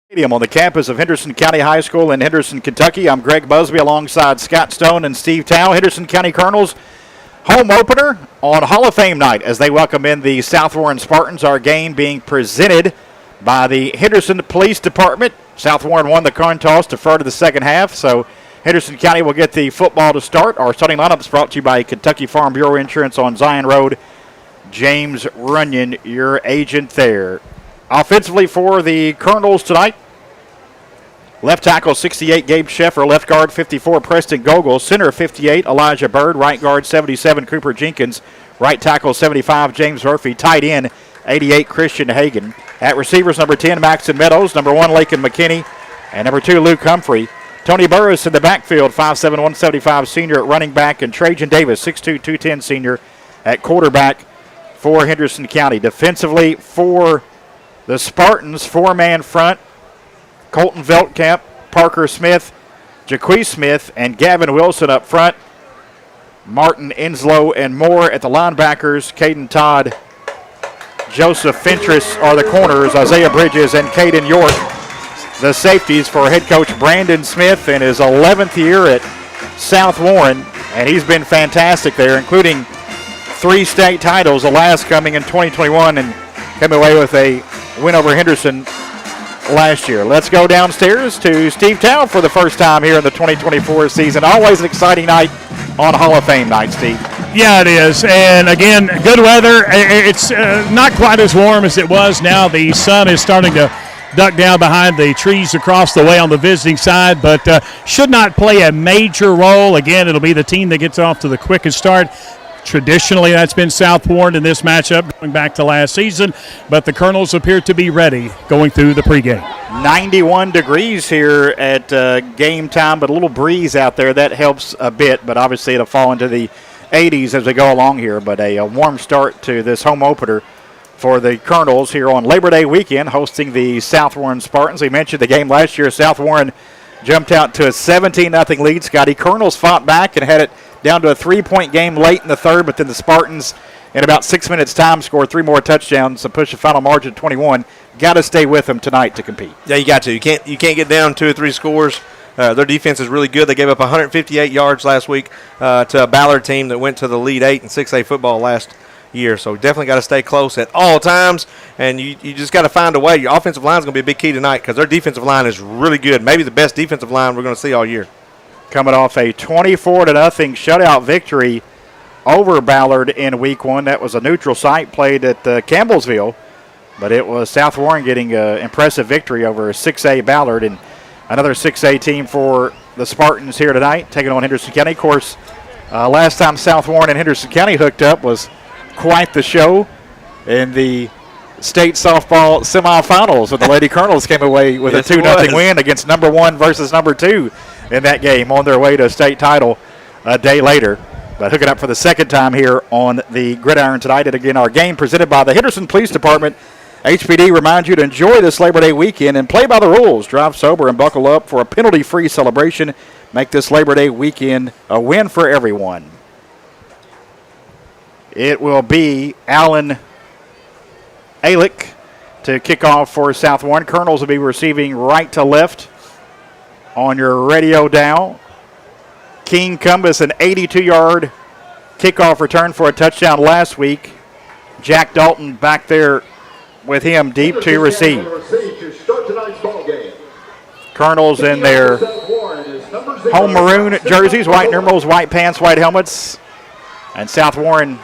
Stadium on the campus of Henderson County High School in Henderson, Kentucky. I'm Greg Busby alongside Scott Stone and Steve Tao. Henderson County Colonels home opener on Hall of Fame night as they welcome in the South Warren Spartans. Our game being presented by the Henderson Police Department. South Warren won the coin toss, deferred to the second half, so Henderson County will get the football to start. Our starting lineup is brought to you by Kentucky Farm Bureau Insurance on Zion Road. James Runyon, your agent there. Offensively for the Colonels tonight, left tackle 68, Gabe Sheffer. Left guard 54, Preston Gogol. Center 58, Elijah Bird. Right guard 77, Cooper Jenkins. Right tackle 75, James Murphy. Tight end 88, Christian Hagan. At receivers, number 10, Maxon Meadows. Number 1, Lakin McKinney. And number 2, Luke Humphrey. Tony Burris in the backfield, 5'7", 175 senior at running back. And Trajan Davis, 6'2", 210 senior at quarterback for Henderson County. Defensively for the Spartans, four-man front. Colton Veltkamp, Parker Smith, Jaquez Smith, and Gavin Wilson up front. Martin Enslow and Moore at the linebackers. Caden Todd, Joseph Fentress are the corners. Isaiah Bridges and Caden York, the safeties for head coach Brandon Smith in his 11th year at South Warren. And he's been fantastic there, including 3 state titles, the last coming in 2021, and coming away with a win over Henderson last year. Let's go downstairs to Steve Tao for the first time here in the 2024 season. Always an exciting night on Hall of Fame night, Steve. Yeah, it is. And again, good weather. It's not quite as warm as it was now. The sun is starting to duck down behind the trees across the way on the visiting side, but should not play a major role. Again, it'll be the team that gets off to the quickest start. Traditionally, that's been South Warren in this matchup going back to last season, but the Colonels appear to be ready going through the pregame. 91 degrees here at game time, but a little breeze out there. That helps a bit, but obviously it'll fall into the 80s as we go along here. But a warm start to this home opener for the Colonels here on Labor Day weekend, hosting the South Warren Spartans. We mentioned the game last year. South Warren jumped out to a 17-0 lead. Scotty, Colonels fought back and had it down to a 3-point game late in the third, but then the Spartans, in about 6 minutes' time, scored 3 more touchdowns and pushed the final margin to 21. Got to stay with them tonight to compete. Yeah, you got to. You can't get down 2 or 3 scores. Their defense is really good. They gave up 158 yards last week to a Ballard team that went to the Elite 8 in 6A football last year. So definitely got to stay close at all times, and you just got to find a way. Your offensive line is going to be a big key tonight because their defensive line is really good, maybe the best defensive line we're going to see all year. Coming off a 24-0 shutout victory over Ballard in week 1. That was a neutral site played at Campbellsville, but it was South Warren getting an impressive victory over 6A Ballard, and another 6A team for the Spartans here tonight, taking on Henderson County. Of course, last time South Warren and Henderson County hooked up was quite the show in the state softball semifinals, and the Lady Colonels came away with a 2-0 win against number 1 versus number 2 in that game, on their way to a state title a day later. But hooking up for the second time here on the gridiron tonight. And again, our game presented by the Henderson Police Department. HPD reminds you to enjoy this Labor Day weekend and play by the rules. Drive sober and buckle up for a penalty-free celebration. Make this Labor Day weekend a win for everyone. It will be Alan Alick to kick off for South Warren. Colonels will be receiving right to left on your radio dial. King Cumbus, an 82-yard kickoff return for a touchdown last week. Jack Dalton back there with him deep to receive. Colonels in their home maroon jerseys, white numerals, white pants, white helmets. And South Warren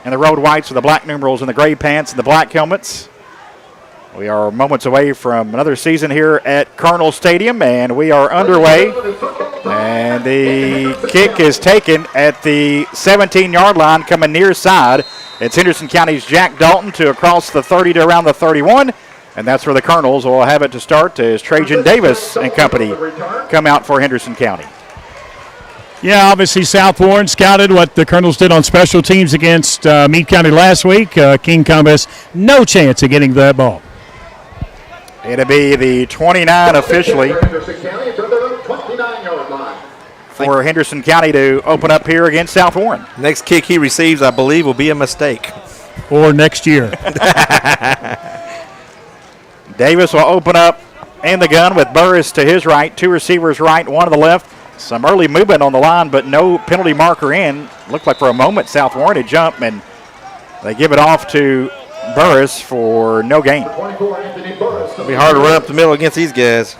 in the road whites with the black numerals and the gray pants and the black helmets. We are moments away from another season here at Colonel Stadium, and we are underway. And the kick is taken at the 17-yard line, coming near side. It's Henderson County's Jack Dalton to across the 30 to around the 31, and that's where the Colonels will have it to start as Trajan Davis and company come out for Henderson County. Yeah, obviously South Warren scouted what the Colonels did on special teams against Meade County last week. King Cumbus, no chance of getting that ball. It'll be the 29 officially for Henderson County to open up here against South Warren. Next kick he receives, I believe, will be a mistake. Or next year. Davis will open up in the gun with Burris to his right, 2 receivers right, 1 to the left. Some early movement on the line, but no penalty marker in. Looked like for a moment South Warren had jumped, and they give it off to Burris for no gain. It'll be hard to run up the middle against these guys.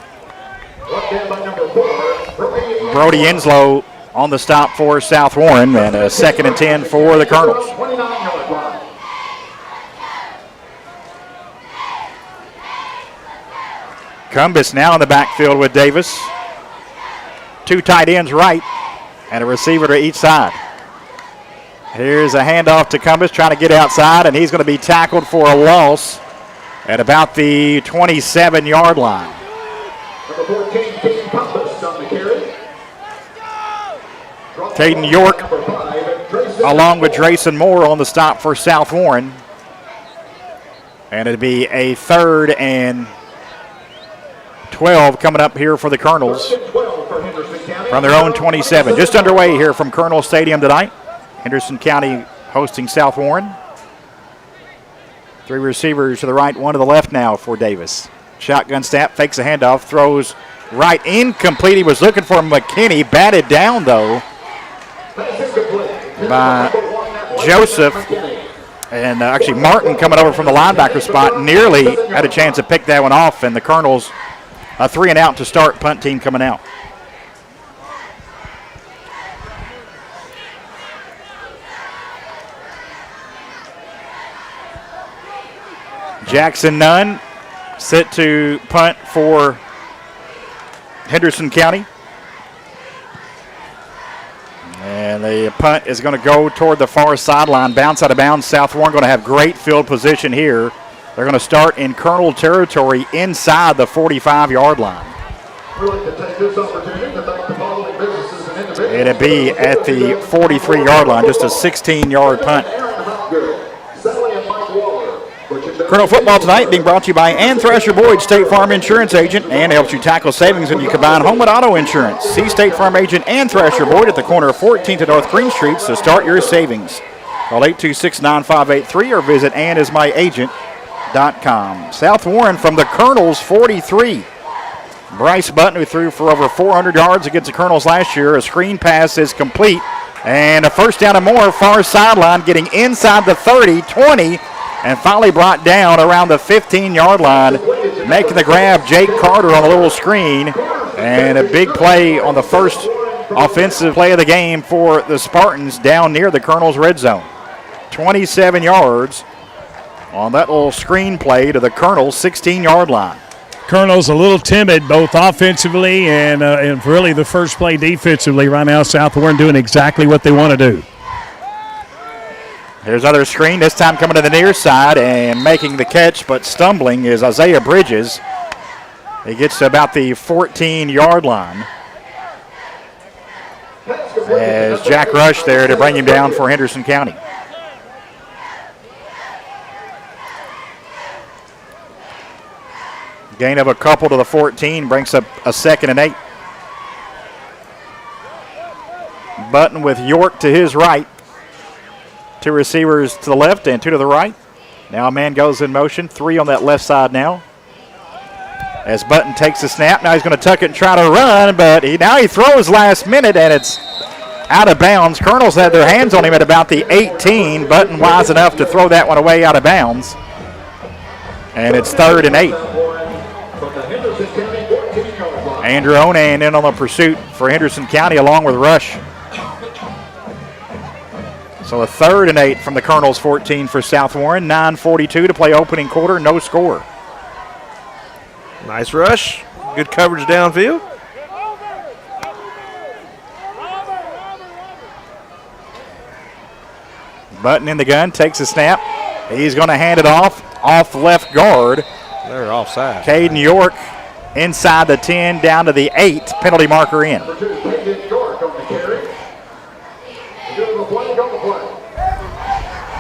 Brody Inslow on the stop for South Warren, and a 2nd and 10 for the Colonels. Cumbus now in the backfield with Davis. 2 tight ends right and a receiver to each side. Here's a handoff to Cumbus trying to get outside, and he's going to be tackled for a loss at about the 27-yard line. Number 14, Caden Cumbus on the carry. Caden York along with Drayson Moore on the stop for South Warren. And it'd be a 3rd and 12 coming up here for the Colonels from their own 27. Just underway here from Colonel Stadium tonight. Henderson County hosting South Warren. 3 receivers to the right, 1 to the left now for Davis. Shotgun snap, fakes a handoff, throws right, incomplete. He was looking for McKinney, batted down though by Joseph. And actually Martin coming over from the linebacker spot nearly had a chance to pick that one off, and the Colonels a 3 and out to start, punt team coming out. Jackson Nunn set to punt for Henderson County. And the punt is going to go toward the far sideline, bounce out of bounds. South Warren going to have great field position here. They're going to start in Colonel territory inside the 45-yard line. It'll be at the 43-yard line, just a 16-yard punt. Colonel football tonight being brought to you by Ann Thrasher Boyd, State Farm Insurance Agent, and helps you tackle savings when you combine home and auto insurance. See State Farm Agent Ann Thrasher Boyd at the corner of 14th and North Green Streets to start your savings. Call 826-9583 or visit AnnIsMyAgent.com. South Warren from the Colonels 43. Bryce Button, who threw for over 400 yards against the Colonels last year. A screen pass is complete. And a 1st down and more, far sideline, getting inside the 30, 20, and finally brought down around the 15-yard line. Making the grab, Jake Carter on a little screen. And a big play on the first offensive play of the game for the Spartans down near the Colonels' red zone. 27 yards on that little screen play to the Colonels' 16-yard line. Colonel's a little timid both offensively and really the first play defensively. Right now, South Warren doing exactly what they want to do. Here's another screen, this time coming to the near side and making the catch, but stumbling is Isaiah Bridges. He gets to about the 14-yard line as Jack Rush there to bring him down for Henderson County. Gain of a couple to the 14 brings up a 2nd and 8. Button with York to his right. 2 receivers to the left and 2 to the right. Now a man goes in motion. 3 on that left side now. As Button takes the snap, now he's going to tuck it and try to run, but now he throws last minute and it's out of bounds. Colonels had their hands on him at about the 18. Button wise enough to throw that one away out of bounds. And it's 3rd and 8. Andrew Onan in on the pursuit for Henderson County along with Rush. So a 3rd and 8 from the Colonels' 14 for South Warren. 9:42 to play opening quarter, no score. Nice rush. Good coverage downfield. Button in the gun, takes a snap. He's going to hand it off left guard. They're offside. Caden York inside the 10, down to the 8, penalty marker in.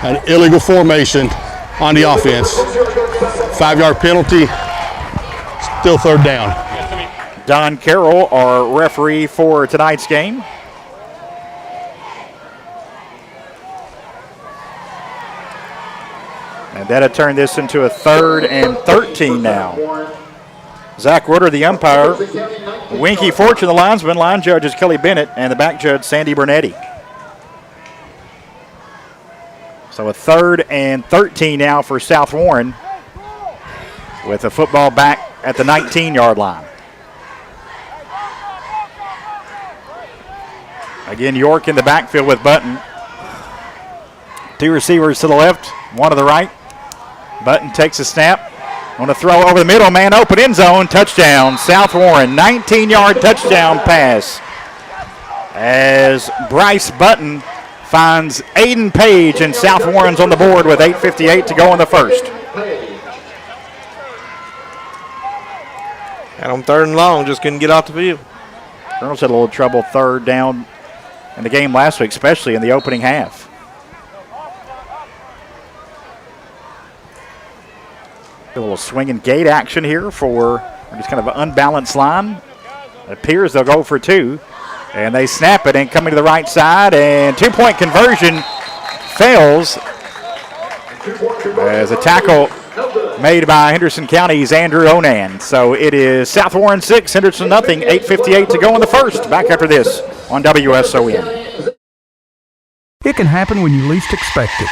An illegal formation on the offense. 5-yard penalty, still 3rd down. Don Carroll, our referee for tonight's game. And that'll turn this into a 3rd and 13 now. Zach Reuter, the umpire. Winky Fortune, the linesman. Line judge is Kelly Bennett, and the back judge, Sandy Bernetti. So a 3rd and 13 now for South Warren, with the football back at the 19-yard line. Again, York in the backfield with Button. 2 receivers to the left, 1 to the right. Button takes a snap. On a throw over the middle, man open, end zone, touchdown. South Warren, 19-yard touchdown pass. As Bryce Button finds Aiden Page, and South Warren's on the board with 8:58 to go in the first. And on 3rd and long, just couldn't get off the field. Colonels had a little trouble 3rd down in the game last week, especially in the opening half. A little swing and gate action here for just kind of an unbalanced line. It appears they'll go for 2. And they snap it and coming to the right side, and 2-point conversion fails as a tackle made by Henderson County's Andrew Onan. So it is South Warren 6, Henderson nothing, 8:58 to go in the first. Back after this on WSON. It can happen when you least expect it.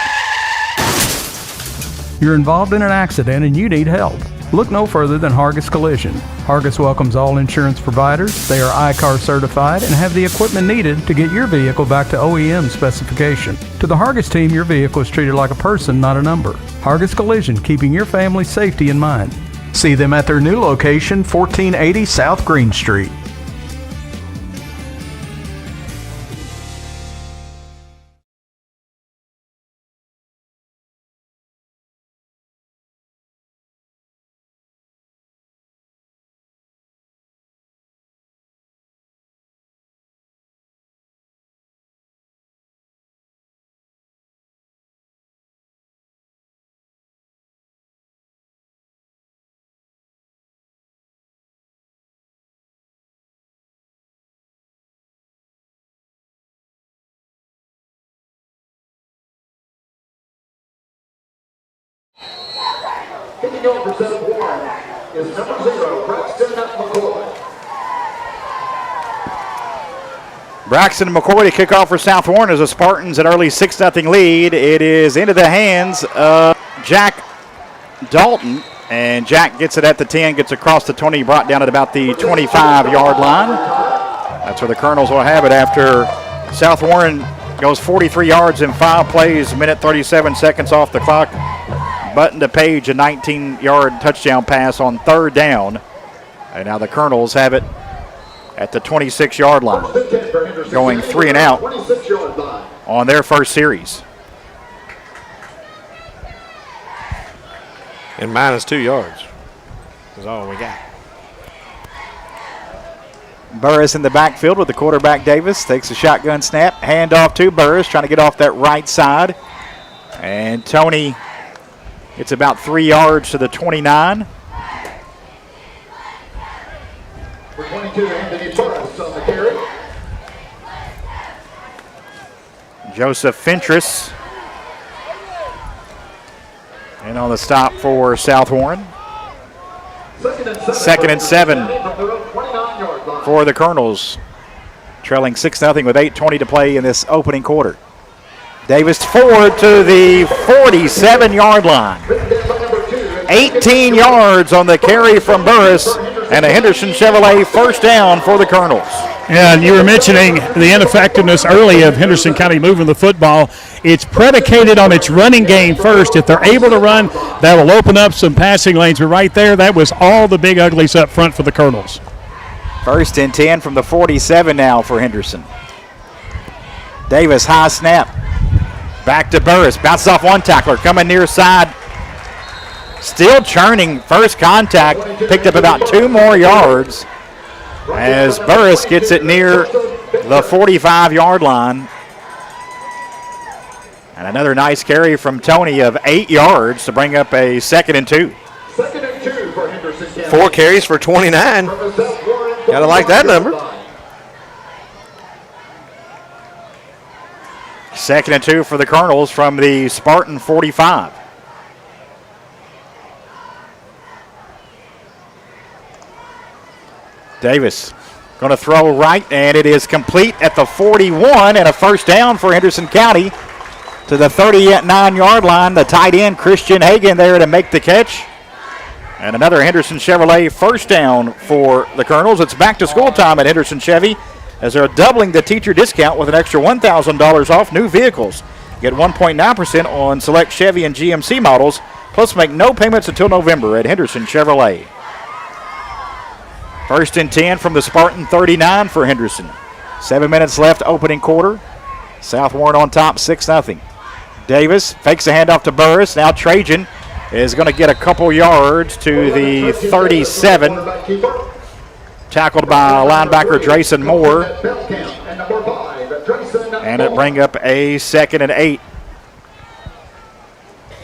You're involved in an accident and you need help. Look no further than Hargis Collision. Hargis welcomes all insurance providers. They are ICAR certified and have the equipment needed to get your vehicle back to OEM specification. To the Hargis team, your vehicle is treated like a person, not a number. Hargis Collision, keeping your family's safety in mind. See them at their new location, 1480 South Green Street. Kicking over for South Warren is number 0, Braxton McCoy. Braxton McCoy to kick off for South Warren as the Spartans an early 6-0 lead. It is into the hands of Jack Dalton, and Jack gets it at the 10, gets across the 20, brought down at about the 25-yard line. That's where the Colonels will have it after South Warren goes 43 yards in 5 plays, minute 37 seconds off the clock. Button to Page, a 19-yard touchdown pass on 3rd down. And now the Colonels have it at the 26-yard line, going 3 and out on their first series. And minus 2 yards is all we got. Burris in the backfield with the quarterback Davis. Takes a shotgun snap. Handoff to Burris, trying to get off that right side. And Tony gets about 3 yards to the 29. For 22, Anthony Burris on the carry. Joseph Fentress in on the stop for South Warren. 2nd and 7 for the Colonels, trailing 6-0 with 8:20 to play in this opening quarter. Davis forward to the 47-yard line. 18 yards on the carry from Burris, and a Henderson Chevrolet first down for the Colonels. Yeah, and you were mentioning the ineffectiveness early of Henderson County moving the football. It's predicated on its running game first. If they're able to run, that will open up some passing lanes. But right there, that was all the big uglies up front for the Colonels. 1st and 10 from the 47 now for Henderson. Davis, high snap. Back to Burris. Bounces off one tackler. Coming near side. Still churning. First contact. Picked up about 2 more yards as Burris gets it near the 45-yard line. And another nice carry from Tony of 8 yards to bring up a 2nd and 2. 2nd and 2 for Henderson County. 4 carries for 29. Gotta like that number. 2nd and 2 for the Colonels from the Spartan 45. Davis going to throw right, and it is complete at the 41, and a first down for Henderson County to the 39-yard line. The tight end, Christian Hagan, there to make the catch. And another Henderson Chevrolet first down for the Colonels. It's back to school time at Henderson Chevy as they're doubling the teacher discount with an extra $1,000 off new vehicles. Get 1.9% on select Chevy and GMC models, plus make no payments until November at Henderson Chevrolet. First and 10 from the Spartan 39 for Henderson. 7 minutes left, opening quarter. South Warren on top, 6-0. Davis fakes a handoff to Burris. Now Trajan is going to get a couple yards to the 37. Tackled by linebacker Drayson Moore. And it bring up a 2nd and 8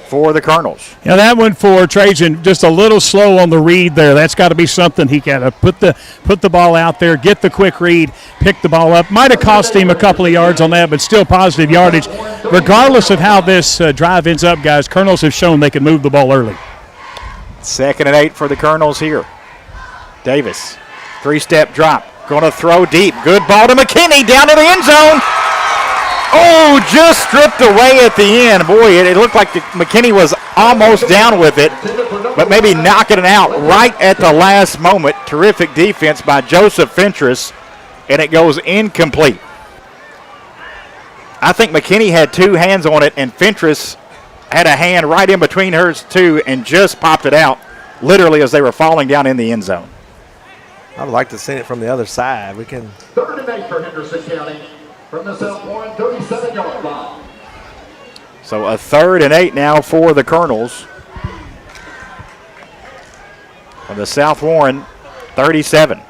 for the Colonels. Yeah, that one for Trajan just a little slow on the read there. That's got to be something. He got to put the ball out there, get the quick read, pick the ball up. Might have cost him a couple of yards on that, but still positive yardage. Regardless of how this drive ends up, guys, Colonels have shown they can move the ball early. 2nd and 8 for the Colonels here. Davis, 3-step drop, going to throw deep. Good ball to McKinney down to the end zone. Oh, just stripped away at the end. Boy, it looked like McKinney was almost down with it, but maybe knocking it out right at the last moment. Terrific defense by Joseph Fentress, and it goes incomplete. I think McKinney had 2 hands on it, and Fentress had a hand right in between hers too and just popped it out literally as they were falling down in the end zone. I would like to see it from the other side. We can. 3rd and 8 for Henderson County from the South Warren 37-yard line. So a 3rd and 8 now for the Colonels. From the South Warren 37.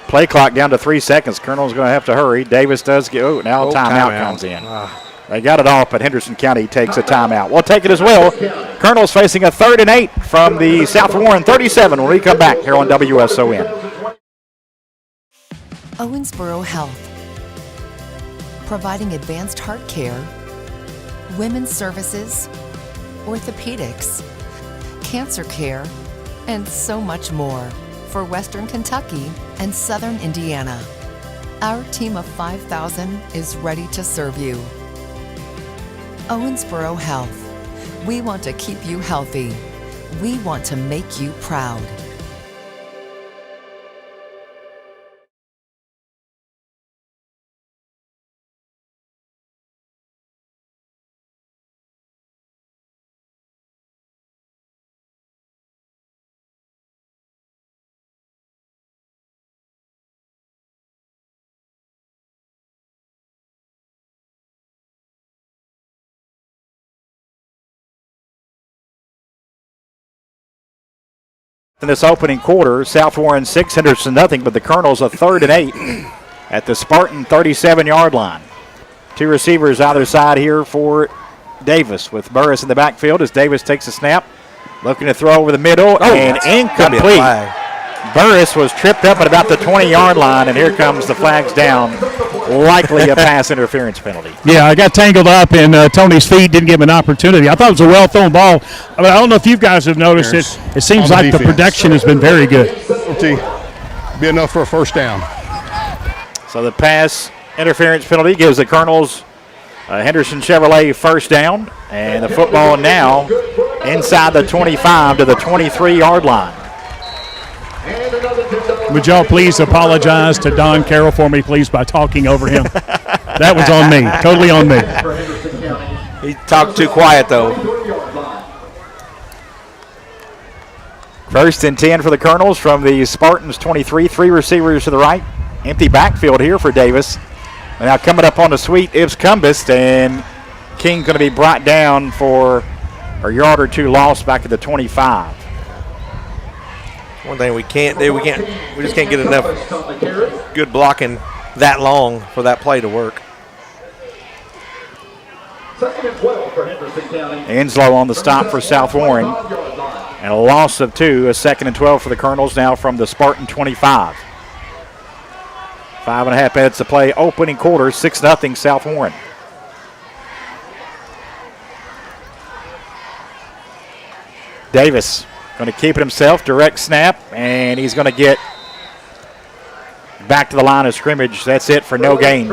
Play clock down to 3 seconds. Colonel's going to have to hurry. Davis does get, now a timeout comes in. They got it off, but Henderson County takes a timeout. We'll take it as well. Colonel's facing a 3rd and 8 from the South Warren 37 when we come back here on WSON. Owensboro Health, providing advanced heart care, women's services, orthopedics, cancer care, and so much more for Western Kentucky and Southern Indiana. Our team of 5,000 is ready to serve you. Owensboro Health, we want to keep you healthy. We want to make you proud. In this opening quarter, South Warren 6, Henderson nothing, but the Colonels a 3rd and 8 at the Spartan 37-yard line. 2 receivers either side here for Davis with Burris in the backfield as Davis takes a snap, looking to throw over the middle and incomplete. Burris was tripped up at about the 20-yard line, and here comes the flags down. Likely a pass interference penalty. Yeah, I got tangled up in Tony's feet, didn't give him an opportunity. I thought it was a well-thrown ball. I don't know if you guys have noticed it. It seems like the protection has been very good. Be enough for a first down. So the pass interference penalty gives the Colonels Henderson Chevrolet first down, and the football now inside the 25 to the 23-yard line. Would y'all please apologize to Don Carroll for me, please, by talking over him? That was on me, totally on me. He talked too quiet, though. First and 10 for the Colonels from the Spartans 23. 3 receivers to the right. Empty backfield here for Davis. And now coming up on the sweep, Ibs Cumbest, and King's going to be brought down for a yard or 2 lost back at the 25. One thing we can't do, we just can't get enough good blocking that long for that play to work. 2nd and 12 for Henderson County. Enslow on the stop for South Warren. And a loss of 2, a 2nd and 12 for the Colonels now from the Spartan 25. 5.5 minutes to play, opening quarter, 6-0 South Warren. Davis Going to keep it himself, direct snap, and he's going to get back to the line of scrimmage. That's it for no gain.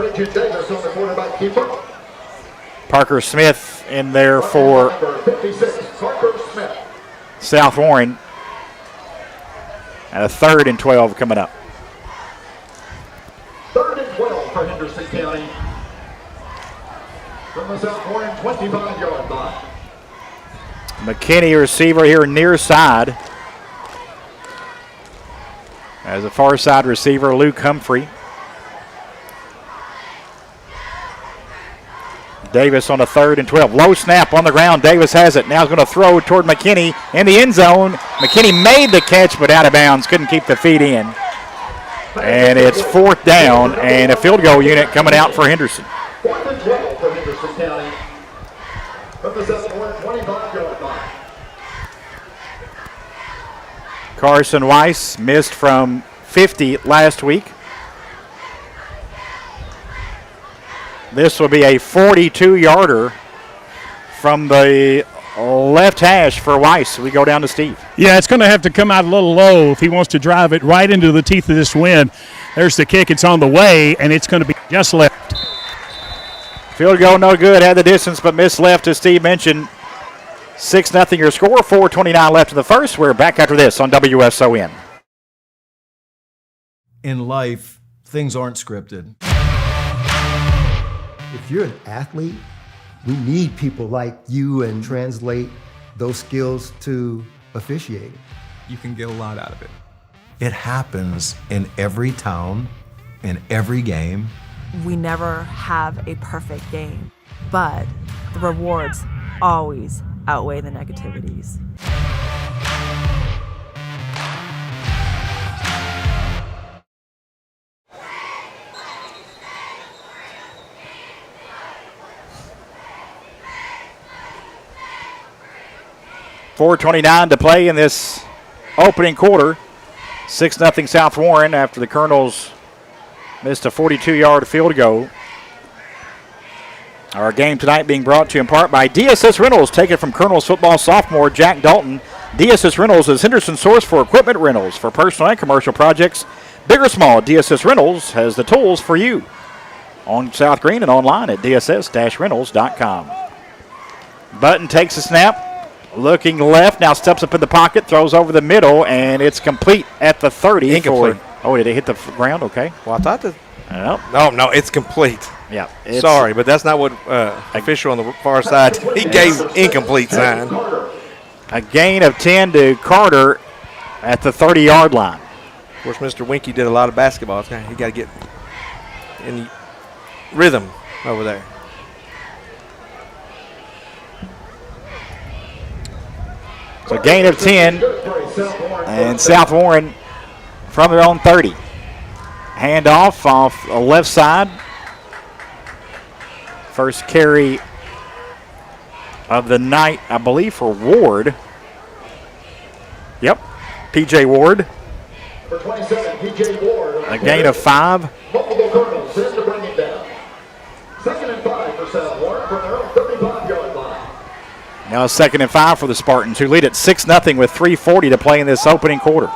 Parker Smith in there for South Warren. And a 3rd and 12 coming up. 3rd and 12 for Henderson County. From the South Warren 25-yard line. McKinney, receiver here near side. As a far side receiver, Luke Humphrey. Davis on a 3rd and 12. Low snap on the ground. Davis has it. Now he's going to throw toward McKinney in the end zone. McKinney made the catch, but out of bounds. Couldn't keep the feet in. And it's 4th down, and a field goal unit coming out for Henderson. 4th and 12 for Henderson County. From the South Warren 25-yard line. Carson Weiss missed from 50 last week. This will be a 42-yarder from the left hash for Weiss. We go down to Steve. Yeah, it's going to have to come out a little low if he wants to drive it right into the teeth of this wind. There's the kick. It's on the way, and it's going to be just left. Field goal no good. Had the distance, but missed left, as Steve mentioned. 6-0 your score. 4:29 left in the first. We're back after this on WSON. In life, things aren't scripted. If you're an athlete, we need people like you and translate those skills to officiating. You can get a lot out of it. It happens in every town, in every game. We never have a perfect game, but the rewards always outweigh the negativities. .429 to play in this opening quarter. 6-0 South Warren after the Colonels missed a 42-yard field goal. Our game tonight being brought to you in part by DSS Rentals. Take it from Colonels football sophomore Jack Dalton. DSS Rentals is Henderson's source for equipment rentals for personal and commercial projects. Big or small, DSS Rentals has the tools for you. On South Green and online at dss-rentals.com. Button takes a snap. Looking left, now steps up in the pocket, throws over the middle, and it's complete at the 30. Incomplete. Did it hit the ground? Okay. Well, I thought that. Nope. No, it's complete. Yeah. Sorry, but that's not what official on the far side. He gave incomplete sign. A gain of 10 to Carter at the 30-yard line. Of course, Mr. Winky did a lot of basketball. He got to get in rhythm over there. So gain of 10, and South Warren from their own 30. Handoff off the left side. First carry of the night, I believe, for Ward. Yep, P.J. Ward. For 27, P.J. Ward. A gain of 5. Multiple Colonels set to bring him down. 2nd and 5 for South Warren from their own 35-yard line. Now 2nd and 5 for the Spartans, who lead at 6-0 with 3:40 to play in this opening quarter.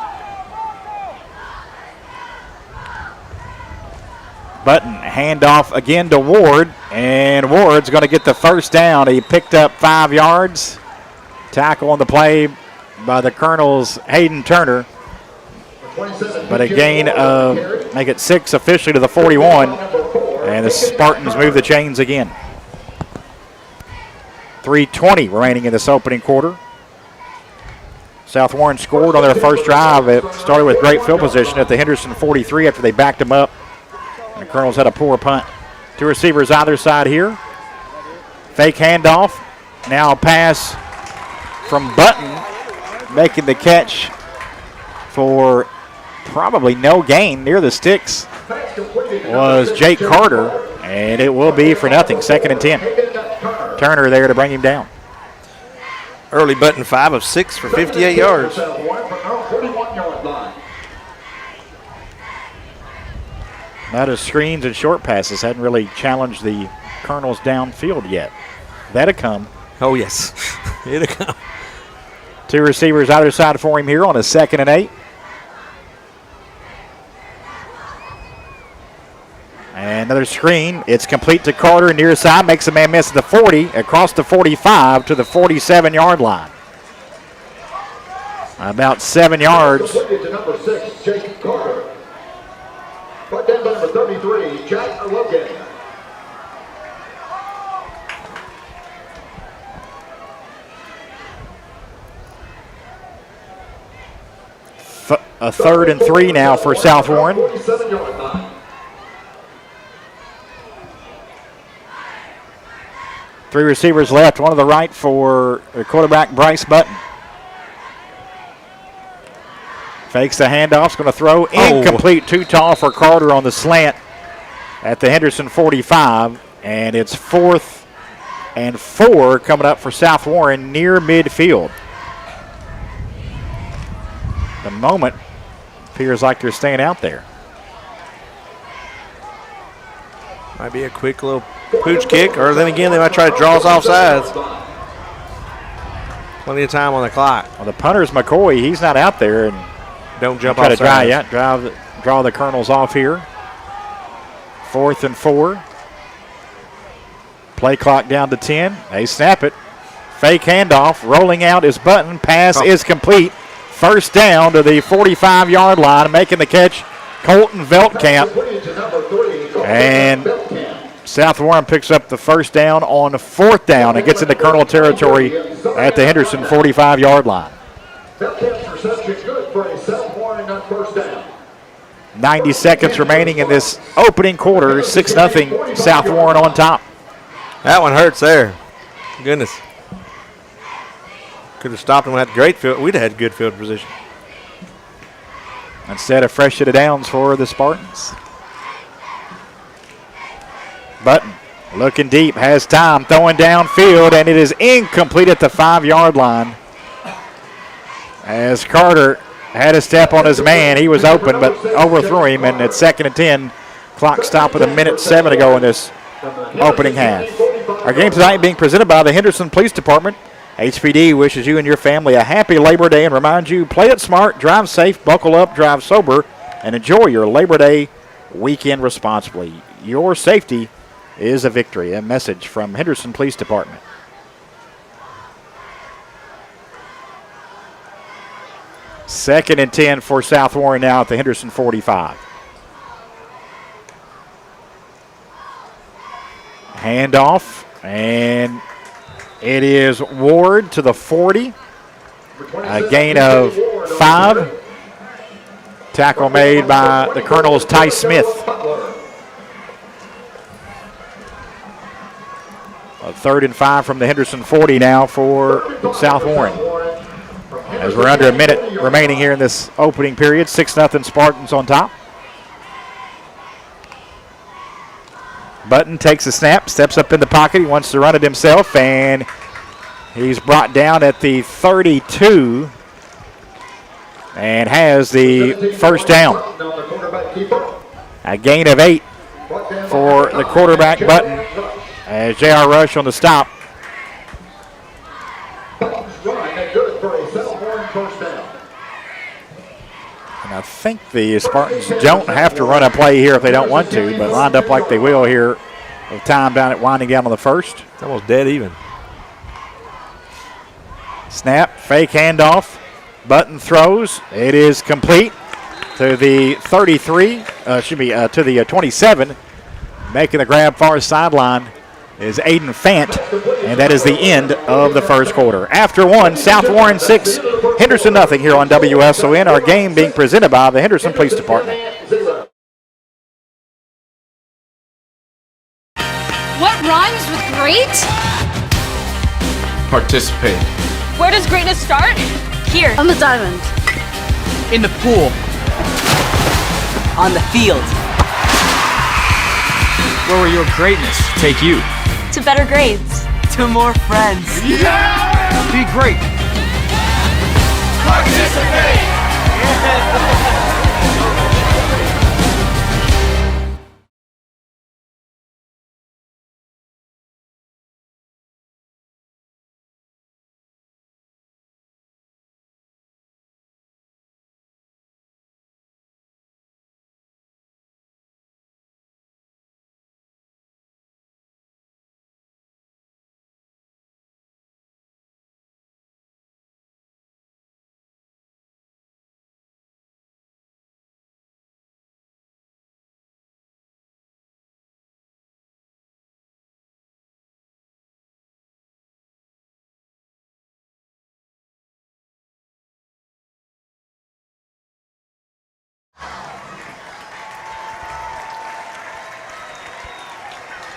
Button, handoff again to Ward, and Ward's going to get the first down. He picked up 5 yards. Tackle on the play by the Colonels' Hayden Turner. But a gain of, make it 6 officially to the 41, and the Spartans move the chains again. 3:20 remaining in this opening quarter. South Warren scored on their first drive. It started with great field position at the Henderson 43 after they backed them up. And the Colonels had a poor punt. 2 receivers either side here. Fake handoff. Now a pass from Button, making the catch for probably no gain. Near the sticks was Jake Carter, and it will be for nothing. 2nd and 10. Turner there to bring him down. Early Button 5 of 6 for 58 yards. Out of screens and short passes, hadn't really challenged the Colonels downfield yet. That'll come. Oh, yes. It'll come. Two receivers either side for him here on a 2nd and 8. And another screen. It's complete to Carter near side. Makes a man miss at the 40, across the 45 to the 47-yard line. About 7 yards. To number 6, Jake Carter. Brought down by number 33, Jack Logan. A 3rd and 3 now for South Warren. 47-yard line. 3 receivers left, one to the right for the quarterback Bryce Button. Fakes the handoff, is going to throw. Incomplete, too tall for Carter on the slant at the Henderson 45. And it's 4th and 4 coming up for South Warren near midfield. The moment appears like they're staying out there. Might be a quick little pooch kick, or then again, they might try to draw us off sides. Plenty of time on the clock. Well, the punter's McCoy. He's not out there. And don't jump try off to draw the Colonels off here. 4th and 4. Play clock down to 10. They snap it. Fake handoff. Rolling out is Button. Pass is complete. First down to the 45-yard line. Making the catch, Colton Veltkamp. And South Warren picks up the first down on 4th down and gets into Colonel territory at the Henderson 45-yard line. 90 seconds remaining in this opening quarter. 6-0 South Warren on top. That one hurts there. Goodness. Could have stopped him. Had great field. We'd have had good field position. Instead, a fresh set of downs for the Spartans. Button looking deep, has time, throwing downfield, and it is incomplete at the 5-yard line. As Carter had a step on his man, he was open, but overthrew him, and it's 2nd and 10. Clock stopped with 1:07 to go in this opening half. Our game tonight being presented by the Henderson Police Department. HPD wishes you and your family a happy Labor Day and reminds you, play it smart, drive safe, buckle up, drive sober, and enjoy your Labor Day weekend responsibly. Your safety is a victory. A message from Henderson Police Department. Second and 10 for South Warren now at the Henderson 45. Handoff, and it is Ward to the 40. A gain of 5. Tackle made by the Colonel's Ty Smith. A 3rd and 5 from the Henderson 40 now for South Warren. As we're under a minute remaining here in this opening period, 6-0 Spartans on top. Button takes a snap, steps up in the pocket. He wants to run it himself, and he's brought down at the 32 and has the first down. A gain of 8 for the quarterback, Button, as J.R. Rush on the stop. And I think the Spartans don't have to run a play here if they don't want to, but lined up like they will here with time winding down on the first. It's almost dead even. Snap, fake handoff. Button throws. It is complete to the 33, to the 27. Making the grab far sideline is Aiden Fant, and that is the end of the first quarter. After 1, South Warren 6, Henderson nothing here on WSON. Our game being presented by the Henderson Police Department. What rhymes with great? Participate. Where does greatness start? Here. On the diamond. In the pool. On the field. Where will your greatness take you? To better grades. To more friends. Yeah! Be great. Participate.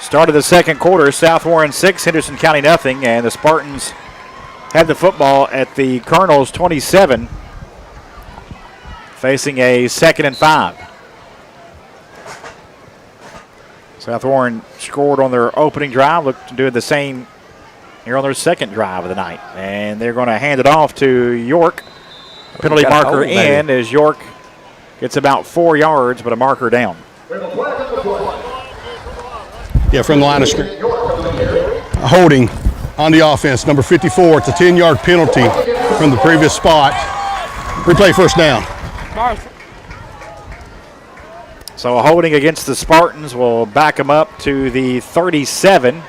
Start of the second quarter, South Warren 6, Henderson County nothing, and the Spartans have the football at the Colonels 27, facing a 2nd and 5. South Warren scored on their opening drive, looked to do the same here on their second drive of the night. And they're going to hand it off to York. Penalty marker in as York gets about 4 yards, but a marker down. Yeah, from the line of scrimmage. Holding on the offense, number 54. It's a 10-yard penalty from the previous spot. Replay first down. So a holding against the Spartans will back them up to the 37.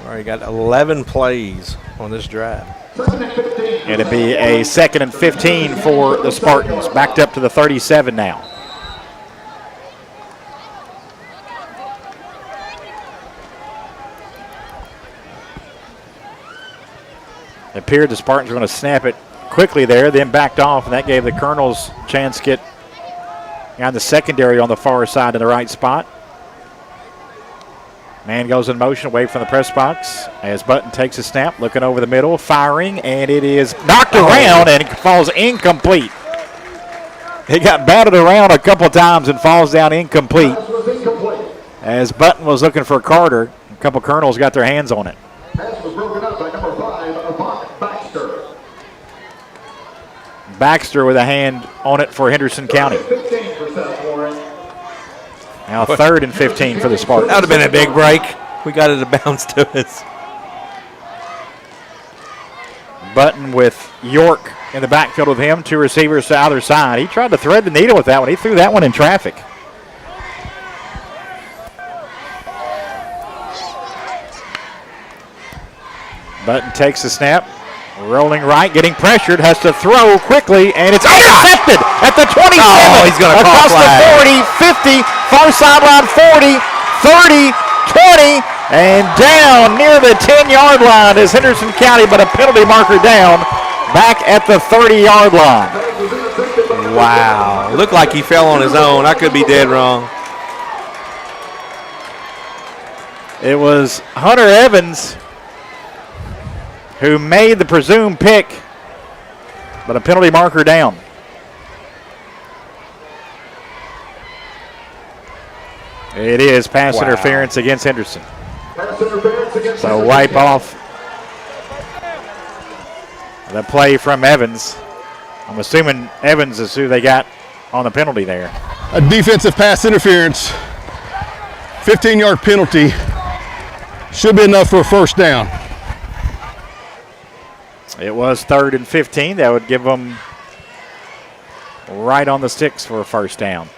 All right, got 11 plays on this drive. It'll be a 2nd and 15 for the Spartans, backed up to the 37 now. It appeared the Spartans were going to snap it quickly there, then backed off, and that gave the Colonels a chance to get on the secondary on the far side in the right spot. Man goes in motion away from the press box as Button takes a snap, looking over the middle, firing, and it is knocked around and falls incomplete. It got batted around a couple times and falls down incomplete. As Button was looking for Carter, a couple Colonels got their hands on it. Pass was broken up by number 5, Baxter. Baxter with a hand on it for Henderson County. 15 for South Warren. Now 3rd and 15 for the Spartans. That would have been a big break. We got it to bounce to us. Button with York in the backfield with him. 2 receivers to either side. He tried to thread the needle with that one. He threw that one in traffic. Button takes the snap. Rolling right, getting pressured, has to throw quickly, and it's intercepted at the 27. Oh, he's going to across the 40, 50, far sideline 40, 30, 20, and down near the 10-yard line is Henderson County, but a penalty marker down back at the 30-yard line. Wow. Looked like he fell on his own. I could be dead wrong. It was Hunter Evans who made the presumed pick, but a penalty marker down. It is pass interference against Henderson. So wipe off the play from Evans. I'm assuming Evans is who they got on the penalty there. A defensive pass interference, 15-yard penalty. Should be enough for a first down. It was 3rd and 15. That would give them right on the sticks for a first down.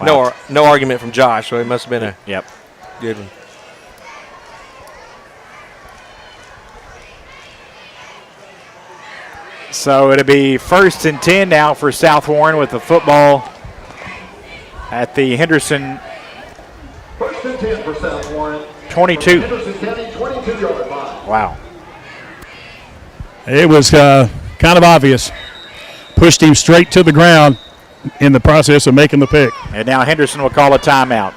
Wow. No argument from Josh, so it must have been a good one. So it'll be 1st and 10 now for South Warren with the football at the Henderson 1st and 10 for South Warren. 22. Henderson County 22-yard line. Wow. It was kind of obvious. Pushed him straight to the ground in the process of making the pick. And now Henderson will call a timeout.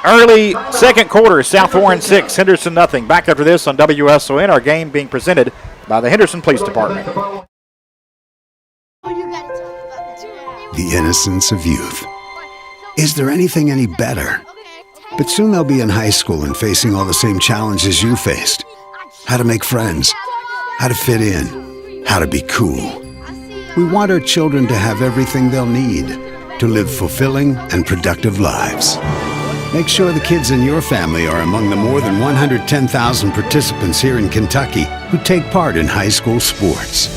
Early second quarter, South Warren 6, Henderson nothing. Back after this on WSON, our game being presented by the Henderson Police Department. The innocence of youth. Is there anything any better? But soon they'll be in high school and facing all the same challenges you faced. How to make friends, how to fit in, how to be cool. We want our children to have everything they'll need to live fulfilling and productive lives. Make sure the kids in your family are among the more than 110,000 participants here in Kentucky who take part in high school sports.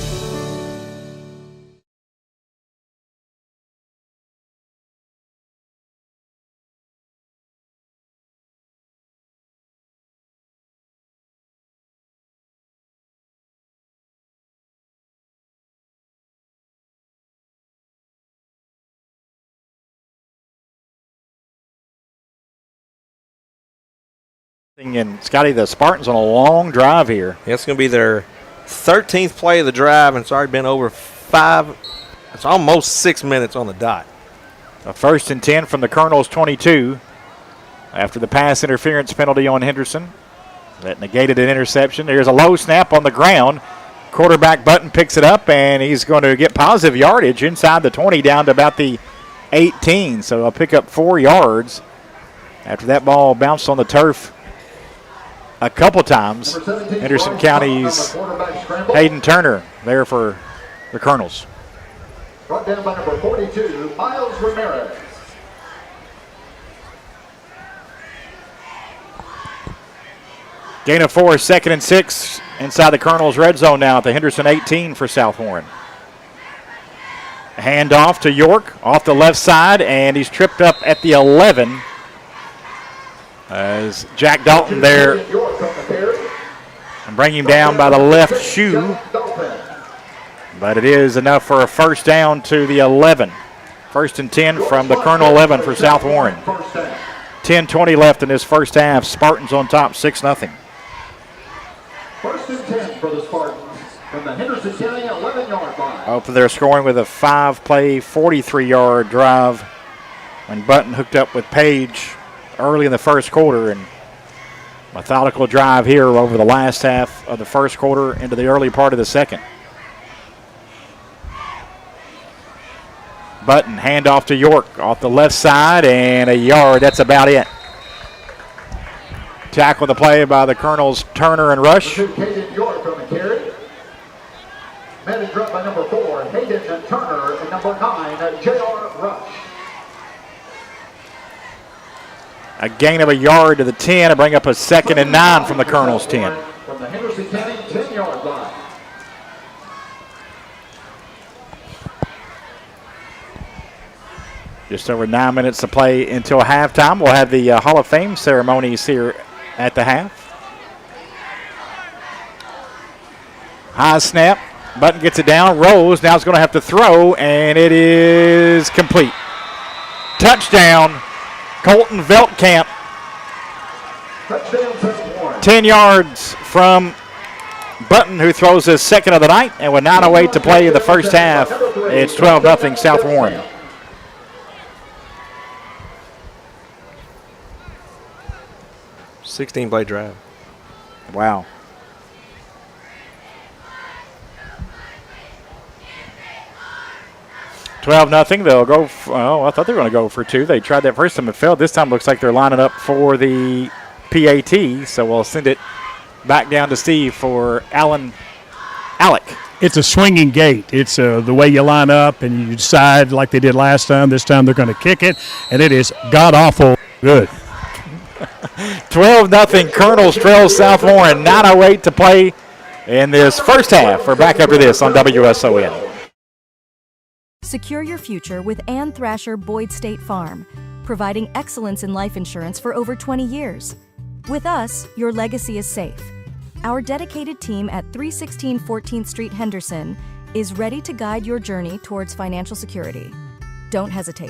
And Scotty, the Spartans on a long drive here. Yeah, it's going to be their 13th play of the drive, and it's already been over 5. It's almost 6 minutes on the dot. A 1st and 10 from the Colonels' 22 after the pass interference penalty on Henderson. That negated an interception. There's a low snap on the ground. Quarterback Button picks it up, and he's going to get positive yardage inside the 20 down to about the 18. So I'll pick up 4 yards after that ball bounced on the turf a couple times. Henderson County's Hayden Turner there for the Colonels. Brought down by number 42, Miles Ramirez. Gain of 4, 2nd and 6 inside the Colonels' red zone now at the Henderson 18 for South Warren. Hand off to York off the left side, and he's tripped up at the 11 as Jack Dalton there and bring him down by the left shoe. But it is enough for a 1st down to the 11. 1st and 10 from the Colonel 11 for South Warren. 10:20 left in this first half. Spartans on top, 6-0. 1st and 10 for the Spartans from the Henderson County 11-yard line. Open their scoring with a 5-play, 43-yard drive when Button hooked up with Page early in the first quarter, and methodical drive here over the last half of the first quarter into the early part of the second. Button, handoff to York off the left side, and a yard. That's about it. Tackle the play by the Colonels, Turner and Rush. Hayden York on the carry. Man is dropped by number 4, Hayden Turner, and number 9, J.R. Rush. A gain of a yard to the 10 to bring up a 2nd and 9 from the Colonels' 10. From the Henderson County 10-yard line. Just over 9 minutes to play until halftime. We'll have the Hall of Fame ceremonies here at the half. High snap. Button gets it down. Rolls. Now he's going to have to throw, and it is complete. Touchdown, Colton Veltkamp. 10 yards from Button, who throws his 2nd of the night. And with 9:08 to play in the first half, it's 12-0 South Warren. 16-play drive. Wow. $12-0. They'll go. I thought they were going to go for 2. They tried that first time and failed. This time looks like they're lining up for the PAT. So we'll send it back down to Steve for Alec. It's a swinging gate. It's the way you line up and you decide like they did last time. This time they're going to kick it, and it is god-awful good. 12-0 Colonels trail South Warren. 9:08 to play in this first half. We're back after this on WSON. Secure your future with Ann Thrasher Boyd State Farm, providing excellence in life insurance for over 20 years. With us, your legacy is safe. Our dedicated team at 316 14th Street Henderson is ready to guide your journey towards financial security. Don't hesitate.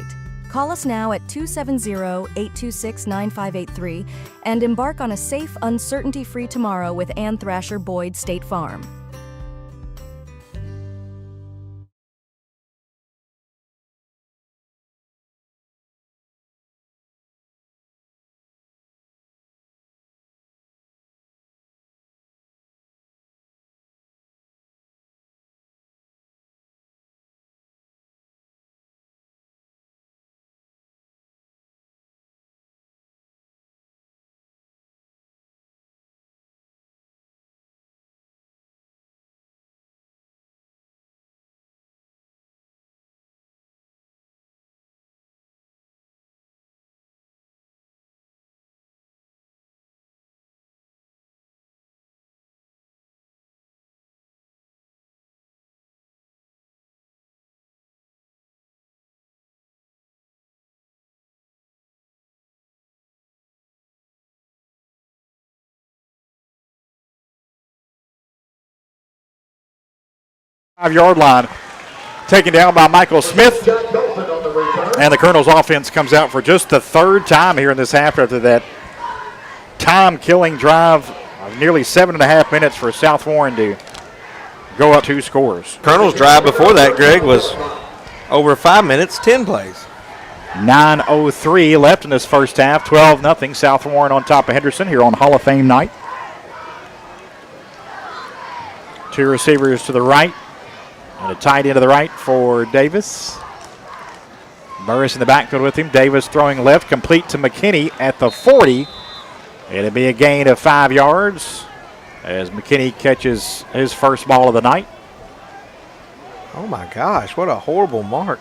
Call us now at 270-826-9583 and embark on a safe, uncertainty-free tomorrow with Ann Thrasher Boyd State Farm. Five-yard line, taken down by Michael Smith. And the Colonels offense comes out for just the 3rd time here in this half after that time-killing drive of nearly 7.5 minutes for South Warren to go up 2 scores. Colonel's drive before that, Greg, was over 5 minutes, 10 plays. 9:03 left in this first half. 12-0 South Warren on top of Henderson here on Hall of Fame night. Two receivers to the right and a tight end to the right for Davis. Burris in the backfield with him. Davis throwing left, complete to McKinney at the 40. It'll be a gain of 5 yards as McKinney catches his first ball of the night. Oh my gosh, what a horrible mark.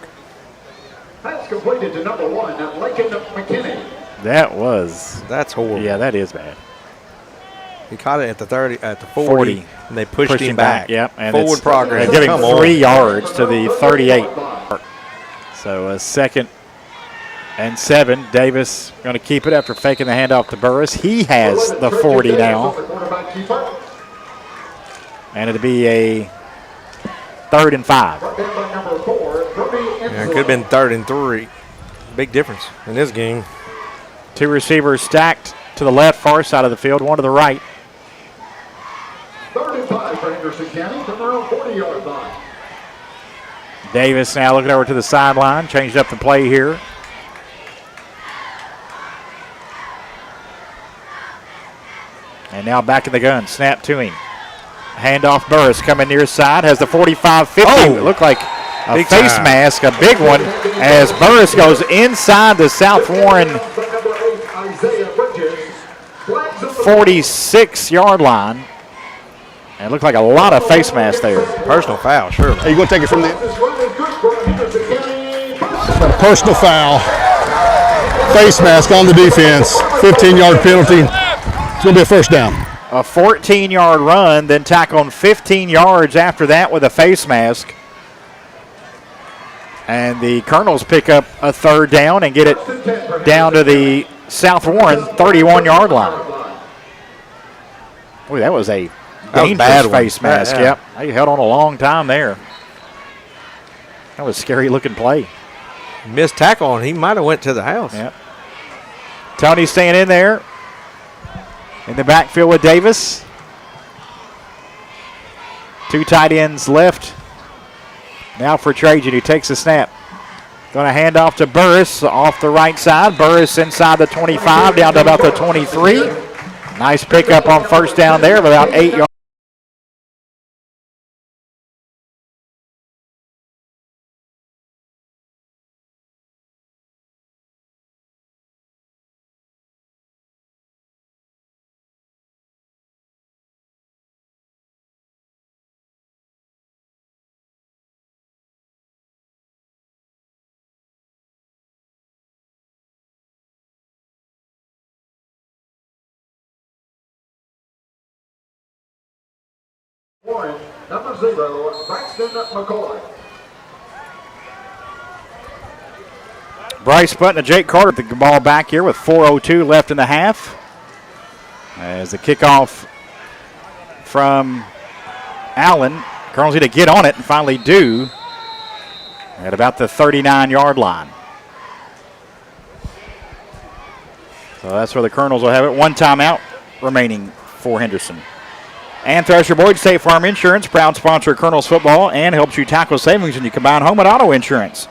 Pass completed to number 1, Lincoln McKinney. That's horrible. Yeah, that is bad. He caught it at the 40, and they pushed him back. Yep, and forward progress. They're giving 3 yards to the 38. So a 2nd and 7. Davis going to keep it after faking the handoff to Burris. He has the 40 now. And it'll be a 3rd and 5. Yeah, it could have been 3rd and 3. Big difference in this game. Two receivers stacked to the left, far side of the field, one to the right. 3rd and 5 for Henderson County from their own 40-yard line. Davis now looking over to the sideline, changed up the play here. And now back in the gun, snap to him. Handoff Burris coming near side, has the 45-50. Oh, it looked like a big face time. mask, a big one, as Burris goes inside the South Warren 46-yard line. And it looked like a lot of face masks there. Personal foul, sure. Are you going to take it from the personal foul? Face mask on the defense. 15-yard penalty. It's going to be a first down. A 14-yard run, then tack on 15 yards after that with a face mask. And the Colonels pick up a 3rd down and get it down to the South Warren 31-yard line. Boy, that was a dangerous face mask. Yeah. Yep, he held on a long time there. That was a scary-looking play. Missed tackle, and he might have went to the house. Yep. Tony staying in there. In the backfield with Davis. Two tight ends left. Now for Trajan, who takes the snap. Going to hand off to Burris off the right side. Burris inside the 25, down to about the 23. Nice pickup on first down there, about 8 yards. Warren, number 0, Braxton McCoy. Bryce Button and Jake Carter the ball back here with 4:02 left in the half. As the kickoff from Allen. Colonels need to get on it and finally do at about the 39-yard line. So that's where the Colonels will have it. 1 timeout remaining for Henderson. And Thrasher Boyd State Farm Insurance, proud sponsor of Colonels football and helps you tackle savings when you combine home and auto insurance.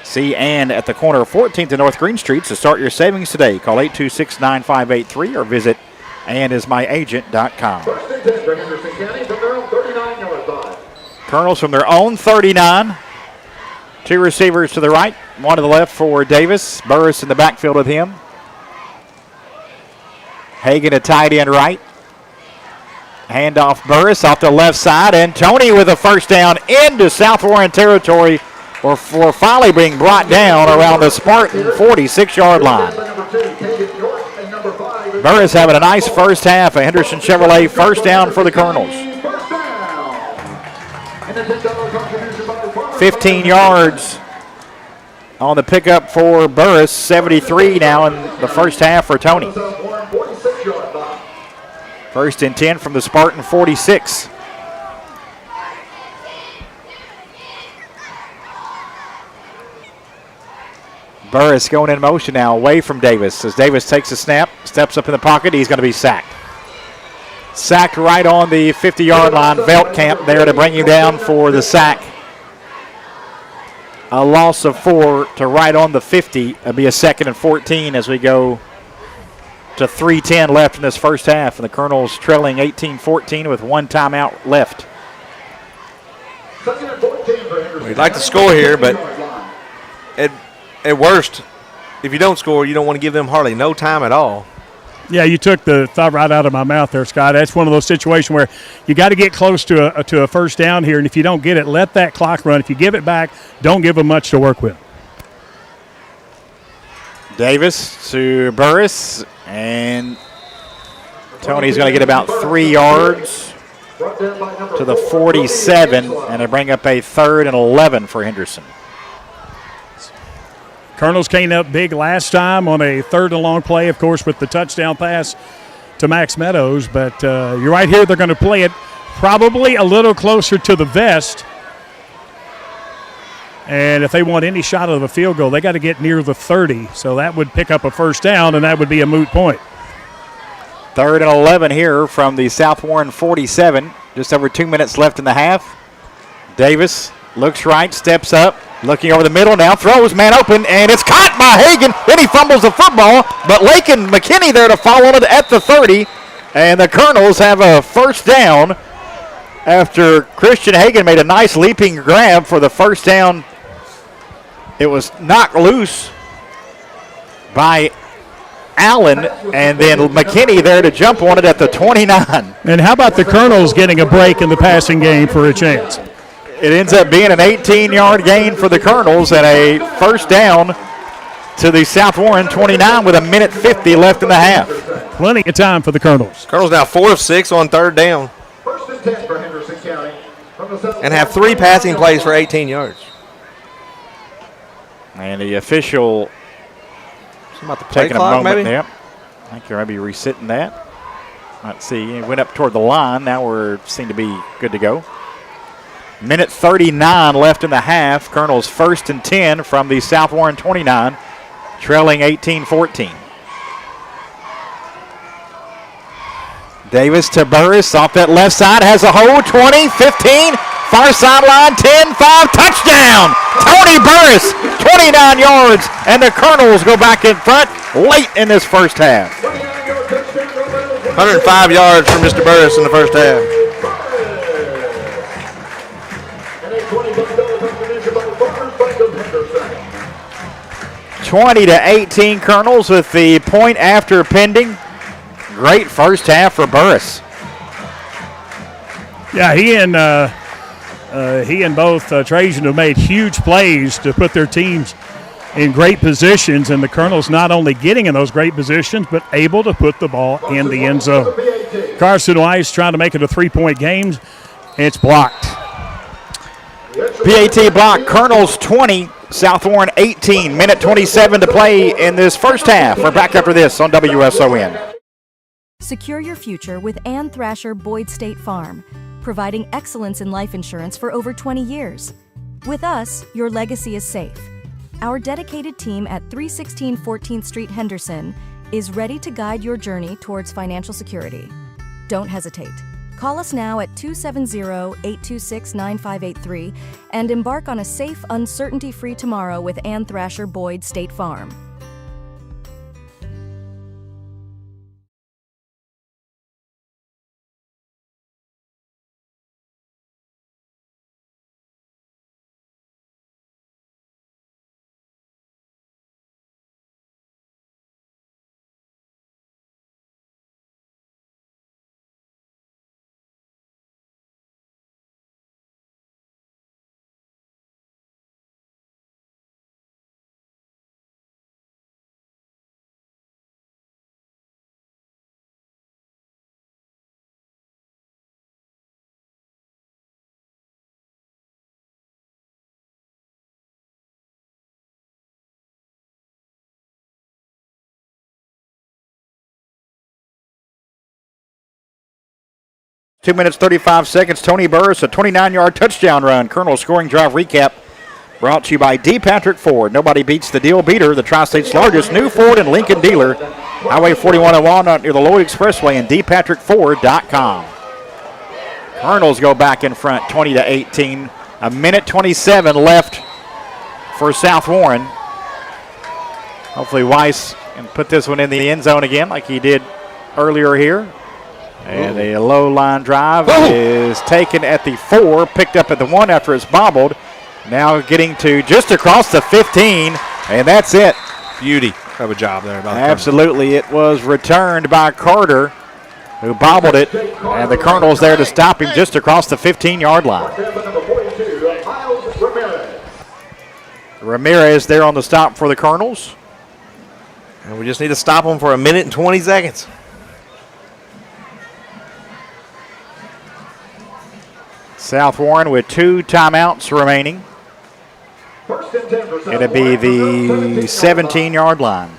See Ann at the corner of 14th and North Green Streets to start your savings today. Call 826-9583 or visit andismyagent.com. First and 10 for Henderson County from their own 39-yard line. Colonels from their own 39. Two receivers to the right, one to the left for Davis. Burris in the backfield with him. Hagan a tight end right. Handoff Burris off the left side, and Tony with a first down into South Warren territory for finally being brought down around the Spartan 46-yard line. Burris having a nice first half. A Henderson Chevrolet first down for the Colonels. 15 yards on the pickup for Burris. 73 now in the first half for Tony. First and 10 from the Spartan 46. Burris going in motion now away from Davis. As Davis takes a snap, steps up in the pocket, he's going to be sacked. Sacked right on the 50-yard line. Veltkamp there to bring you down for the sack a loss of 4 to right on the 50. It'll be a 2nd and 14 as we go to 3:10 left in this first half. And the Colonels trailing 18-14 with 1 timeout left. We'd like to score here, but at worst, if you don't score, you don't want to give them hardly no time at all. Yeah, you took the thought right out of my mouth there, Scott. That's one of those situations where you got to get close to a first down here, and if you don't get it, let that clock run. If you give it back, don't give them much to work with. Davis to Burris, and Tony's going to get about 3 yards to the 47, and they bring up a 3rd and 11 for Henderson. Colonels came up big last time on a 3rd and long play, of course, with the touchdown pass to Max Meadows. But you're right here. They're going to play it probably a little closer to the vest. And if they want any shot of a field goal, they got to get near the 30. So that would pick up a first down, and that would be a moot point. 3rd and 11 here from the South Warren 47. Just over 2 minutes left in the half. Davis looks right, steps up. Looking over the middle now, throws, man open, and it's caught by Hagan. Then he fumbles the football, but Lake and McKinney there to follow it at the 30. And the Colonels have a first down after Christian Hagan made a nice leaping grab for the first down. It was knocked loose by Allen, and then McKinney there to jump on it at the 29. And how about the Colonels getting a break in the passing game for a chance? It ends up being an 18-yard gain for the Colonels and a first down to the South Warren 29 with 1:50 left in the half. Plenty of time for the Colonels. Colonels now 4 of 6 on 3rd down. First and 10 for Henderson County. And have 3 passing plays for 18 yards. And the official about the play taking clock, a moment. maybe? Yep. I think you're maybe resitting that. Let's see. It went up toward the line. Now we seem to be good to go. 1:39 left in the half. Colonels 1st and 10 from the South Warren 29, trailing 18-14. Davis to Burris off that left side, has a hold, 20, 15, far sideline, 10, 5, touchdown! Tony Burris, 29 yards, and the Colonels go back in front late in this first half. 105 yards from Mr. Burris in the first half. 20-18 Colonels with the point after pending. Great first half for Burris. Yeah, he and both Trajan have made huge plays to put their teams in great positions, and the Colonels not only getting in those great positions, but able to put the ball in the end zone. Carson Weiss trying to make it a 3-point game. It's blocked. PAT block, Colonels 20, South Warren 18. 1:27 to play in this first half. We're back after this on WSON. Secure your future with Ann Thrasher Boyd State Farm, providing excellence in life insurance for over 20 years. With us, your legacy is safe. Our dedicated team at 316 14th Street, Henderson, is ready to guide your journey towards financial security. Don't hesitate. Call us now at 270-826-9583 and embark on a safe, uncertainty-free tomorrow with Ann Thrasher Boyd State Farm. Two minutes, 35 seconds. Tony Burris, a 29-yard touchdown run. Colonel scoring drive recap brought to you by D. Patrick Ford. Nobody beats the deal beater, the Tri-State's largest new Ford and Lincoln dealer. Highway 41 in Walnut near the Lloyd Expressway and dpatrickford.com. Colonels go back in front, 20-18. 1:27 left for South Warren. Hopefully Weiss can put this one in the end zone again like he did earlier here. And a low line drive is taken at the 4, picked up at the 1 after it's bobbled. Now getting to just across the 15, and that's it. Beauty of a job there. Absolutely. It was returned by Carter, who bobbled it, and the Colonel's there to stop him just across the 15-yard line. Ramirez there on the stop for the Colonels. And we just need to stop them for 1 minute and 20 seconds. South Warren with 2 timeouts remaining. It'll be the 17-yard line.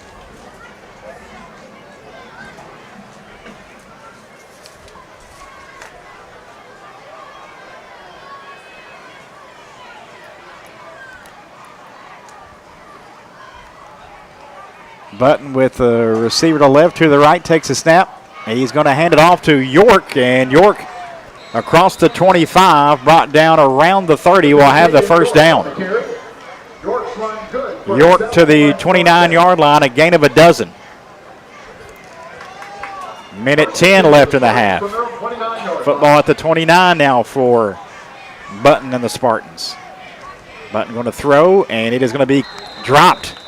Button with the receiver to left, to the right, takes a snap. He's going to hand it off to York, and York across the 25, brought down around the 30, will have the first down. York to the 29-yard line, a gain of 12. Minute 10 left in the half. Football at the 29 now for Button and the Spartans. Button going to throw, and it is going to be dropped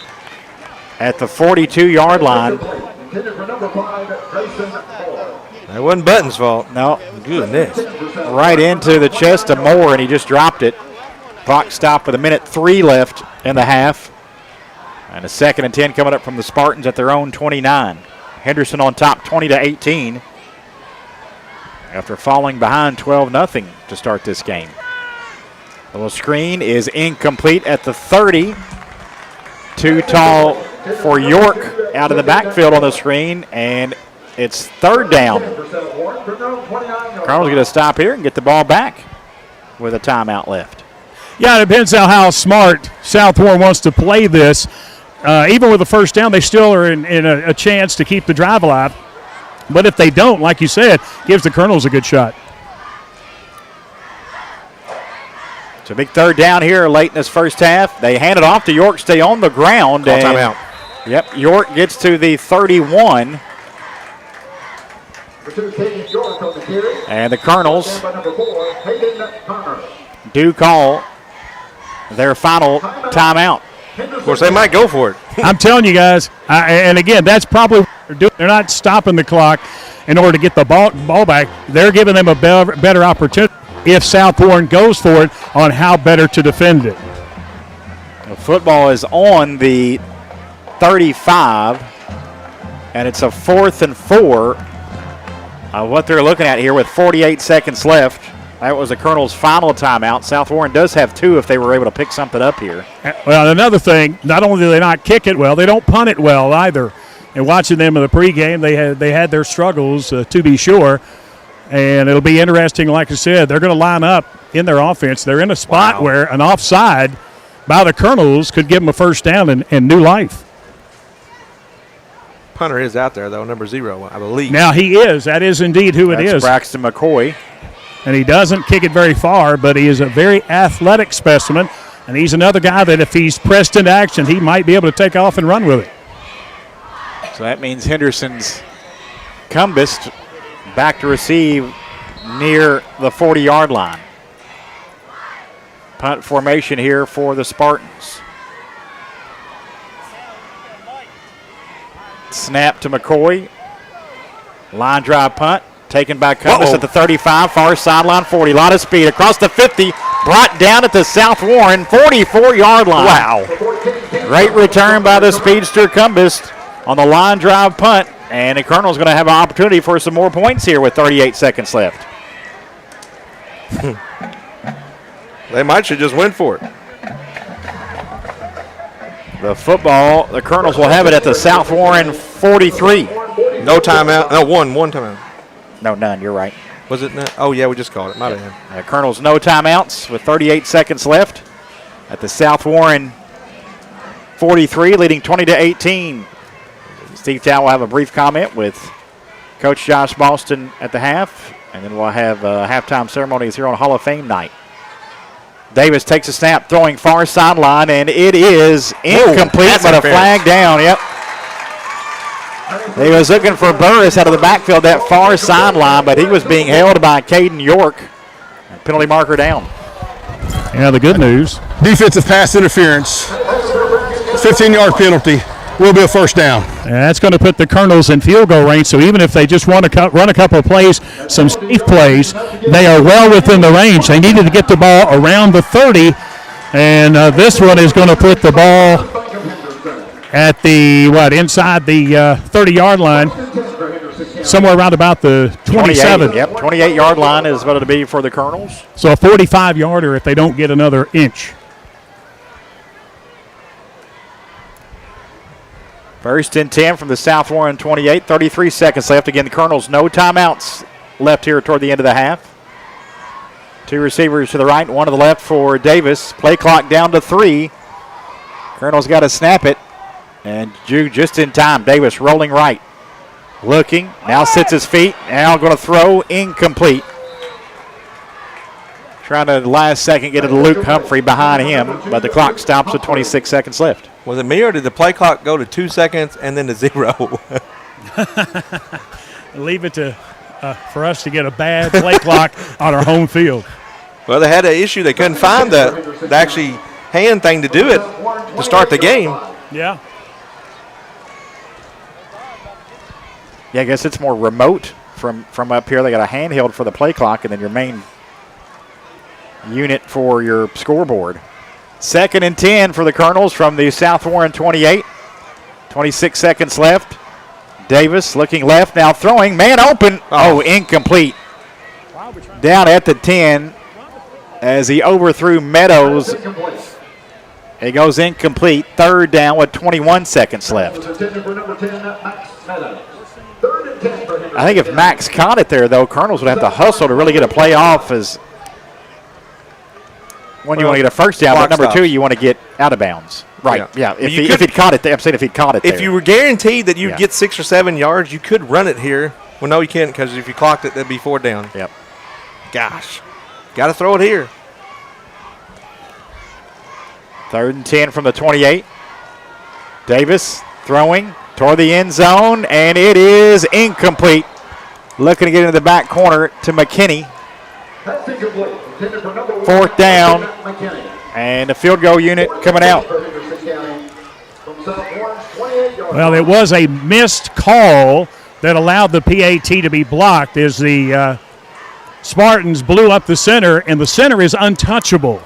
at the 42-yard line. That wasn't Button's fault. No. Goodness. Right into the chest of Moore, and he just dropped it. Clock stopped with 1:03 left in the half. And a 2nd and 10 coming up from the Spartans at their own 29. Henderson on top 20-18 after falling behind 12-0 to start this game. The little screen is incomplete at the 30. Too tall for York out of the backfield on the screen, and it's 3rd down. Colonel's going to stop here and get the ball back with a timeout left. Yeah, it depends on how smart South Warren wants to play this. Even with the first down, they still are in a chance to keep the drive alive. But if they don't, like you said, gives the Colonels a good shot. It's a big 3rd down here late in this first half. They hand it off to York, stay on the ground. Call timeout. Yep, York gets to the 31. And the Colonels do call their final timeout. Of course, they might go for it. I'm telling you guys, and again, that's probably what they're doing. They're not stopping the clock in order to get the ball back. They're giving them a better opportunity if South Warren goes for it on how better to defend it. The football is on the 35, and it's a 4th and 4. What they're looking at here with 48 seconds left. That was the Colonel's final timeout. South Warren does have 2 if they were able to pick something up here. Well, another thing, not only do they not kick it well, they don't punt it well either. And watching them in the pregame, they had their struggles, to be sure. And it'll be interesting, like I said, they're going to line up in their offense. They're in a spot where an offside by the Colonels could give them a first down and new life. Punter is out there, though, number 0, I believe. Now he is. That is indeed who it is. Braxton McCoy. And he doesn't kick it very far, but he is a very athletic specimen. And he's another guy that if he's pressed into action, he might be able to take off and run with it. So that means Henderson's Cumbest back to receive near the 40-yard line. Punt formation here for the Spartans. Snap to McCoy. Line drive punt. Taken by Cumbest at the 35, far sideline 40. A lot of speed across the 50. Brought down at the South Warren 44-yard line. Wow. Great return by the speedster Cumbest on the line drive punt. And the Colonel's going to have an opportunity for some more points here with 38 seconds left. They might should just went for it. The football, the Colonels will have it at the South Warren 43. No timeout. No, one timeout. No, none. You're right. Was it none? Oh, yeah, we just called it. My bad. Colonels no timeouts with 38 seconds left at the South Warren 43, leading 20-18. Steve Tow will have a brief comment with Coach Josh Boston at the half, and then we'll have halftime ceremonies here on Hall of Fame night. Davis takes a snap, throwing far sideline, and it is incomplete, but a flag down. Yep. He was looking for Burris out of the backfield, that far sideline, but he was being held by Caden York. Penalty marker down. Yeah, the good news. Defensive pass interference. 15-yard penalty. Will be a first down. And that's going to put the Colonels in field goal range, so even if they just run a couple of plays, some safe plays, they are well within the range. They needed to get the ball around the 30, and this one is going to put the ball at the, inside the 30-yard line, somewhere around about the 27. 28, yep, 28-yard line is what it'll be for the Colonels. So a 45-yarder if they don't get another inch. First and 10 from the South Warren 28. 33 seconds left. Again, the Colonels no timeouts left here toward the end of the half. Two receivers to the right, one to the left for Davis. Play clock down to 3. Colonels got to snap it. And Jude just in time. Davis rolling right. Looking. Now sits his feet. Now going to throw. Incomplete. Trying to last second get it to Luke Humphrey behind him. But the clock stops with 26 seconds left. Was it me or did the play clock go to 2 seconds and then to 0? Leave it to for us to get a bad play clock on our home field. Well, they had an issue. They couldn't find the actually hand thing to do it to start the game. Yeah. Yeah, I guess it's more remote from up here. They got a handheld for the play clock and then your main unit for your scoreboard. Second and 10 for the Colonels from the South Warren 28. 26 seconds left. Davis looking left, now throwing. Man open. Oh, incomplete. Down at the 10 as he overthrew Meadows. It goes incomplete. Third down with 21 seconds left. I think if Max caught it there, though, Colonels would have to hustle to really get a play off as one, you want to get a first down, but number 2, you want to get out of bounds. Right, yeah. If he'd caught it there, I'm saying if he'd caught it there. If you were guaranteed that you'd get 6 or 7 yards, you could run it here. Well, no, you can't because if you clocked it, that'd be 4 down. Yep. Gosh. Got to throw it here. Third and 10 from the 28. Davis throwing toward the end zone, and it is incomplete. Looking to get into the back corner to McKinney. Fourth down, and the field goal unit coming out. Well, it was a missed call that allowed the PAT to be blocked as the Spartans blew up the center, and the center is untouchable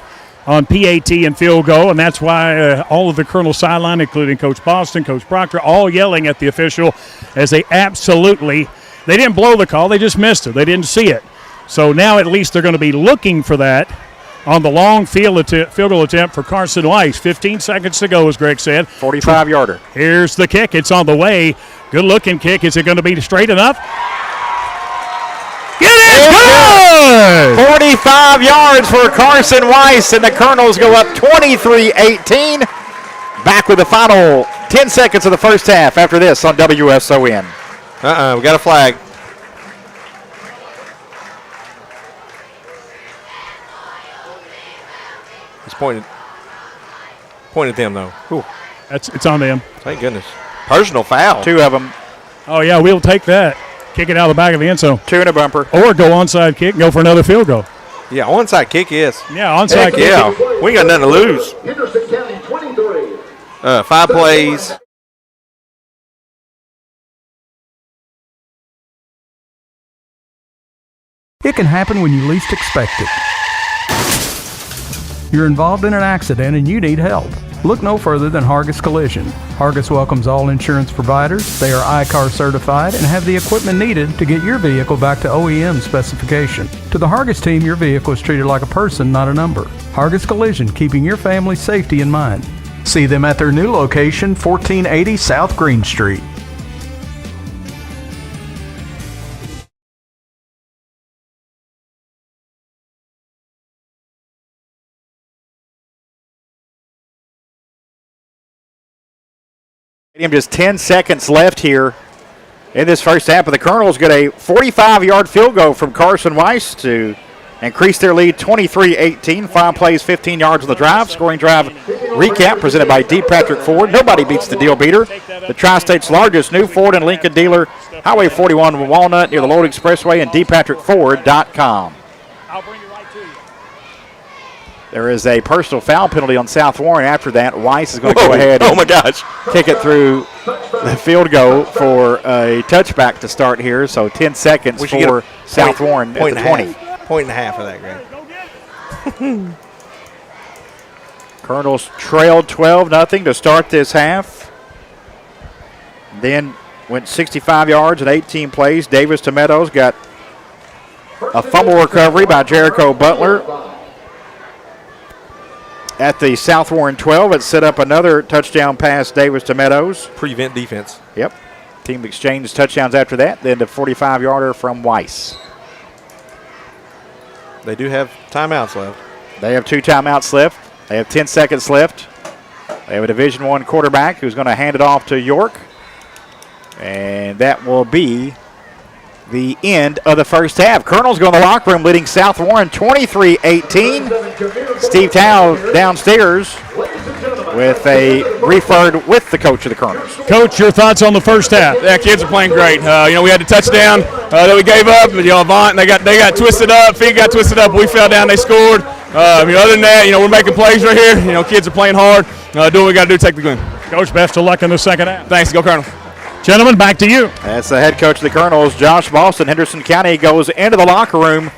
on PAT and field goal, and that's why all of the Colonel sideline, including Coach Boston, Coach Proctor, all yelling at the official as they didn't blow the call, they just missed it. They didn't see it. So now at least they're going to be looking for that on the long field goal attempt for Carson Weiss. 15 seconds to go, as Greg said. 45-yarder. Here's the kick. It's on the way. Good-looking kick. Is it going to be straight enough? Get it! Good! 45 yards for Carson Weiss, and the Colonels go up 23-18. Back with the final 10 seconds of the first half after this on WSON. We got a flag. He's pointing at them, though. Ooh. It's on them. Thank goodness. Personal foul. 2 of them. Oh, yeah, we'll take that. Kick it out of the back of the end zone. 2 in a bumper. Or go onside kick and go for another field goal. Yeah, onside kick is. Yeah, onside kick. Yeah, we ain't got nothing to lose. 5 plays. It can happen when you least expect it. You're involved in an accident and you need help. Look no further than Hargis Collision. Hargis welcomes all insurance providers. They are ICAR certified and have the equipment needed to get your vehicle back to OEM specification. To the Hargis team, your vehicle is treated like a person, not a number. Hargis Collision, keeping your family's safety in mind. See them at their new location, 1480 South Green Street. Just 10 seconds left here in this first half, but the Colonels get a 45-yard field goal from Carson Weiss to increased their lead 23-18. 5 plays, 15 yards on the drive. Scoring drive recap presented by D. Patrick Ford. Nobody beats the deal beater. The Tri-State's largest new Ford and Lincoln dealer, Highway 41 Walnut near the Lode Expressway, and dpatrickford.com. There is a personal foul penalty on South Warren. After that, Weiss is going to go ahead and kick it through the field goal for a touchback to start here. So 10 seconds for South Warren at the 20. Point and a half for that, Greg. Colonels trailed 12-0 to start this half. Then went 65 yards and 18 plays. Davis to Meadows got a fumble recovery by Jericho Butler at the South Warren 12. It set up another touchdown pass, Davis to Meadows. Prevent defense. Yep. Team exchanged touchdowns after that. Then the 45-yarder from Weiss. They do have timeouts left. They have 2 timeouts left. They have 10 seconds left. They have a Division I quarterback who's going to hand it off to York. And that will be the end of the first half. Colonels go in the locker room leading South Warren 23-18. Steve Tao downstairs with a referred with the coach of the Colonels. Coach, your thoughts on the first half? Yeah, kids are playing great. We had the touchdown that we gave up. Avant, they got twisted up. Feet got twisted up. We fell down. They scored. Other than that, we're making plays right here. Kids are playing hard. Do what we got to do to take the win. Coach, best of luck in the second half. Thanks. Go Colonel. Gentlemen, back to you. That's the head coach of the Colonels, Josh Boston. Henderson County goes into the locker room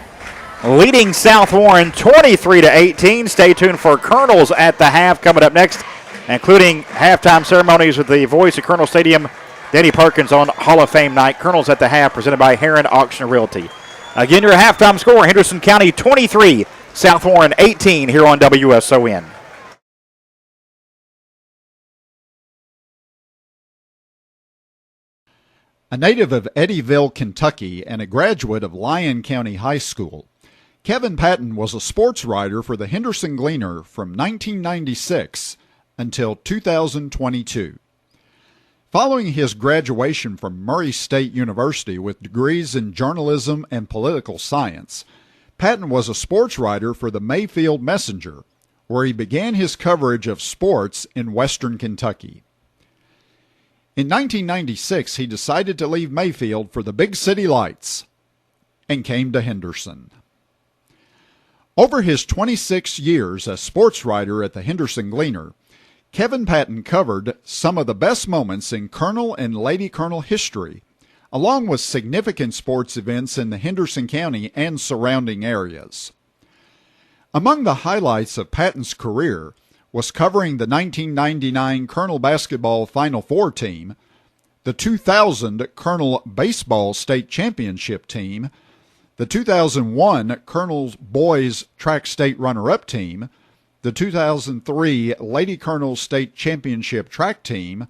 leading South Warren 23-18. Stay tuned for Colonels at the half coming up next, including halftime ceremonies with the voice of Colonel Stadium, Danny Perkins, on Hall of Fame night. Colonels at the half presented by Heron Auction Realty. Again, your halftime score, Henderson County 23, South Warren 18 here on WSON. A native of Eddyville, Kentucky, and a graduate of Lyon County High School, Kevin Patton was a sports writer for the Henderson Gleaner from 1996 until 2022. Following his graduation from Murray State University with degrees in journalism and political science, Patton was a sports writer for the Mayfield Messenger, where he began his coverage of sports in western Kentucky. In 1996, he decided to leave Mayfield for the big city lights and came to Henderson. Over his 26 years as sports writer at the Henderson Gleaner, Kevin Patton covered some of the best moments in Colonel and Lady Colonel history, along with significant sports events in the Henderson County and surrounding areas. Among the highlights of Patton's career was covering the 1999 Colonel basketball Final Four team, the 2000 Colonel baseball state championship team, the 2001 Colonel's boys track state runner-up team, the 2003 Lady Colonel state championship track team,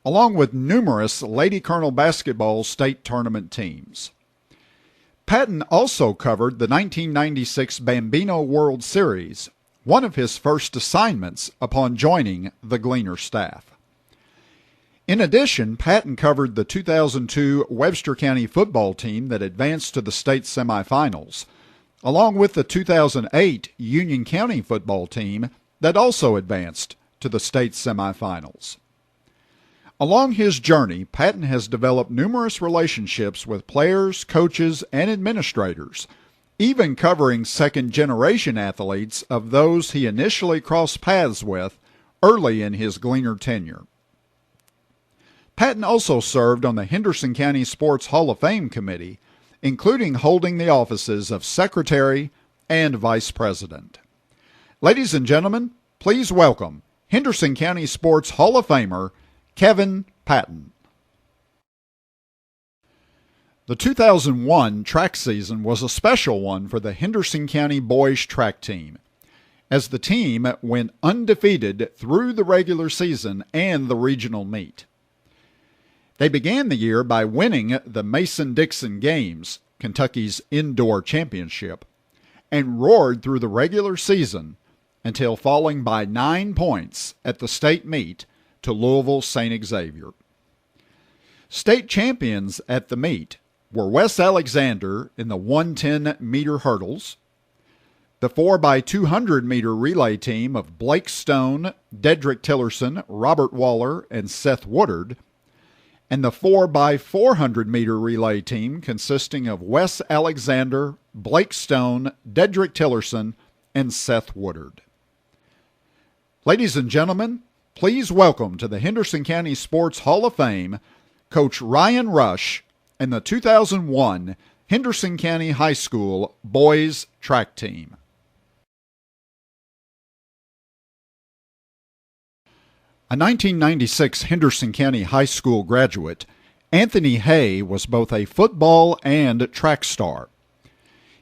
along with numerous Lady Colonel basketball state tournament teams. Patton also covered the 1996 Bambino World Series, one of his first assignments upon joining the Gleaner staff. In addition, Patton covered the 2002 Webster County football team that advanced to the state semifinals, along with the 2008 Union County football team that also advanced to the state semifinals. Along his journey, Patton has developed numerous relationships with players, coaches, and administrators, even covering second-generation athletes of those he initially crossed paths with early in his Gleaner tenure. Patton also served on the Henderson County Sports Hall of Fame Committee, including holding the offices of Secretary and Vice President. Ladies and gentlemen, please welcome Henderson County Sports Hall of Famer Kevin Patton. The 2001 track season was a special one for the Henderson County boys track team, as the team went undefeated through the regular season and the regional meet. They began the year by winning the Mason-Dixon Games, Kentucky's indoor championship, and roared through the regular season until falling by 9 points at the state meet to Louisville St. Xavier. State champions at the meet were Wes Alexander in the 110-meter hurdles, the 4x200 meter relay team of Blake Stone, Dedrick Tillerson, Robert Waller, and Seth Woodard, and the 4x400 meter relay team consisting of Wes Alexander, Blake Stone, Dedrick Tillerson, and Seth Woodard. Ladies and gentlemen, please welcome to the Henderson County Sports Hall of Fame Coach Ryan Rush and the 2001 Henderson County High School boys track team. A 1996 Henderson County High School graduate, Anthony Hay was both a football and track star.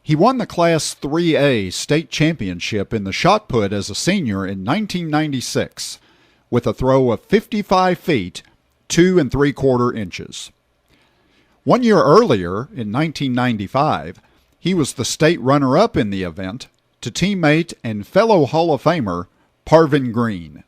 He won the Class 3A state championship in the shot put as a senior in 1996 with a throw of 55 feet, 2 3/4 inches. 1 year earlier, in 1995, he was the state runner-up in the event to teammate and fellow Hall of Famer Parvin Green.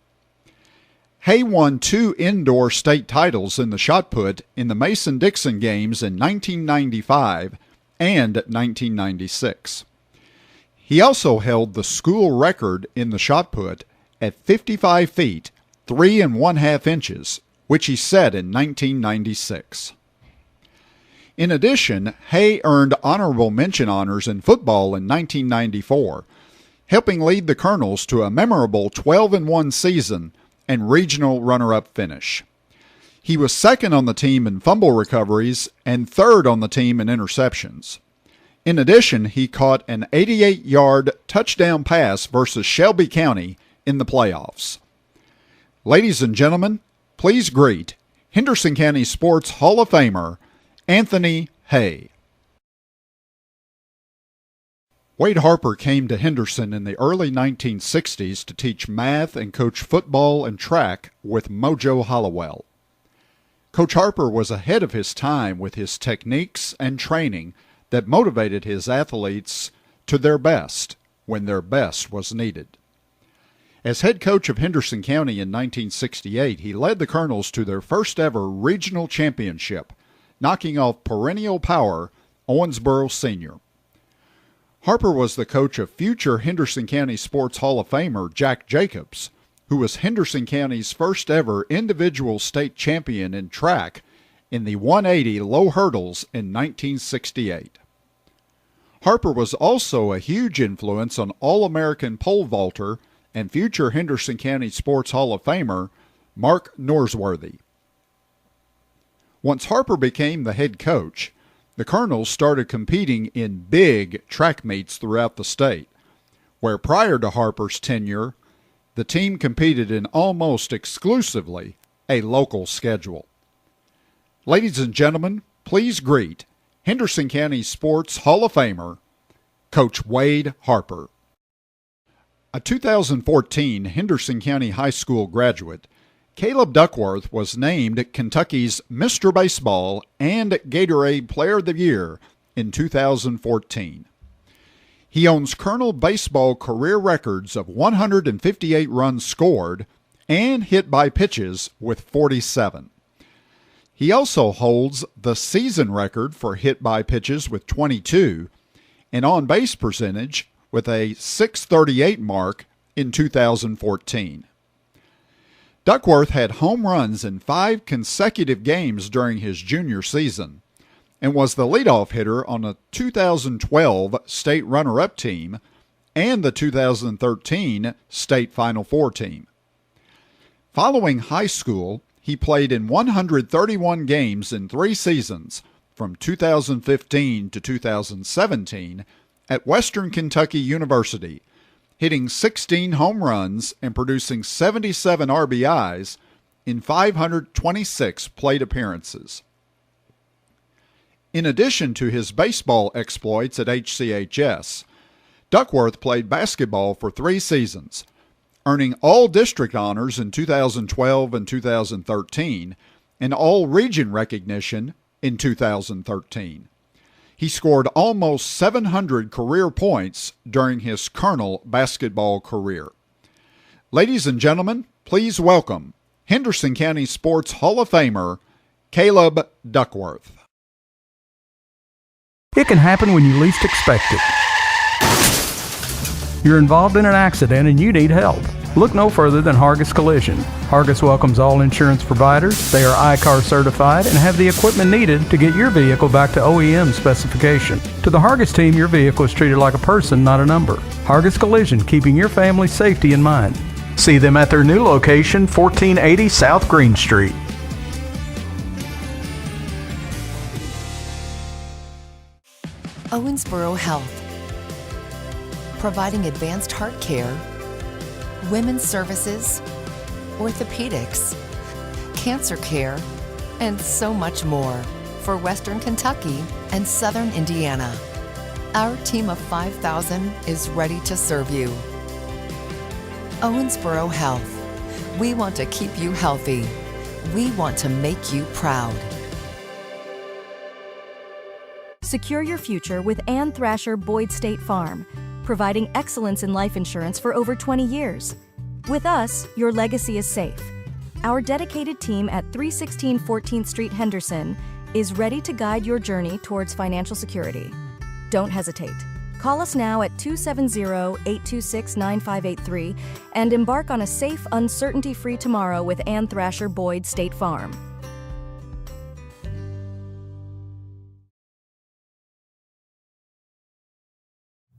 Hay won 2 indoor state titles in the shot put in the Mason-Dixon games in 1995 and 1996. He also held the school record in the shot put at 55 feet, 3 1/2 inches, which he set in 1996. In addition, Hay earned honorable mention honors in football in 1994, helping lead the Colonels to a memorable 12-1 season and regional runner-up finish. He was second on the team in fumble recoveries and third on the team in interceptions. In addition, he caught an 88-yard touchdown pass versus Shelby County in the playoffs. Ladies and gentlemen, please greet Henderson County Sports Hall of Famer Anthony Hay. Wade Harper came to Henderson in the early 1960s to teach math and coach football and track with Mojo Hollowell. Coach Harper was ahead of his time with his techniques and training that motivated his athletes to their best when their best was needed. As head coach of Henderson County in 1968, he led the Colonels to their first ever regional championship, knocking off perennial power Owensboro Senior. Harper was the coach of future Henderson County Sports Hall of Famer Jack Jacobs, who was Henderson County's first ever individual state champion in track in the 180 low hurdles in 1968. Harper was also a huge influence on All-American pole vaulter and future Henderson County Sports Hall of Famer Mark Norsworthy. Once Harper became the head coach, the Colonels started competing in big track meets throughout the state, where prior to Harper's tenure, the team competed in almost exclusively a local schedule. Ladies and gentlemen, please greet Henderson County Sports Hall of Famer, Coach Wade Harper. A 2014 Henderson County High School graduate, Caleb Duckworth was named Kentucky's Mr. Baseball and Gatorade Player of the Year in 2014. He owns Colonel Baseball career records of 158 runs scored and hit by pitches with 47. He also holds the season record for hit by pitches with 22 and on-base percentage with a .638 mark in 2014. Duckworth had home runs in 5 consecutive games during his junior season and was the leadoff hitter on a 2012 state runner-up team and the 2013 state Final Four team. Following high school, he played in 131 games in 3 seasons from 2015 to 2017 at Western Kentucky University, hitting 16 home runs and producing 77 RBIs in 526 plate appearances. In addition to his baseball exploits at HCHS, Duckworth played basketball for 3 seasons, earning all-district honors in 2012 and 2013 and all-region recognition in 2013. He scored almost 700 career points during his Colonel basketball career. Ladies and gentlemen, please welcome Henderson County Sports Hall of Famer Caleb Duckworth. It can happen when you least expect it. You're involved in an accident and you need help. Look no further than Hargis Collision. Hargis welcomes all insurance providers. They are ICAR certified and have the equipment needed to get your vehicle back to OEM specification. To the Hargis team, your vehicle is treated like a person, not a number. Hargis Collision, keeping your family's safety in mind. See them at their new location, 1480 South Green Street. Owensboro Health, providing advanced heart care, women's services, orthopedics, cancer care, and so much more for Western Kentucky and Southern Indiana. Our team of 5,000 is ready to serve you. Owensboro Health. We want to keep you healthy. We want to make you proud. Secure your future with Ann Thrasher Boyd State Farm, providing excellence in life insurance for over 20 years. With us, your legacy is safe. Our dedicated team at 316 14th Street, Henderson, is ready to guide your journey towards financial security. Don't hesitate. Call us now at 270-826-9583 and embark on a safe, uncertainty-free tomorrow with Ann Thrasher Boyd State Farm.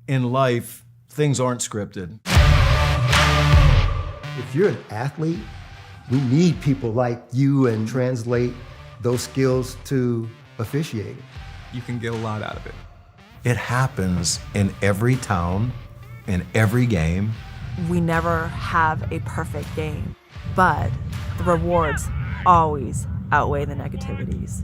In life, things aren't scripted. If you're an athlete, we need people like you and translate those skills to officiating. You can get a lot out of it. It happens in every town, in every game. We never have a perfect game, but the rewards always outweigh the negativities.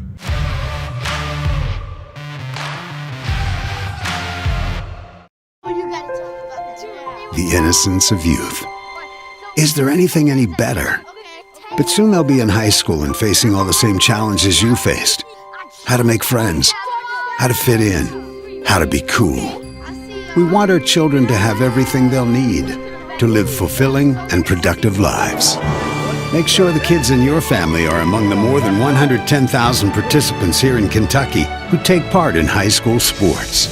The innocence of youth. Is there anything any better? But soon they'll be in high school and facing all the same challenges you faced. How to make friends, how to fit in, how to be cool. We want our children to have everything they'll need to live fulfilling and productive lives. Make sure the kids in your family are among the more than 110,000 participants here in Kentucky who take part in high school sports.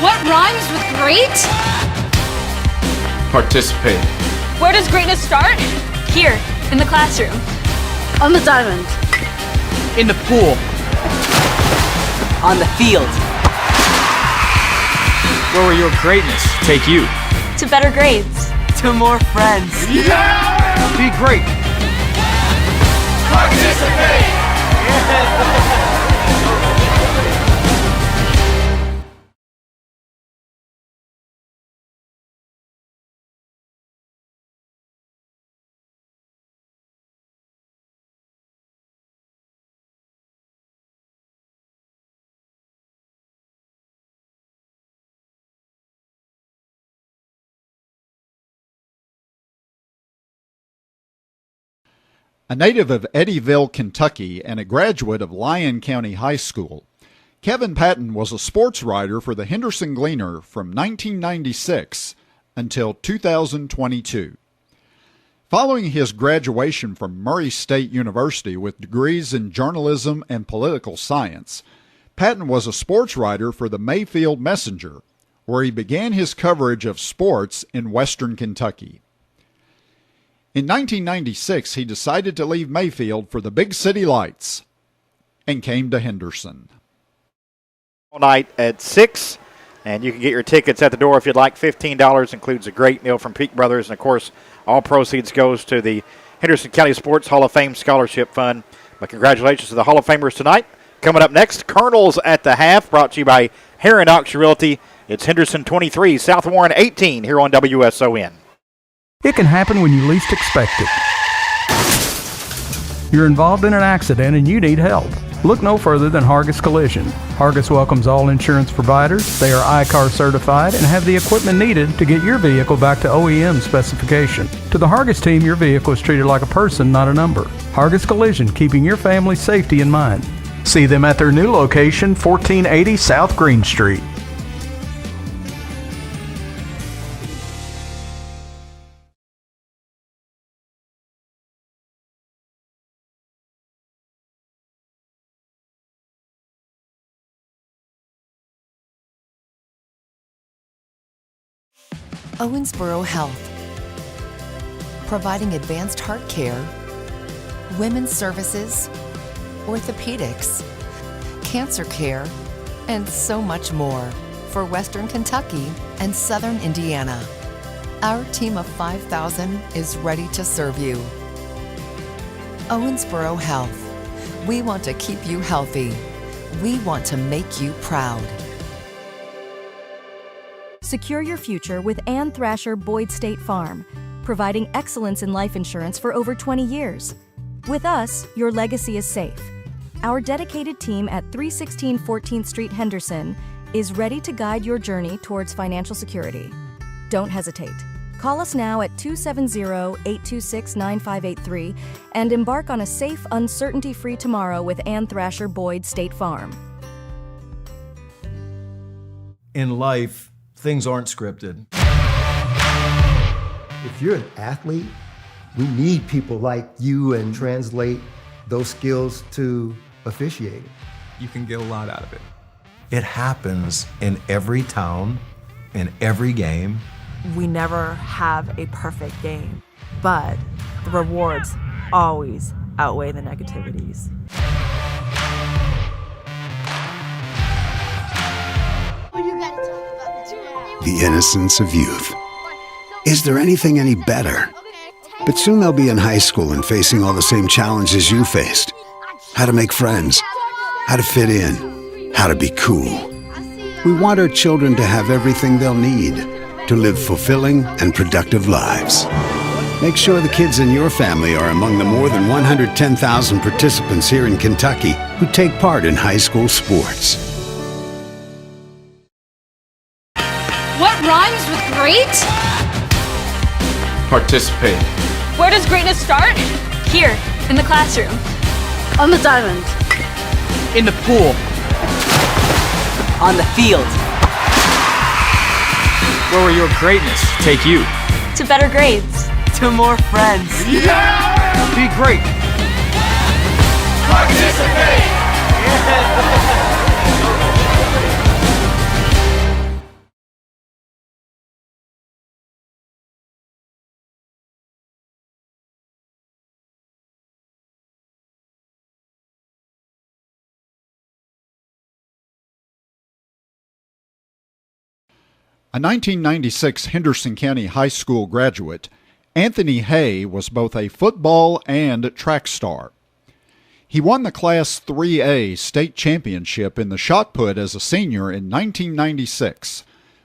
What rhymes with great? Participate. Where does greatness start? Here, in the classroom. On the diamond. In the pool. On the field. Where will your greatness take you? To better grades. To more friends. Yeah! Be great. Participate! A native of Eddyville, Kentucky, and a graduate of Lyon County High School, Kevin Patton was a sports writer for the Henderson Gleaner from 1996 until 2022. Following his graduation from Murray State University with degrees in journalism and political science, Patton was a sports writer for the Mayfield Messenger, where he began his coverage of sports in western Kentucky. In 1996, he decided to leave Mayfield for the big city lights and came to Henderson. All night at 6, and you can get your tickets at the door if you'd like. $15 includes a great meal from Peak Brothers, and of course, all proceeds goes to the Henderson County Sports Hall of Fame Scholarship Fund. But congratulations to the Hall of Famers tonight. Coming up next, Colonels at the half, brought to you by Heron Auction Realty. It's Henderson 23, South Warren 18 here on WSON. It can happen when you least expect it. You're involved in an accident and you need help. Look no further than Hargis Collision. Hargis welcomes all insurance providers. They are ICAR certified and have the equipment needed to get your vehicle back to OEM specification. To the Hargis team, your vehicle is treated like a person, not a number. Hargis Collision, keeping your family's safety in mind. See them at their new location, 1480 South Green Street. Owensboro Health, providing advanced heart care, women's services, orthopedics, cancer care, and so much more for Western Kentucky and Southern Indiana. Our team of 5,000 is ready to serve you. Owensboro Health, we want to keep you healthy. We want to make you proud. Secure your future with Ann Thrasher Boyd State Farm, providing excellence in life insurance for over 20 years. With us, your legacy is safe. Our dedicated team at 316 14th Street, Henderson, is ready to guide your journey towards financial security. Don't hesitate. Call us now at 270-826-9583 and embark on a safe, uncertainty-free tomorrow with Ann Thrasher Boyd State Farm. In life, things aren't scripted. If you're an athlete, we need people like you and translate those skills to officiating. You can get a lot out of it. It happens in every town, in every game. We never have a perfect game, but the rewards always outweigh the negativities. The innocence of youth. Is there anything any better? But soon they'll be in high school and facing all the same challenges you faced. How to make friends, how to fit in, how to be cool. We want our children to have everything they'll need to live fulfilling and productive lives. Make sure the kids in your family are among the more than 110,000 participants here in Kentucky who take part in high school sports. What rhymes with great? Participate. Where does greatness start? Here, in the classroom. On the diamond. In the pool. On the field. Where will your greatness take you? To better grades. To more friends. Yeah! Be great. Participate! A 1996 Henderson County High School graduate, Anthony Hay was both a football and track star. He won the Class 3A state championship in the shot put as a senior in 1996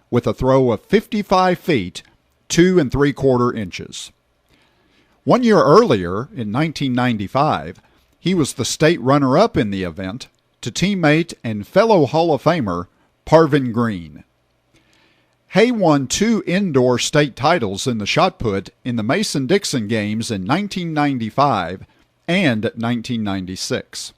with a throw of 55 feet, 2 3/4 inches. 1 year earlier, in 1995, he was the state runner-up in the event to teammate and fellow Hall of Famer Parvin Green. Hay won 2 indoor state titles in the shot put in the Mason-Dixon games in 1995 and 1996.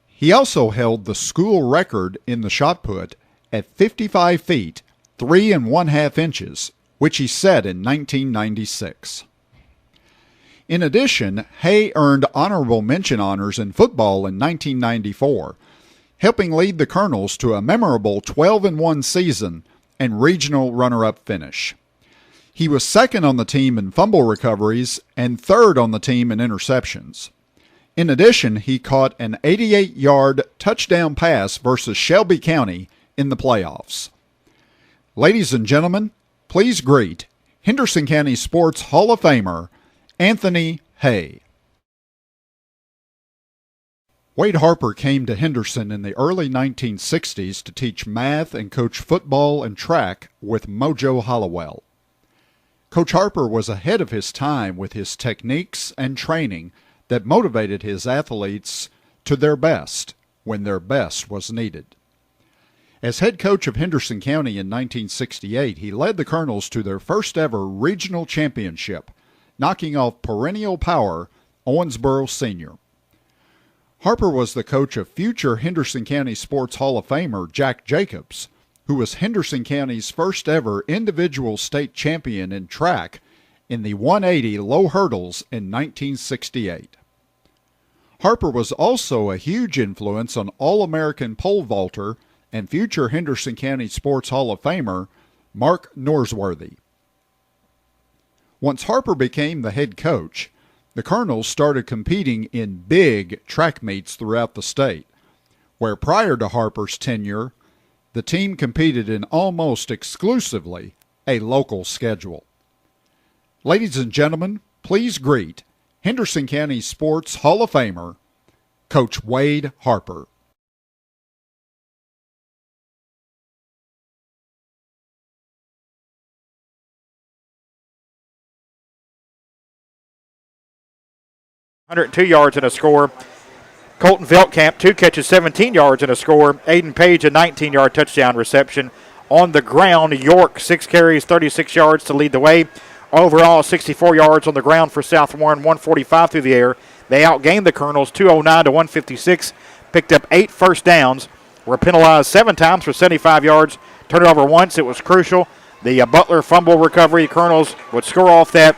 He also held the school record in the shot put at 55 feet, 3 1/2 inches, which he set in 1996. In addition, Hay earned honorable mention honors in football in 1994, helping lead the Colonels to a memorable 12-1 season and regional runner-up finish. He was second on the team in fumble recoveries and third on the team in interceptions. In addition, he caught an 88-yard touchdown pass versus Shelby County in the playoffs. Ladies and gentlemen, please greet Henderson County Sports Hall of Famer Anthony Hay. Wade Harper came to Henderson in the early 1960s to teach math and coach football and track with Mojo Hollowell. Coach Harper was ahead of his time with his techniques and training that motivated his athletes to their best when their best was needed. As head coach of Henderson County in 1968, he led the Colonels to their first ever regional championship, knocking off perennial power Owensboro Senior. Harper was the coach of future Henderson County Sports Hall of Famer Jack Jacobs, who was Henderson County's first ever individual state champion in track in the 180 low hurdles in 1968. Harper was also a huge influence on All-American pole vaulter and future Henderson County Sports Hall of Famer Mark Norsworthy. Once Harper became the head coach, the Colonels started competing in big track meets throughout the state, where prior to Harper's tenure, the team competed in almost exclusively a local schedule. Ladies and gentlemen, please greet Henderson County Sports Hall of Famer, Coach Wade Harper. ...102 yards and a score. Colton Veltkamp, 2 catches, 17 yards and a score. Aiden Page, a 19-yard touchdown reception. On the ground, York, 6 carries, 36 yards to lead the way. Overall, 64 yards on the ground for South Warren, 145 through the air. They outgained the Colonels, 209 to 156. Picked up 8 first downs. Were penalized 7 times for 75 yards. Turned it over once. It was crucial. The Butler fumble recovery. Colonels would score off that.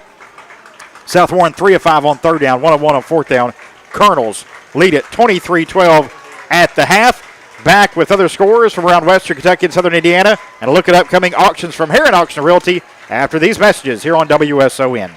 South Warren 3 of 5 on third down, 1 of 1 on fourth down. Colonels lead it 23-12 at the half. Back with other scores from around Western Kentucky and Southern Indiana. And a look at upcoming auctions from Heron Auction Realty after these messages here on WSON.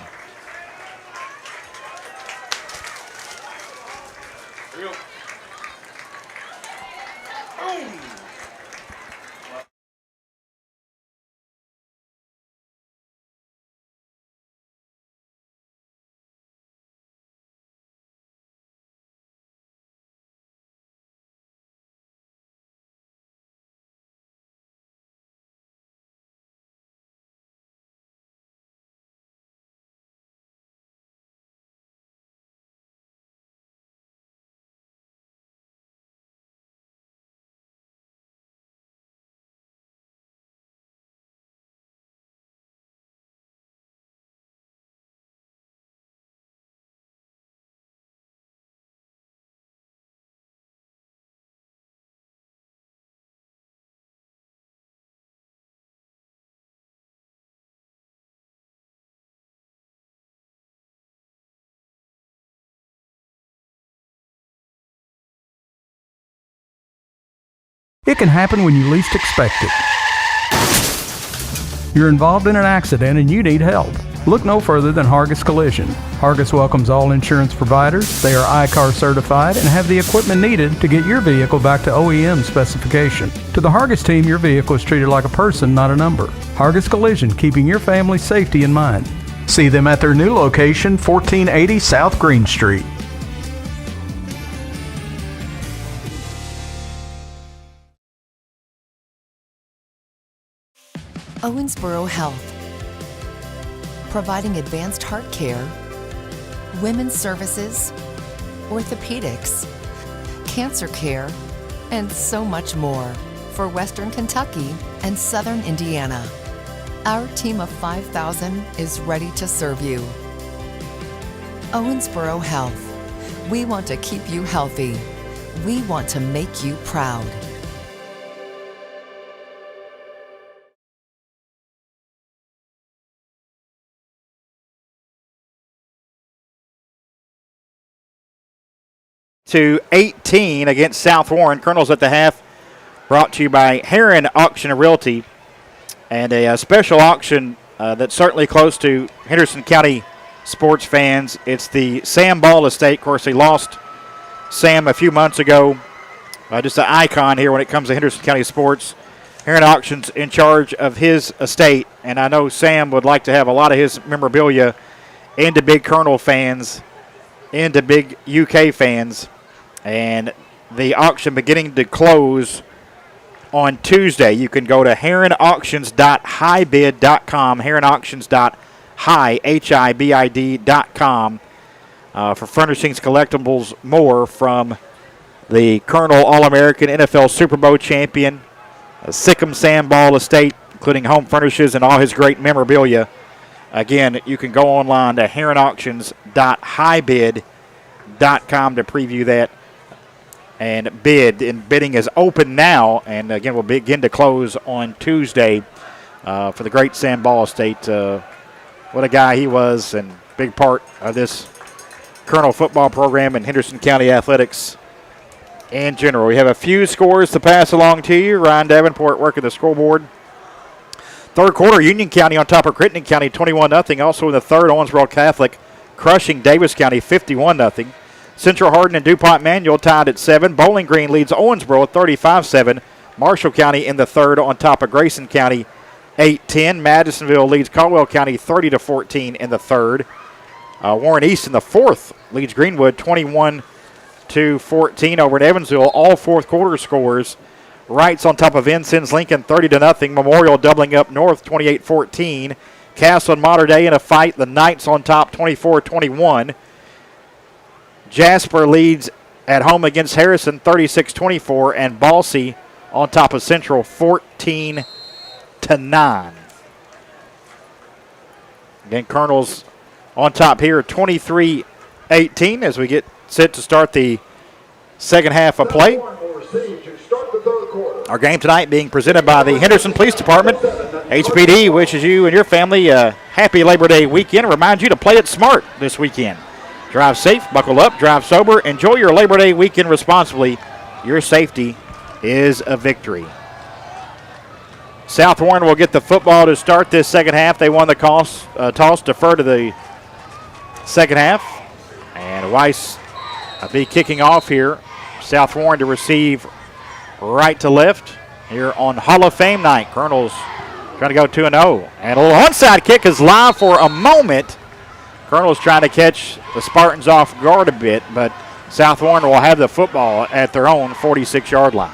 It can happen when you least expect it. You're involved in an accident and you need help. Look no further than Hargis Collision. Hargis welcomes all insurance providers. They are ICAR certified and have the equipment needed to get your vehicle back to OEM specification. To the Hargis team, your vehicle is treated like a person, not a number. Hargis Collision, keeping your family's safety in mind. See them at their new location, 1480 South Green Street. Owensboro Health, providing advanced heart care, women's services, orthopedics, cancer care, and so much more for Western Kentucky and Southern Indiana. Our team of 5,000 is ready to serve you. Owensboro Health, we want to keep you healthy. We want to make you proud. To 18 against South Warren. Colonels at the half, brought to you by Heron Auction and Realty, and a special auction that's certainly close to Henderson County sports fans. It's the Sam Ball estate. Of course, they lost Sam a few months ago. Just an icon here when it comes to Henderson County sports. Heron Auction's in charge of his estate, and I know Sam would like to have a lot of his memorabilia into big Colonel fans, into big UK fans. And the auction beginning to close on Tuesday. You can go to heronauctions.highbid.com, heronauctions.hibid.com for furnishings, collectibles, more from the Colonel All-American NFL Super Bowl champion, a Sikkim Sandball estate, including home furnishes and all his great memorabilia. Again, you can go online to heronauctions.highbid.com to preview that and bid. And bidding is open now, and again, will begin to close on Tuesday for the great Sandball estate. What a guy he was, and big part of this Colonel football program and Henderson County athletics in general. We have a few scores to pass along to you. Ryan Davenport working the scoreboard. Third quarter, Union County on top of Crittenden County, 21-0. Also in the third, Owensboro Catholic crushing Davis County, 51-0. Central Hardin and DuPont Manual tied at 7. Bowling Green leads Owensboro at 35-7. Marshall County in the third on top of Grayson County, 8-10. Madisonville leads Caldwell County 30-14 in the third. Warren East in the fourth leads Greenwood 21-14 over at Evansville. All fourth quarter scores. Wrights on top of Vincennes Lincoln 30-0. Memorial doubling up north 28-14. Castle and Mater Dei in a fight. The Knights on top 24-21. Jasper leads at home against Harrison 36-24. And Balsey on top of Central 14-9. Again, Colonel's on top here 23-18 as we get set to start the second half of play. Our game tonight being presented by the Henderson Police Department. HPD wishes you and your family a happy Labor Day weekend and reminds you to play it smart this weekend. Drive safe, buckle up, drive sober, enjoy your Labor Day weekend responsibly. Your safety is a victory. South Warren will get the football to start this second half. They won the toss, defer to the second half. And Weiss will be kicking off here. South Warren to receive right to left here on Hall of Fame night. Colonel's trying to go 2-0. And a little onside kick is live for a moment. Colonel's trying to catch the Spartans off guard a bit, but South Warren will have the football at their own 46-yard line.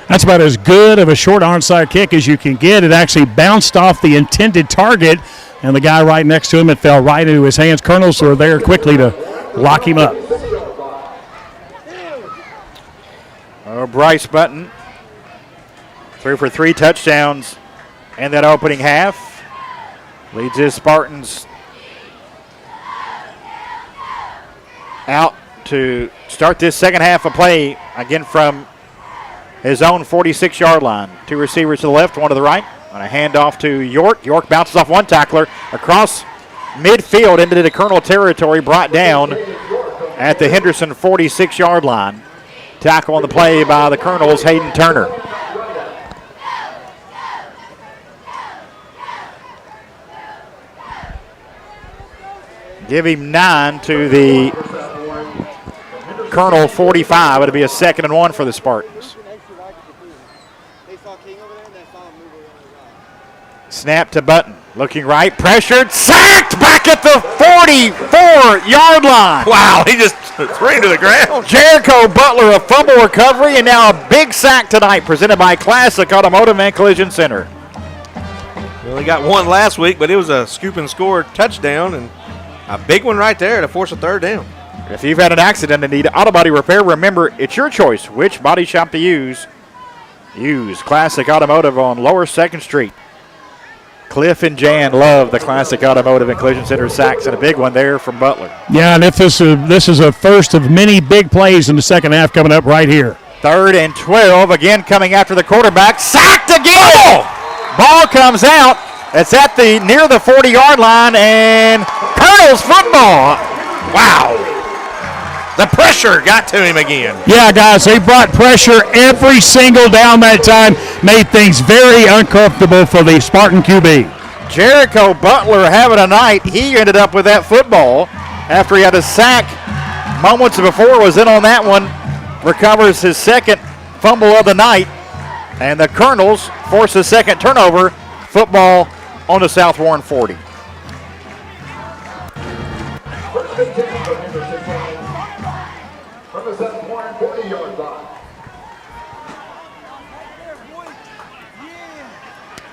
That's about as good of a short onside kick as you can get. It actually bounced off the intended target, and the guy right next to him, it fell right into his hands. Colonels were there quickly to lock him up. Bryce Button threw for 3 touchdowns in that opening half. Leads his Spartans out to start this second half of play, again from his own 46-yard line. 2 receivers to the left, 1 to the right. On a handoff to York. York bounces off one tackler across midfield into the Colonel territory, brought down at the Henderson 46-yard line. Tackle on the play by the Colonels, Hayden Turner. Give him 9 to the Colonel 45. It'll be a 2nd and 1 for the Spartans. Snap to Button. Looking right, pressured, sacked back at the 44-yard line. Wow, he just threw him to the ground. Jericho Butler, a fumble recovery, and now a big sack tonight presented by Classic Automotive and Collision Center. We only got 1 last week, but it was a scoop and score touchdown, and a big one right there to force a 3rd down. If you've had an accident and need auto body repair, remember, it's your choice which body shop to use. Use Classic Automotive on Lower 2nd Street. Cliff and Jan love the Classic Automotive and Collision Center sacks, and a big one there from Butler. Yeah, and if this is a first of many big plays in the second half coming up right here. 3rd and 12, again coming after the quarterback. Sacked again! Ball comes out. It's at the near the 40-yard line, and Colonel's football. Wow. The pressure got to him again. Yeah, guys, they brought pressure every single down that time. Made things very uncomfortable for the Spartan QB. Jericho Butler having a night. He ended up with that football after he had a sack moments before, was in on that one. Recovers his 2nd fumble of the night. And the Colonels force a 2nd turnover. Football on the South Warren 40. From the South Warren 40-yard line.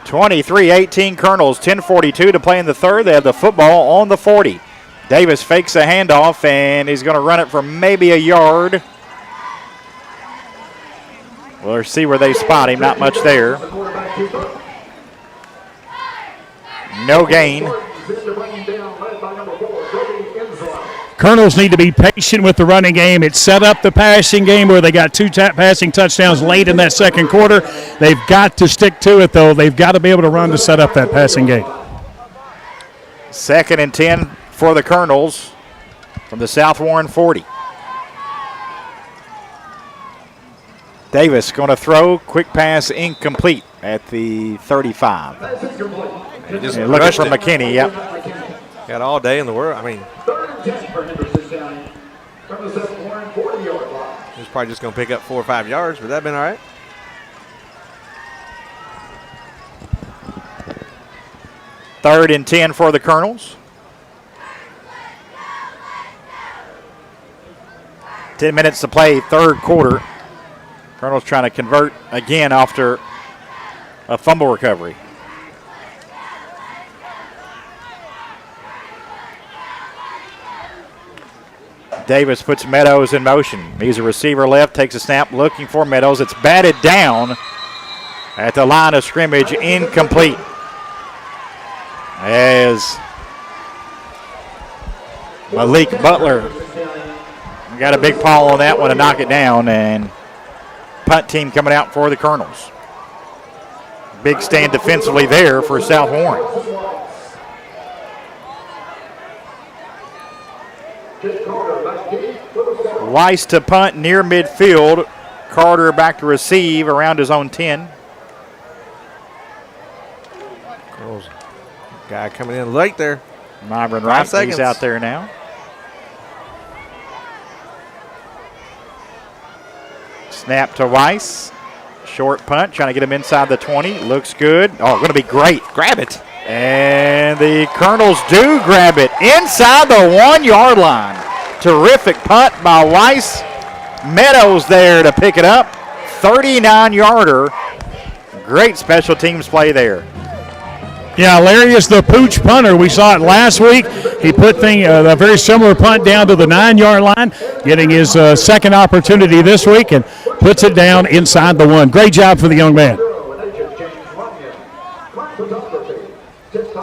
23-18 Colonels, 10:42 to play in the third. They have the football on the 40. Davis fakes a handoff, and he's going to run it for maybe a yard. We'll see where they spot him. Not much there. No gain. Colonels need to be patient with the running game. It set up the passing game where they got two passing touchdowns late in that second quarter. They've got to stick to it, though. They've got to be able to run to set up that passing game. 2nd and 10 for the Colonels from the South Warren 40. Davis going to throw. Quick pass incomplete at the 35. Just looking for McKinney, yep. Got all day in the world. I mean, he was probably just going to pick up 4 or 5 yards, but that'd been all right. Third and 10 for the Colonels. 10 minutes to play, third quarter. Colonels trying to convert again after a fumble recovery. Davis puts Meadows in motion. He's a receiver left, takes a snap, looking for Meadows. It's batted down at the line of scrimmage, incomplete. As Malik Butler got a big paw on that one to knock it down, and punt team coming out for the Colonels. Big stand defensively there for South Warren. Weiss to punt near midfield. Carter back to receive around his own 10. Colonels guy coming in late there. Myron Wright, he's out there now. Snap to Weiss. Short punt, trying to get him inside the 20. Looks good. Oh, going to be great. Grab it. And the Colonels do grab it inside the 1 yard line. Terrific punt by Weiss. Meadows there to pick it up. 39-yarder. Great special teams play there. Yeah, Larry is the pooch punter. We saw it last week. He put a very similar punt down to the 9 yard line, getting his second opportunity this week, and puts it down inside the 1. Great job for the young man.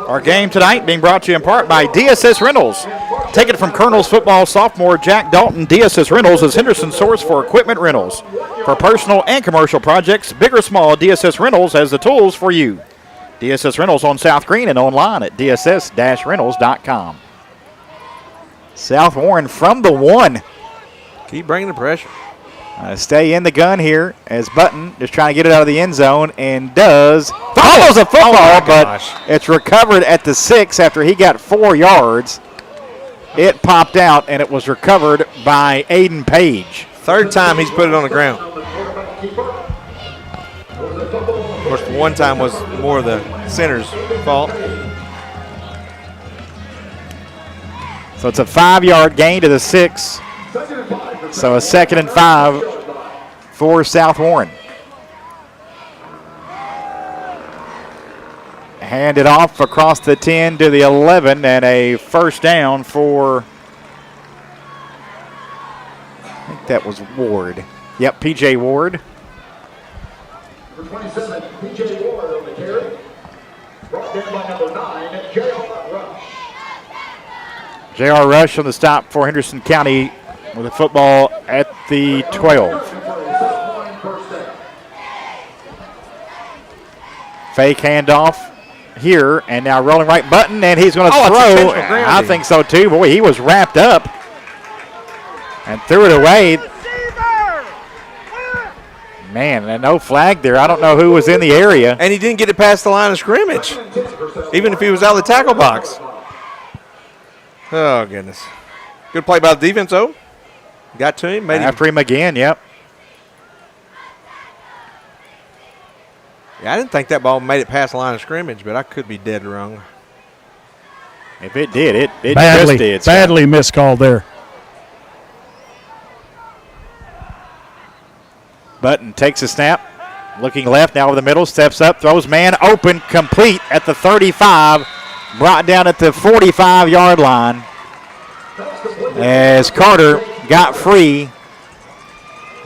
Our game tonight being brought to you in part by DSS Rentals. Take it from Colonels football sophomore Jack Dalton. DSS Rentals is Henderson's source for equipment rentals. For personal and commercial projects, big or small, DSS Rentals has the tools for you. DSS Rentals on South Green and online at dss-rentals.com. South Warren from the 1. Keep bringing the pressure. Stay in the gun here as Button just trying to get it out of the end zone and does. Follows a football, but it's recovered at the 6 after he got 4 yards. It popped out and it was recovered by Aiden Page. Third time he's put it on the ground. Of course, one time was more the center's fault. So it's a 5 yard gain to the 6. So a 2nd and 5 for South Warren. Hand it off across the 10 to the 11 and a first down for, I think that was Ward. Yep, P.J. Ward. Number 27, P.J. Ward on the carry. Brought down by number 9, J.R. Rush. J.R. Rush on the stop for Henderson County with the football at the 12. Fake handoff here, and now rolling right button, and he's going to throw. I think so too. Boy, he was wrapped up and threw it away. Man, and no flag there. I don't know who was in the area. And he didn't get it past the line of scrimmage, even if he was out of the tackle box. Oh, goodness. Good play by the defense, though. Got to him. After him again, yep. Yeah, I didn't think that ball made it past the line of scrimmage, but I could be dead wrong. If it did, it badly, just did. Badly miscalled there. Button takes a snap, looking left, now over the middle, steps up, throws man open, complete at the 35, brought down at the 45-yard line. as Carter got free.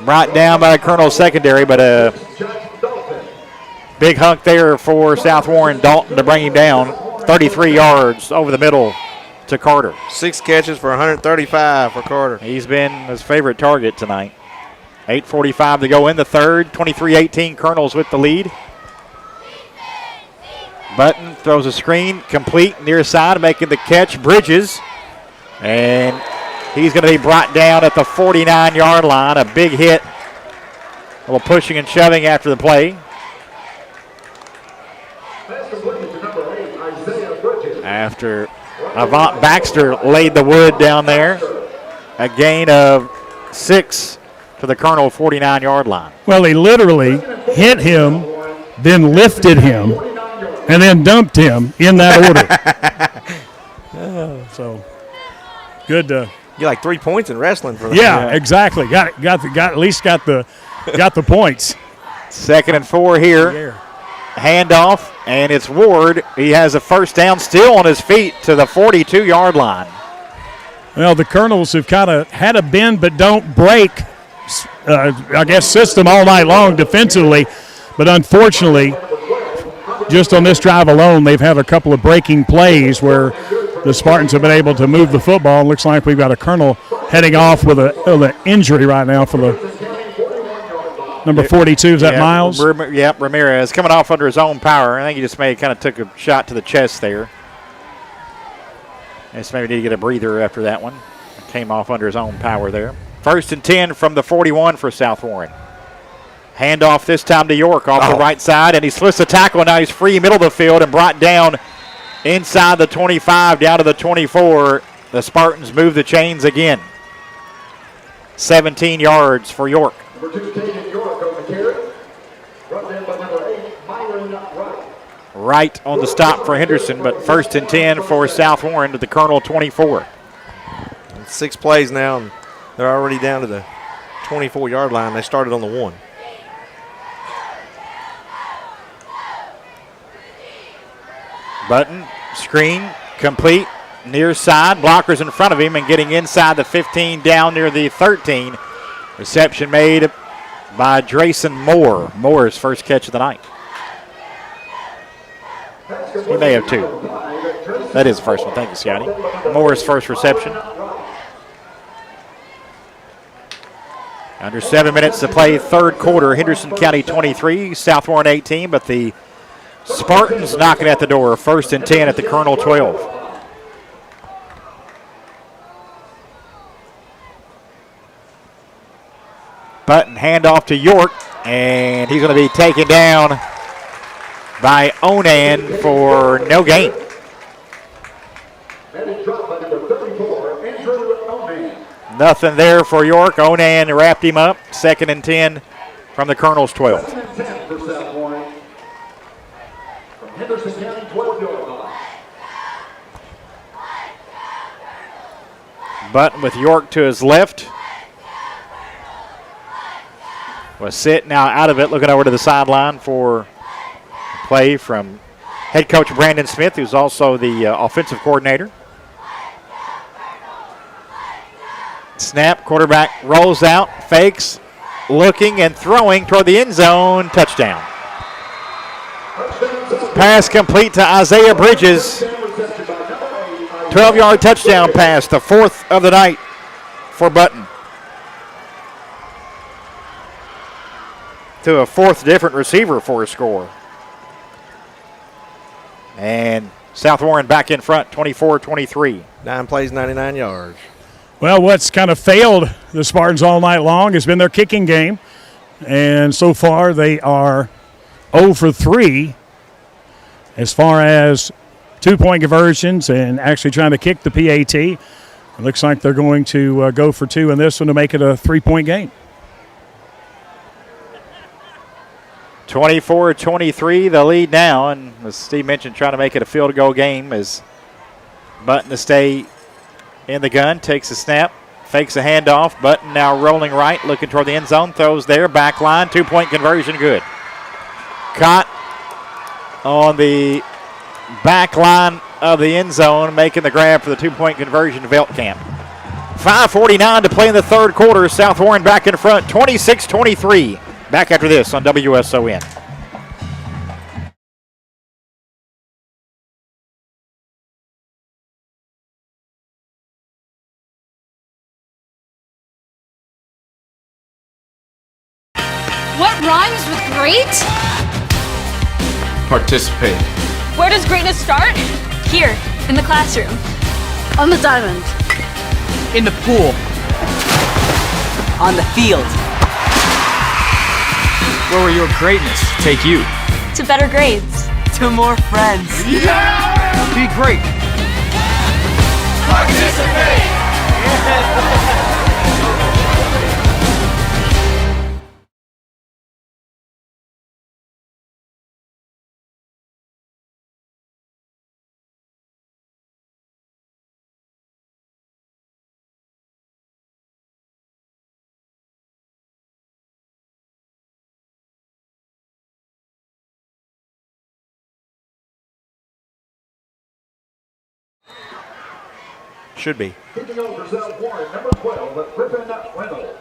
Brought down by the Colonel secondary, but a big hunk there for South Warren Dalton to bring him down. 33 yards over the middle to Carter. 6 catches for 135 for Carter. He's been his favorite target tonight. 8:45 to go in the third. 23-18, Colonels with the lead. Button throws a screen, complete, near side, making the catch. Bridges, and he's going to be brought down at the 49-yard line. A big hit. A little pushing and shoving after the play. After Avant Baxter laid the wood down there. A gain of 6 to the Colonel 49-yard line. Well, he literally hit him, then lifted him, and then dumped him in that order. So good to you like 3 points in wrestling for that. Yeah, exactly. Got at least got the points. 2nd and 4 here. Handoff, and it's Ward. He has a first down, still on his feet to the 42-yard line. Well, the Colonels have kind of had a bend but don't break, I guess, system all night long defensively. But unfortunately, just on this drive alone, they've had a couple of breaking plays where the Spartans have been able to move the football. It looks like we've got a Colonel heading off with an injury right now for the number 42. Is that Miles? Yep, Ramirez coming off under his own power. I think he just kind of took a shot to the chest there. Just maybe need to get a breather after that one. Came off under his own power there. 1st and 10 from the 41 for South Warren. Handoff this time to York off the right side, and he slips the tackle. Now he's free middle of the field and brought down inside the 25 down to the 24. The Spartans move the chains again. 17 yards for York. Number 2, Caden York on the carry. Brought down by number 8, Myron Wright. Right on the stop for Henderson, but 1st and 10 for South Warren to the Colonel 24. 6 plays now, and they're already down to the 24-yard line. They started on the 1. Button, screen, complete, near side. Blockers in front of him and getting inside the 15 down near the 13. Reception made by Drayson Moore. Moore's first catch of the night. He may have 2. That is the first one. Thank you, Scotty. Moore's first reception. Under 7 minutes to play, third quarter. Henderson County 23, South Warren 18, but the Spartans knocking at the door. 1st and 10 at the Colonel 12. Button handoff to York, and he's going to be taken down by Onan for no gain. Nothing there for York. Onan wrapped him up. 2nd and 10 from the Colonel's 12. Henderson County 12-yard line. Button with York to his left. Was sit now out of it, looking over to the sideline for play from head coach Brandon Smith, who's also the offensive coordinator. Snap, quarterback rolls out, fakes, looking and throwing toward the end zone. Touchdown. Pass complete to Isaiah Bridges. 12-yard touchdown pass, the 4th of the night for Button. To a 4th different receiver for a score. And South Warren back in front, 24-23. 9 plays, 99 yards. Well, what's kind of failed the Spartans all night long has been their kicking game. And so far they are 0 for 3 as far as 2-point conversions and actually trying to kick the PAT. It looks like they're going to go for 2 in this one to make it a 3-point game. 24-23, the lead now, and as Steve mentioned, trying to make it a field goal game as Button to stay in the gun, takes a snap, fakes a handoff. Button now rolling right, looking toward the end zone, throws there, back line, 2-point conversion, good. Caught on the back line of the end zone, making the grab for the 2-point conversion to Veltkamp. 5:49 to play in the third quarter. South Warren back in front, 26-23. Back after this on WSON. What rhymes with great? Participate. Where does greatness start? Here, in the classroom. On the diamond. In the pool. On the field. Where will your greatness take you? To better grades. To more friends. Be great. Participate! Should be. Kicking over South Warren, number 12, Griffin Reynolds.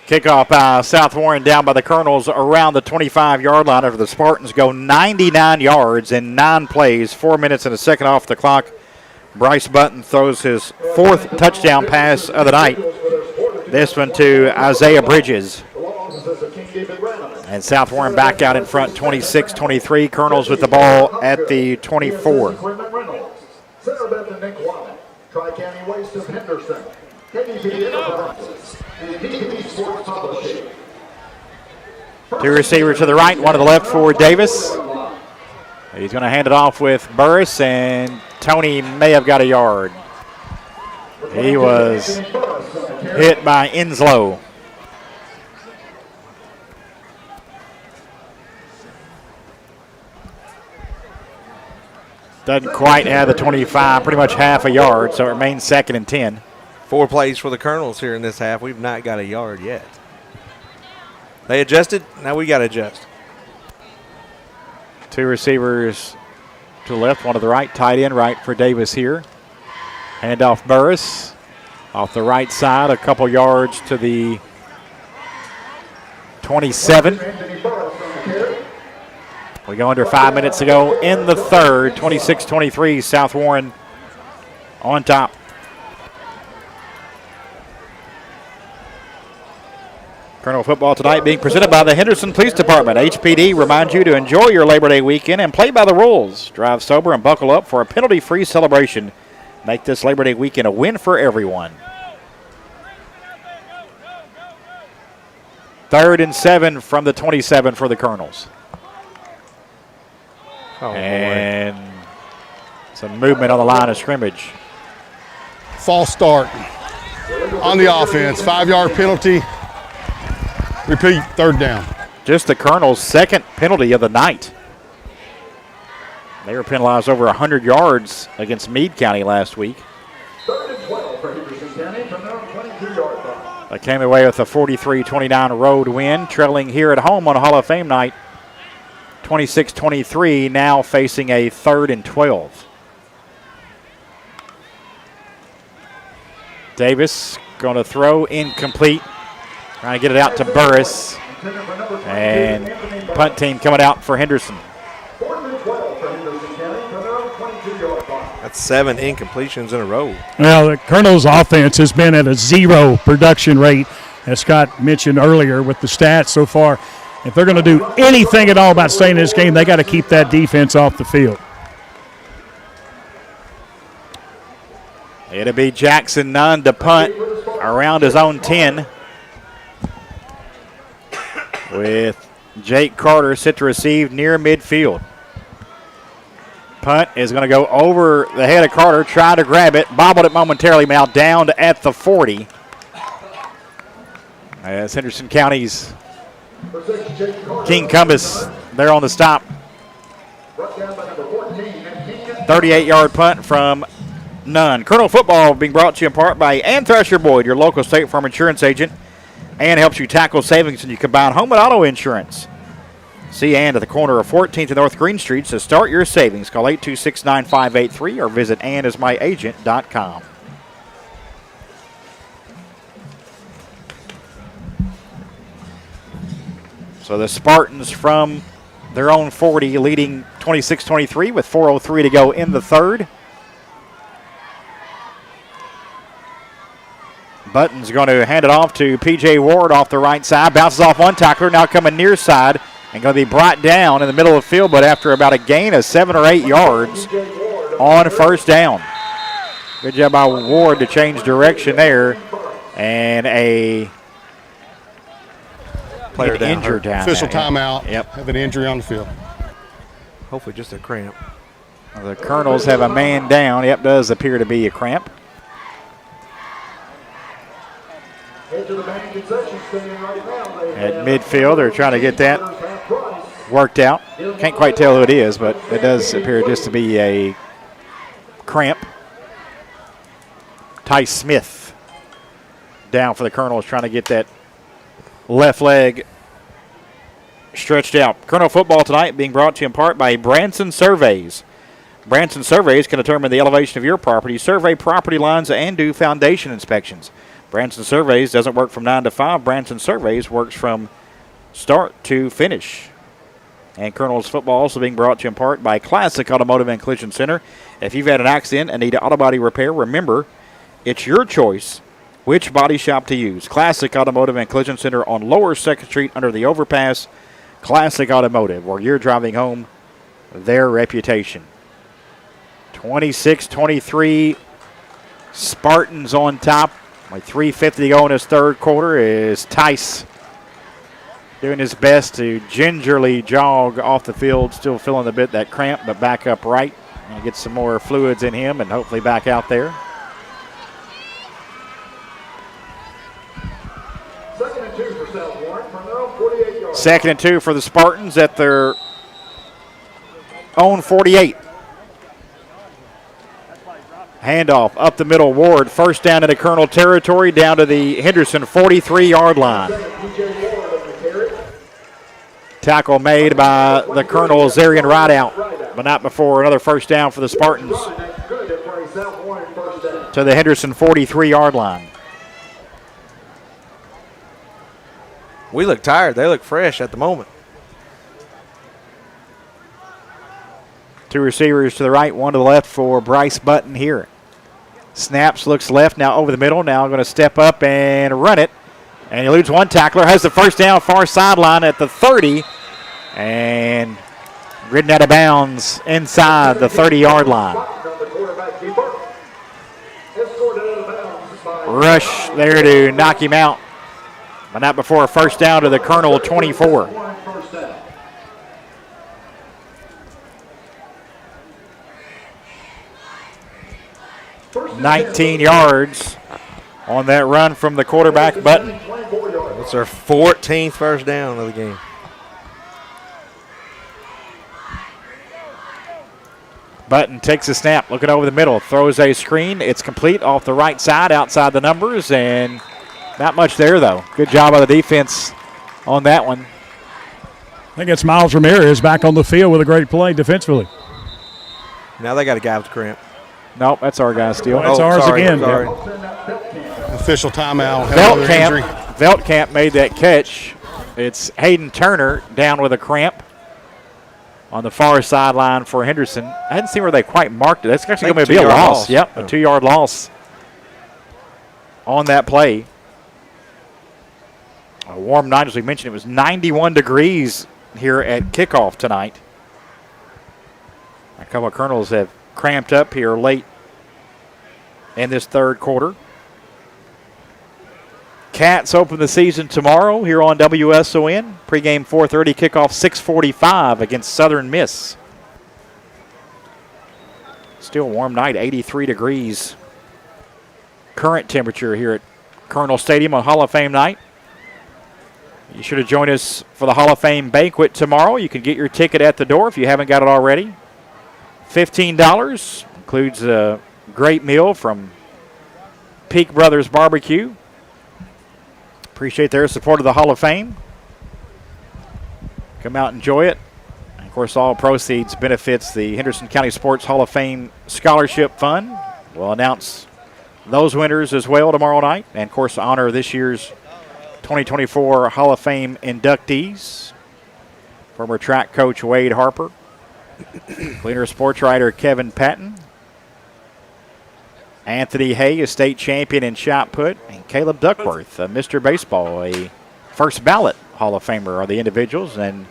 Kickoff by South Warren down by the Colonels around the 25-yard line after the Spartans go 99 yards in 9 plays, 4 minutes and a second off the clock. Bryce Button throws his 4th touchdown pass of the night. This one to Isaiah Bridges. And South Warren back out in front, 26-23. Colonels with the ball at the 24. Center back to Nick Watt. Tri-County Waste of Henderson. KDP Enterprises. And DP Sports Publishing. 2 receivers to the right, 1 to the left for Davis. He's going to hand it off with Burris, and Tony may have got a yard. He was hit by Inslow. Doesn't quite have the 25, pretty much half a yard, so it remains 2nd and 10. 4 plays for the Colonels here in this half. We've not got a yard yet. They adjusted, now we got to adjust. 2 receivers to the left, 1 to the right, tight end right for Davis here. Handoff Burris off the right side, a couple yards to the 27. We go under 5 minutes to go in the third, 26-23, South Warren on top. Colonel football tonight being presented by the Henderson Police Department. HPD reminds you to enjoy your Labor Day weekend and play by the rules. Drive sober and buckle up for a penalty-free celebration. Make this Labor Day weekend a win for everyone. 3rd and 7 from the 27 for the Colonels. Oh, and some movement on the line of scrimmage. False start on the offense. 5-yard penalty. Repeat, 3rd down. Just the Colonels' 2nd penalty of the night. They were penalized over 100 yards against Meade County last week. 3rd and 12 for Henderson County from their 22-yard line. They came away with a 43-29 road win, trailing here at home on Hall of Fame night. 26-23, now facing a 3rd and 12. Davis going to throw, incomplete. Trying to get it out to Burris. And punt team coming out for Henderson. That's 7 incompletions in a row. Well, the Colonel's offense has been at a 0 production rate, as Scott mentioned earlier with the stats so far. If they're going to do anything at all about staying in this game, they got to keep that defense off the field. It'll be Jackson Nunn to punt around his own 10. With Jake Carter set to receive near midfield. Punt is going to go over the head of Carter, try to grab it, bobbled it momentarily, now down to at the 40. As Henderson County's King Cumbus there on the stop. 38-yard punt from Nunn. Colonel football being brought to you in part by Ann Thrasher Boyd, your local State Farm insurance agent. And helps you tackle savings when you combine home and auto insurance. See Ann at the corner of 14th and North Green Street. So start your savings. Call 826-9583 or visit AnnIsMyAgent.com. So the Spartans from their own 40 leading 26-23 with 4:03 to go in the third. Button's going to hand it off to P.J. Ward off the right side. Bounces off one tackler, now coming near side and going to be brought down in the middle of the field, but after about a gain of 7 or 8 yards on first down. Good job by Ward to change direction there. And a player down, injured down. Official timeout. Yep. Have an injury on the field. Hopefully just a cramp. The Colonels have a man down. Yep, does appear to be a cramp. At midfield, they're trying to get that worked out. Can't quite tell who it is, but it does appear just to be a cramp. Ty Smith down for the Colonels, trying to get that left leg stretched out. Colonel football tonight being brought to you in part by Branson Surveys. Branson Surveys can determine the elevation of your property, survey property lines, and do foundation inspections. Branson Surveys doesn't work from 9 to 5. Branson Surveys works from start to finish. And Colonels football also being brought to you in part by Classic Automotive and Collision Center. If you've had an accident and need auto body repair, remember, it's your choice which body shop to use. Classic Automotive and Collision Center on Lower 2nd Street under the overpass. Classic Automotive, where you're driving home their reputation. 26-23, Spartans on top. Like 3:50 to go in his third quarter is Tice doing his best to gingerly jog off the field, still feeling a bit that cramp, but back up right and get some more fluids in him and hopefully back out there. Second and 2 for the Spartans at their own 48. Handoff up the middle, Ward. First down into Colonel territory, down to the Henderson 43-yard line. Tackle made by the Colonel, Zarian Rideout, but not before another first down for the Spartans to the Henderson 43-yard line. We look tired. They look fresh at the moment. Two receivers to the right, one to the left for Bryce Button here. Snaps, looks left, now over the middle, now going to step up and run it. And he eludes one tackler, has the first down, far sideline at the 30, and ridden out of bounds inside the 30-yard line. Rush there to knock him out, but not before a first down to the Colonel 24. 19 yards on that run from the quarterback, Button. It's our 14th first down of the game. Button takes a snap, looking over the middle, throws a screen. It's complete off the right side, outside the numbers, and not much there, though. Good job by the defense on that one. I think it's Miles Ramirez back on the field with a great play defensively. Now they got a guy with cramp. Nope, that's our guy still. That's ours again. Sorry. Official timeout. Veltkamp made that catch. It's Hayden Turner down with a cramp on the far sideline for Henderson. I hadn't seen where they quite marked it. That's actually going to be a loss. Yep, a 2-yard loss on that play. A warm night, as we mentioned. It was 91 degrees here at kickoff tonight. A couple of Colonels have cramped up here late in this third quarter. Cats open the season tomorrow here on WSON. Pregame 4:30, kickoff 6:45 against Southern Miss. Still a warm night, 83 degrees. Current temperature here at Colonel Stadium on Hall of Fame night. You should have joined us for the Hall of Fame banquet tomorrow. You can get your ticket at the door if you haven't got it already. $15, includes a great meal from Peak Brothers Barbecue. Appreciate their support of the Hall of Fame. Come out and enjoy it. And of course, all proceeds benefits the Henderson County Sports Hall of Fame Scholarship Fund. We'll announce those winners as well tomorrow night. And of course, honor this year's 2024 Hall of Fame inductees. Former track coach Wade Harper. Gleaner sports writer Kevin Patton. Anthony Hay, a state champion in shot put. And Caleb Duckworth, Mr. Baseball, a first ballot Hall of Famer are the individuals. And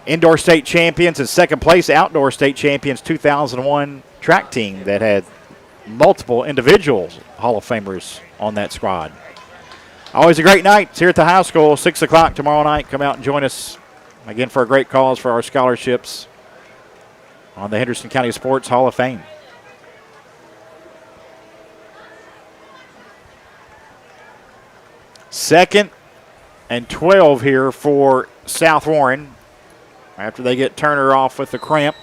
indoor state champions and second place outdoor state champions 2001 track team that had multiple individuals Hall of Famers on that squad. Always a great night. It's here at the high school, 6 o'clock tomorrow night. Come out and join us again for a great cause for our scholarships on the Henderson County Sports Hall of Fame. Second and 12 here for South Warren after they get Turner off with the cramp.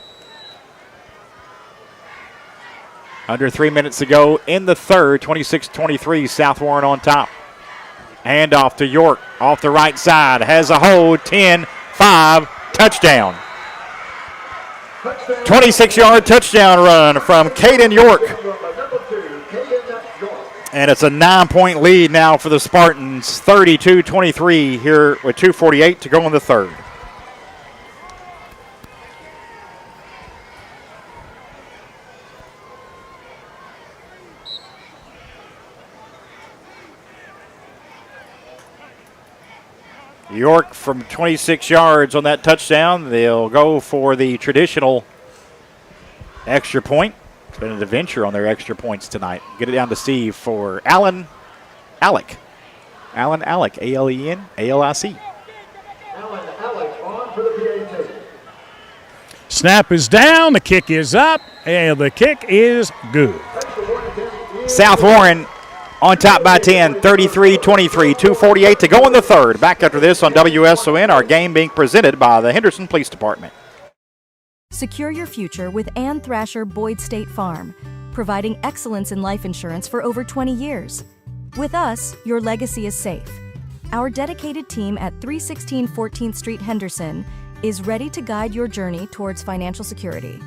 Under 3 minutes to go in the third, 26-23, South Warren on top. Hand off to York, off the right side, has a hold, 10-5, touchdown. 26-yard touchdown run from Caden York. And it's a 9-point lead now for the Spartans, 32-23 here with 2:48 to go in the third. York from 26 yards on that touchdown. They'll go for the traditional extra point. It's been an adventure on their extra points tonight. Get it down to Steve for Allen Alec. Allen Alec, A-L-E-N, A-L-I-C. Allen Alec on for the PAT. Snap is down, the kick is up, and the kick is good. South Warren on top by 10, 33-23, 2:48 to go in the third. Back after this on WSON, our game being presented by the Henderson Police Department. Secure your future with Ann Thrasher Boyd State Farm, providing excellence in life insurance for over 20 years. With us, your legacy is safe. Our dedicated team at 316 14th Street, Henderson, is ready to guide your journey towards financial security.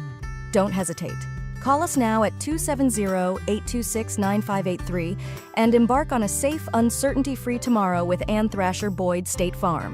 Don't hesitate. Call us now at 270-826-9583 and embark on a safe, uncertainty-free tomorrow with Ann Thrasher Boyd State Farm.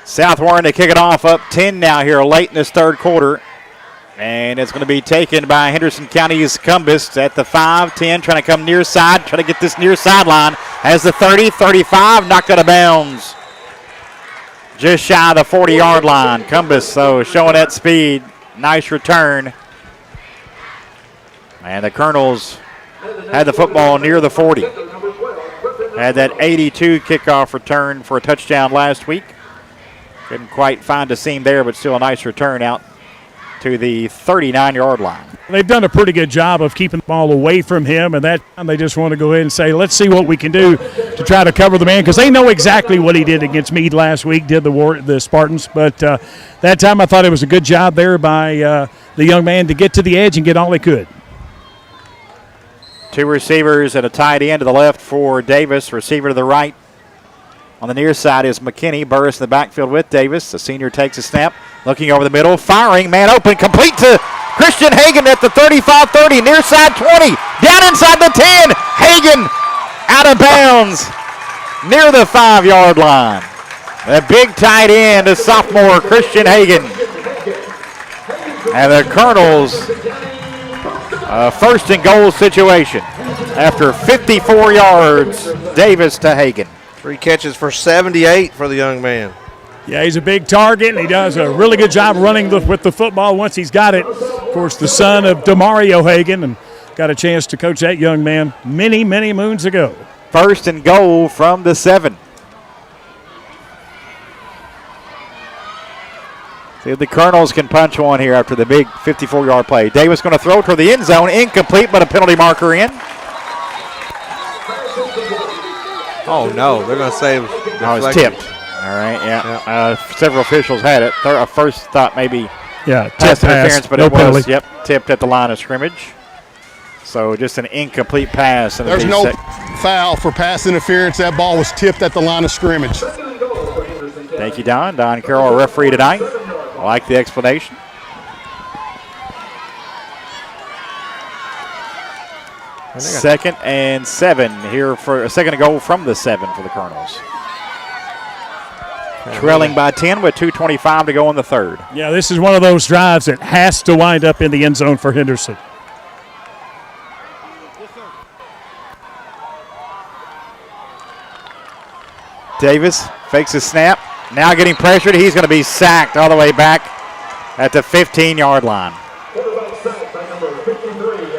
South Warren to kick it off, up 10 now here late in this third quarter. And it's going to be taken by Henderson County's Cumbus at the 5-10, trying to come near side, trying to get this near sideline. Has the 30, 35, knocked out of bounds. Just shy of the 40-yard line. Cumbus, though, showing that speed. Nice return. And the Colonels had the football near the 40. Had that 82 kickoff return for a touchdown last week. Couldn't quite find a seam there, but still a nice return out to the 39-yard line. They've done a pretty good job of keeping the ball away from him, and that time they just want to go ahead and say, let's see what we can do to try to cover the man, because they know exactly what he did against Meade last week, did the Spartans. But that time I thought it was a good job there by the young man to get to the edge and get all he could. Two receivers and a tight end to the left for Davis, receiver to the right. On the near side is McKinney. Burris in the backfield with Davis. The senior takes a snap, looking over the middle, firing, man open, complete to Christian Hagan at the 35-30, near side 20, down inside the 10. Hagan out of bounds near the 5-yard line. A big tight end is sophomore Christian Hagan. And the Colonels, first and goal situation. After 54 yards, Davis to Hagan. 3 catches for 78 for the young man. Yeah, he's a big target, and he does a really good job running with the football once he's got it. Of course, the son of Demario Hagan, and got a chance to coach that young man many, many moons ago. First and goal from the 7. See if the Colonels can punch one here after the big 54-yard play. Davis going to throw toward the end zone. Incomplete, but a penalty marker in. Oh, no. They're going to say it was deflected. No, it's tipped. All right, yeah. Several officials had it. First thought maybe pass interference, but it was tipped at the line of scrimmage. So just an incomplete pass. There's no foul for pass interference. That ball was tipped at the line of scrimmage. Thank you, Don. Don Carroll, our referee tonight. I like the explanation. Second and 7 here for a second goal from the 7 for the Colonels. Trailing by 10 with 2:25 to go in the third. Yeah, this is one of those drives that has to wind up in the end zone for Henderson. Davis fakes his snap. Now getting pressured. He's going to be sacked all the way back at the 15-yard line.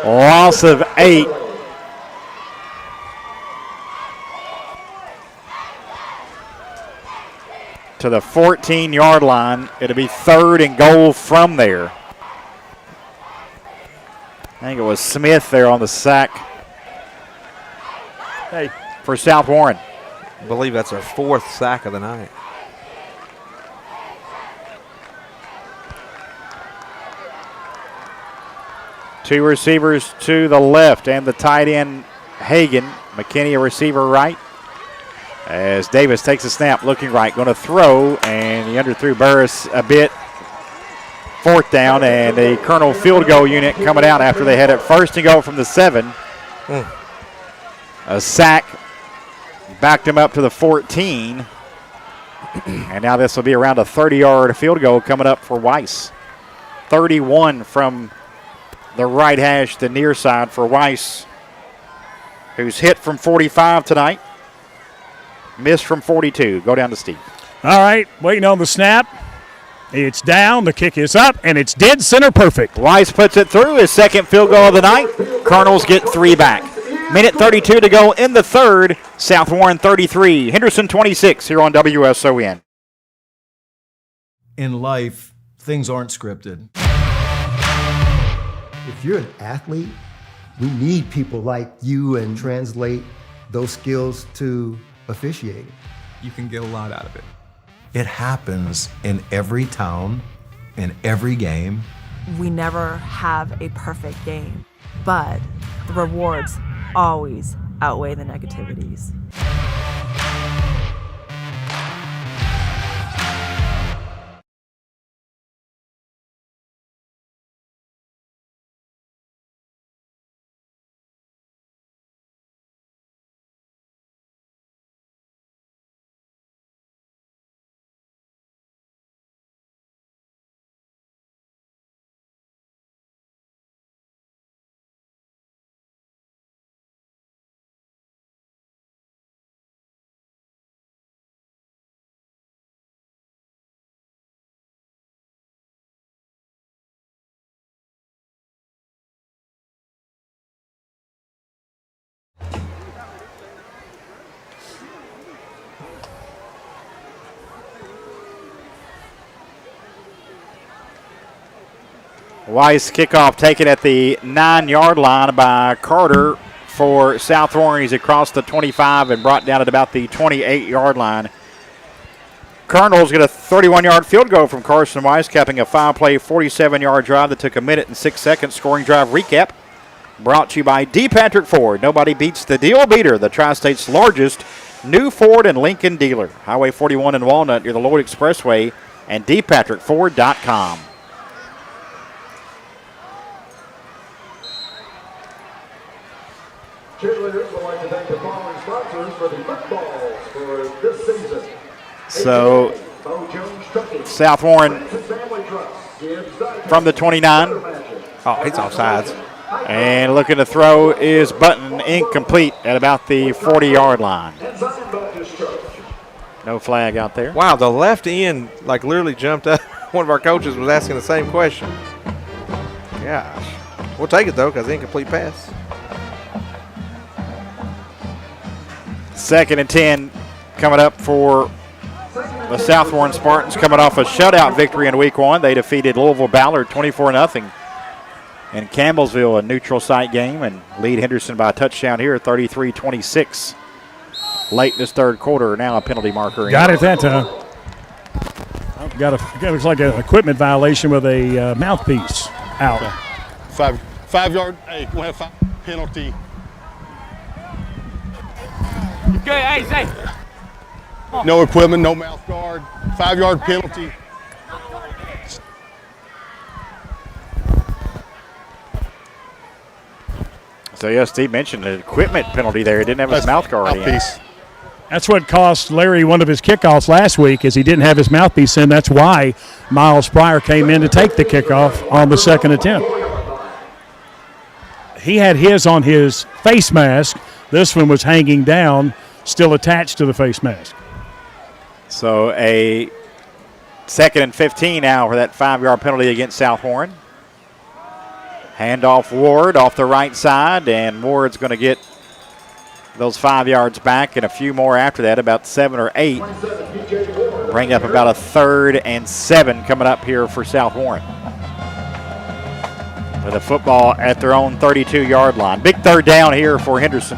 Loss of 8. To the 14-yard line. It'll be third and goal from there. I think it was Smith there on the sack. Hey, for South Warren. I believe that's our 4th sack of the night. Two receivers to the left and the tight end Hagan. McKinney a receiver right. As Davis takes a snap, looking right, going to throw, and he underthrew Burris a bit. 4th down, and a Colonel field goal unit coming out after they had it first and goal from the 7. A sack backed him up to the 14. And now this will be around a 30-yard field goal coming up for Weiss. 31 from the right hash, the near side for Weiss, who's hit from 45 tonight. Missed from 42. Go down to Steve. All right, waiting on the snap. It's down, the kick is up, and it's dead center perfect. Weiss puts it through, his second field goal of the night. Colonels get 3 back. Minute 32 to go in the third. South Warren 33, Henderson 26 here on WSON. In life, things aren't scripted. If you're an athlete, we need people like you and translate those skills to officiating. You can get a lot out of it. It happens in every town, in every game. We never have a perfect game, but the rewards always outweigh the negativities. Weiss kickoff taken at the 9-yard line by Carter for South Warren. He's across the 25 and brought down at about the 28-yard line. Colonels get a 31-yard field goal from Carson Weiss, capping a 5-play, 47-yard drive that took a minute and 6 seconds. Scoring drive recap brought to you by D. Patrick Ford. Nobody beats the deal beater, the Tri-State's largest new Ford and Lincoln dealer. Highway 41 in Walnut near the Lloyd Expressway and dpatrickford.com. Cheerleaders would like to thank the following sponsors for the footballs for this season. So, South Warren from the 29. Oh, it's offsides. And looking to throw is Button, incomplete at about the 40-yard line. No flag out there. Wow, the left end like literally jumped up. One of our coaches was asking the same question. Gosh. We'll take it, though, because incomplete pass. 2nd and 10 coming up for the South Warren Spartans, coming off a shutout victory in week 1. They defeated Louisville Ballard 24-0 in Campbellsville, a neutral site game, and lead Henderson by a touchdown here, 33-26. Late in this third quarter, now a penalty marker. Got it that time. Looks like an equipment violation with a mouthpiece out. 5 yard. Hey, we'll have 5 penalty. Okay, hey, say. No equipment, no mouth guard. 5 yard penalty. So, yes, Steve mentioned an equipment penalty there. He didn't have his mouth guard in. That's what cost Larry one of his kickoffs last week, is he didn't have his mouthpiece in. That's why Miles Pryor came in to take the kickoff on the 2nd attempt. He had his on his face mask. This one was hanging down, still attached to the face mask. So a 2nd and 15 now for that 5-yard penalty against South Warren. Handoff Ward off the right side, and Ward's going to get those 5 yards back and a few more after that, about 7 or 8. Bring up about a 3rd and 7 coming up here for South Warren. With a football at their own 32-yard line. Big third down here for Henderson.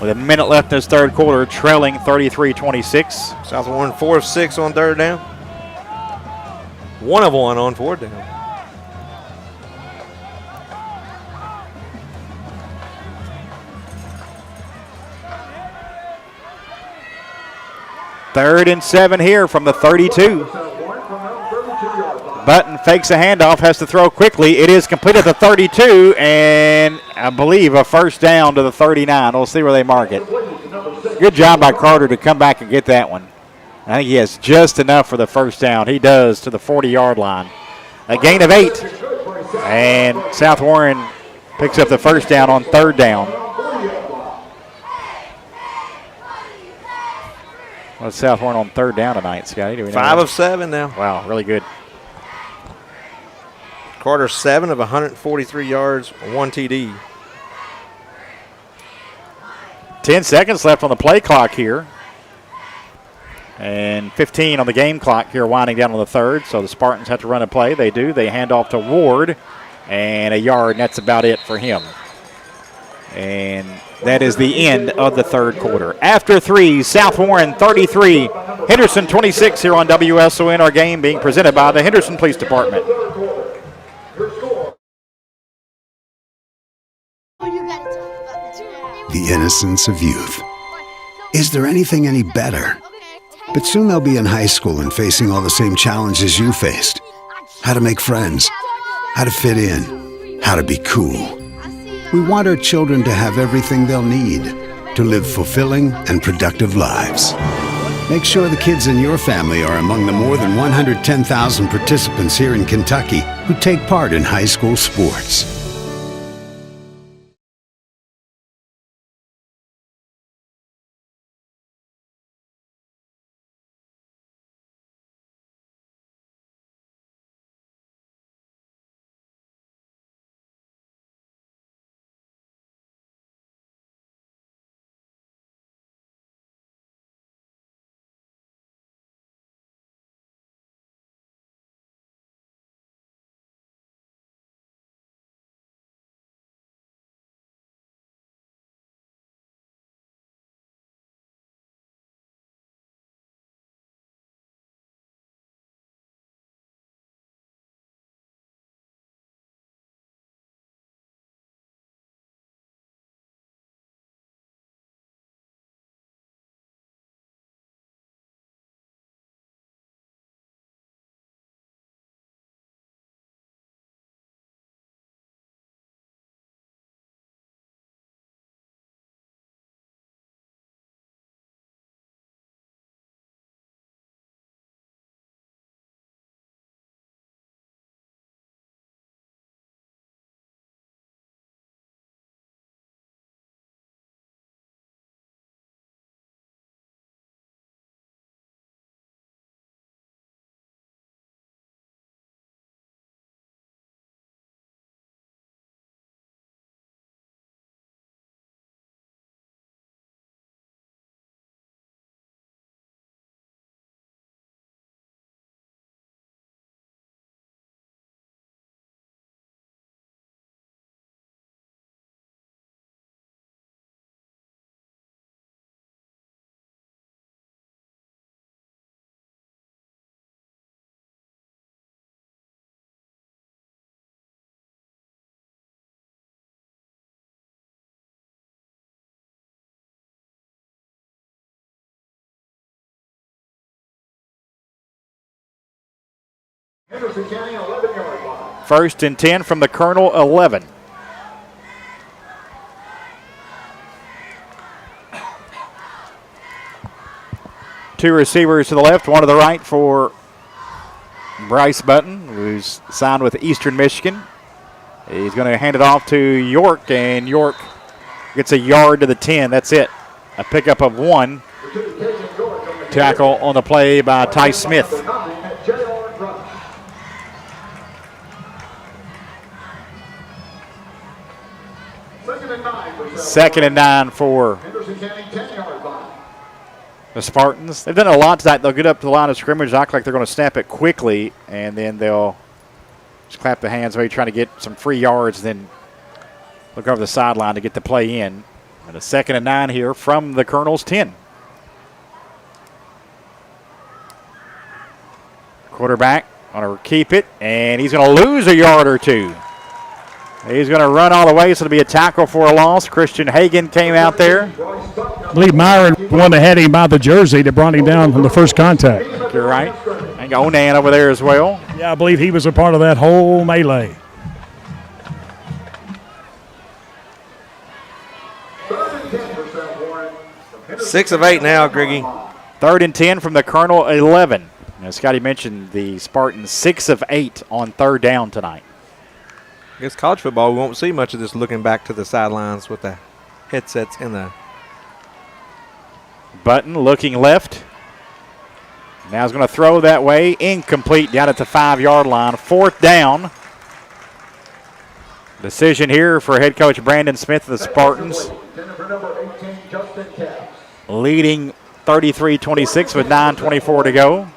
With a minute left in this third quarter, trailing 33-26. South Warren 4 of 6 on third down. 1 of 1 on fourth down. Third and 7 here from the 32. Button fakes a handoff, has to throw quickly. It is complete at the 32, and I believe a first down to the 39. We'll see where they mark it. Good job by Carter to come back and get that one. I think he has just enough for the first down. He does, to the 40-yard line. A gain of 8, and South Warren picks up the first down on third down. What's South Warren on third down tonight, Scotty? Do we know 5 that? of 7 now. Wow, really good. Carter 7 of 143 yards, 1 TD. 10 seconds left on the play clock here. And 15 on the game clock here, winding down on the third. So the Spartans have to run a play. They do. They hand off to Ward. And a yard, and that's about it for him. And that is the end of the third quarter. After 3, South Warren 33, Henderson 26 here on WSON. Our game being presented by the Henderson Police Department. The innocence of youth. Is there anything any better? But soon they'll be in high school and facing all the same challenges you faced. How to make friends, how to fit in, how to be cool. We want our children to have everything they'll need to live fulfilling and productive lives. Make sure the kids in your family are among the more than 110,000 participants here in Kentucky who take part in high school sports. Henderson County, 11-yard line. 1st and 10 from the Colonel 11. Two receivers to the left, one to the right for Bryce Button, who's signed with Eastern Michigan. He's going to hand it off to York, and York gets a yard to the 10. That's it. A pickup of 1. Tackle on the play by Ty Smith. Second and 9 for the Spartans. They've done a lot tonight. They'll get up to the line of scrimmage, act like they're going to snap it quickly, and then they'll just clap the hands, maybe trying to get some free yards, then look over the sideline to get the play in. And a 2nd and 9 here from the Colonel's 10. Quarterback going to keep it, and he's going to lose a yard or two. He's going to run all the way, so it'll be a tackle for a loss. Christian Hagan came out there. I believe Myron one that had him by the jersey that brought him down from the first contact. You're right. And Onan over there as well. Yeah, I believe he was a part of that whole melee. Six of 8 now, Griggy. 3rd and 10 from the Colonel 11. As Scotty mentioned, the Spartans 6 of 8 on 3rd down tonight. I guess college football, we won't see much of this looking back to the sidelines with the headsets in the. Button looking left. Now he's going to throw that way. Incomplete down at the 5-yard line. 4th down. Decision here for head coach Brandon Smith of the Spartans. Leading 33-26 with 9:24 to go.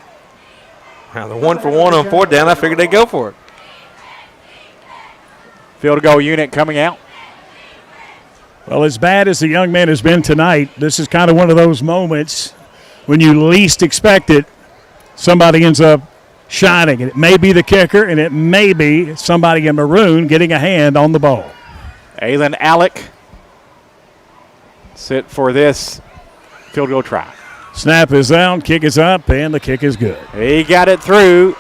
Now the 1 for 1 on 4th down. I figured they'd go for it. Field goal unit coming out. Well, as bad as the young man has been tonight, this is kind of one of those moments when you least expect it, somebody ends up shining. And it may be the kicker, and it may be somebody in maroon getting a hand on the ball. Aylin Alec set for this field goal try. Snap is down, kick is up, and the kick is good. He got it through.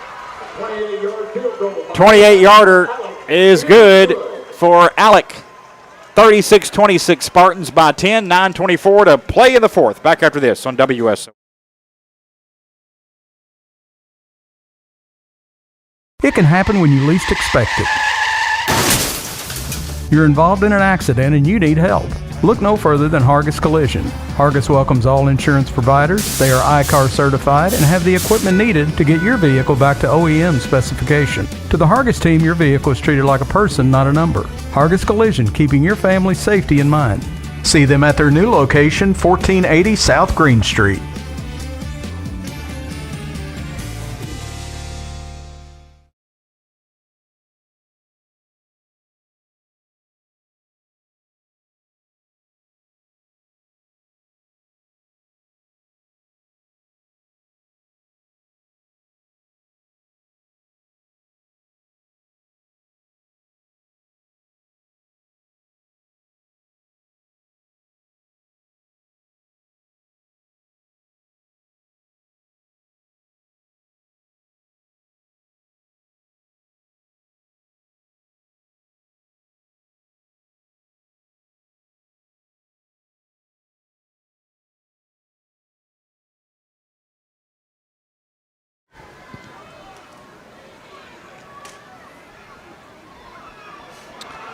28-yarder is good for Alec. 36-26 Spartans by 10, 9:24 to play in the 4th. Back after this on WSO. It can happen when you least expect it. You're involved in an accident and you need help. Look no further than Hargis Collision. Hargis welcomes all insurance providers. They are ICAR certified and have the equipment needed to get your vehicle back to OEM specification. To the Hargis team, your vehicle is treated like a person, not a number. Hargis Collision, keeping your family's safety in mind. See them at their new location, 1480 South Green Street.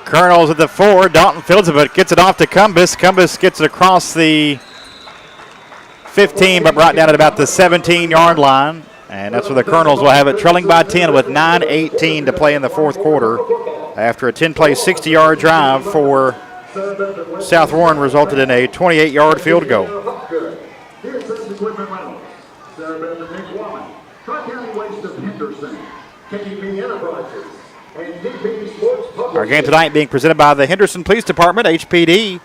Colonel's at the 4. Dalton fields it, but gets it off to Cumbus. Cumbus gets it across the 15, but brought down at about the 17-yard line. And that's where the Colonels will have it, trailing by 10 with 9:18 to play in the 4th quarter. After a 10-play, 60-yard drive for South Warren resulted in a 28-yard field goal. Our game tonight being presented by the Henderson Police Department. HPD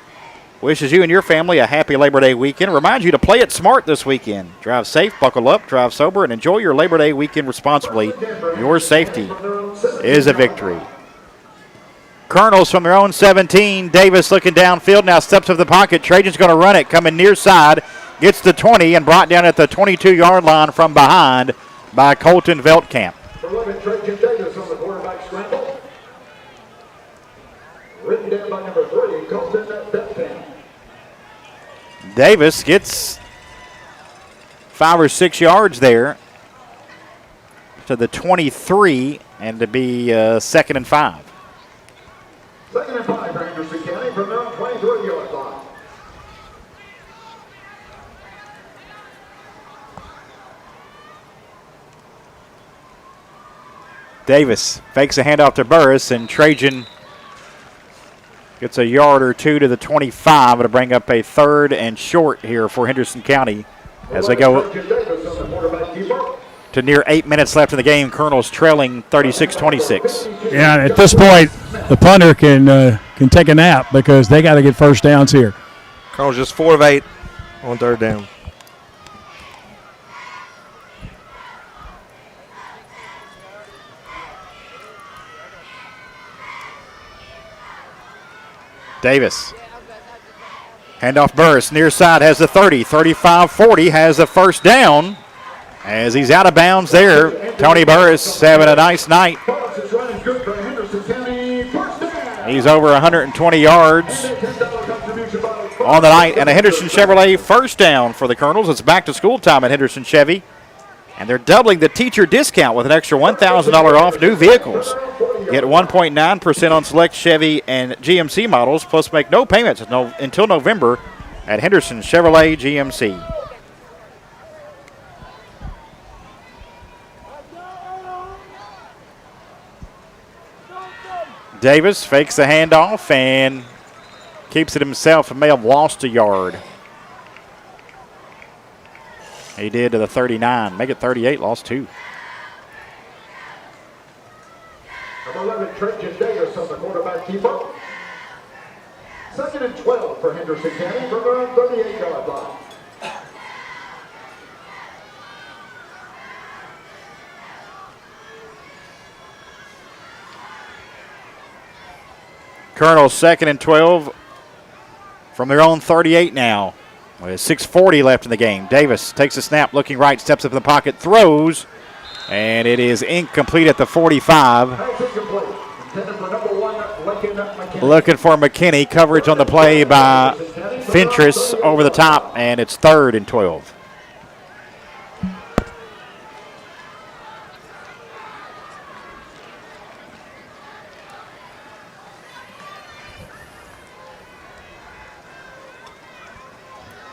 wishes you and your family a happy Labor Day weekend. Reminds you to play it smart this weekend. Drive safe, buckle up, drive sober, and enjoy your Labor Day weekend responsibly. Your safety is a victory. Colonels from their own 17. Davis looking downfield, now steps of the pocket. Trajan's going to run it, coming near side. Gets to 20 and brought down at the 22-yard line from behind by Colton Veltkamp. 11, Trajan Davis on the quarterback scramble. Written down by number 3, Colton Betkamp. Davis gets 5 or 6 yards there to the 23 and to be 2nd and 5. 2nd and 5 for Henderson County from their own 23-yard line. Davis fakes a handoff to Burris, and Trajan gets a yard or two to the 25 to bring up a 3rd and short here for Henderson County as they go to near 8 minutes left in the game. Colonel's trailing 36-26. Yeah, at this point, the punter can take a nap because they got to get first downs here. Colonel's just 4 of 8 on 3rd down. Davis. Handoff Burris, near side, has the 30, 35, 40, has the first down as he's out of bounds there. Tony Burris having a nice night. He's over 120 yards on the night, and a Henderson Chevrolet first down for the Colonels. It's back to school time at Henderson Chevy, and they're doubling the teacher discount with an extra $1,000 off new vehicles. Get 1.9% on select Chevy and GMC models, plus make no payments until November at Henderson Chevrolet GMC. Davis fakes the handoff and keeps it himself and may have lost a yard. He did to the 39. Make it 38, lost 2. Number 11, Trajan Davis on the quarterback keeper. 2nd and 12 for Henderson County from their own 38-yard line. Colonel's 2nd and 12 from their own 38 now. With 6:40 left in the game. Davis takes a snap, looking right, steps up in the pocket, throws, and it is incomplete at the 45. Looking for McKinney. Coverage on the play by Fentress over the top, and it's 3rd and 12.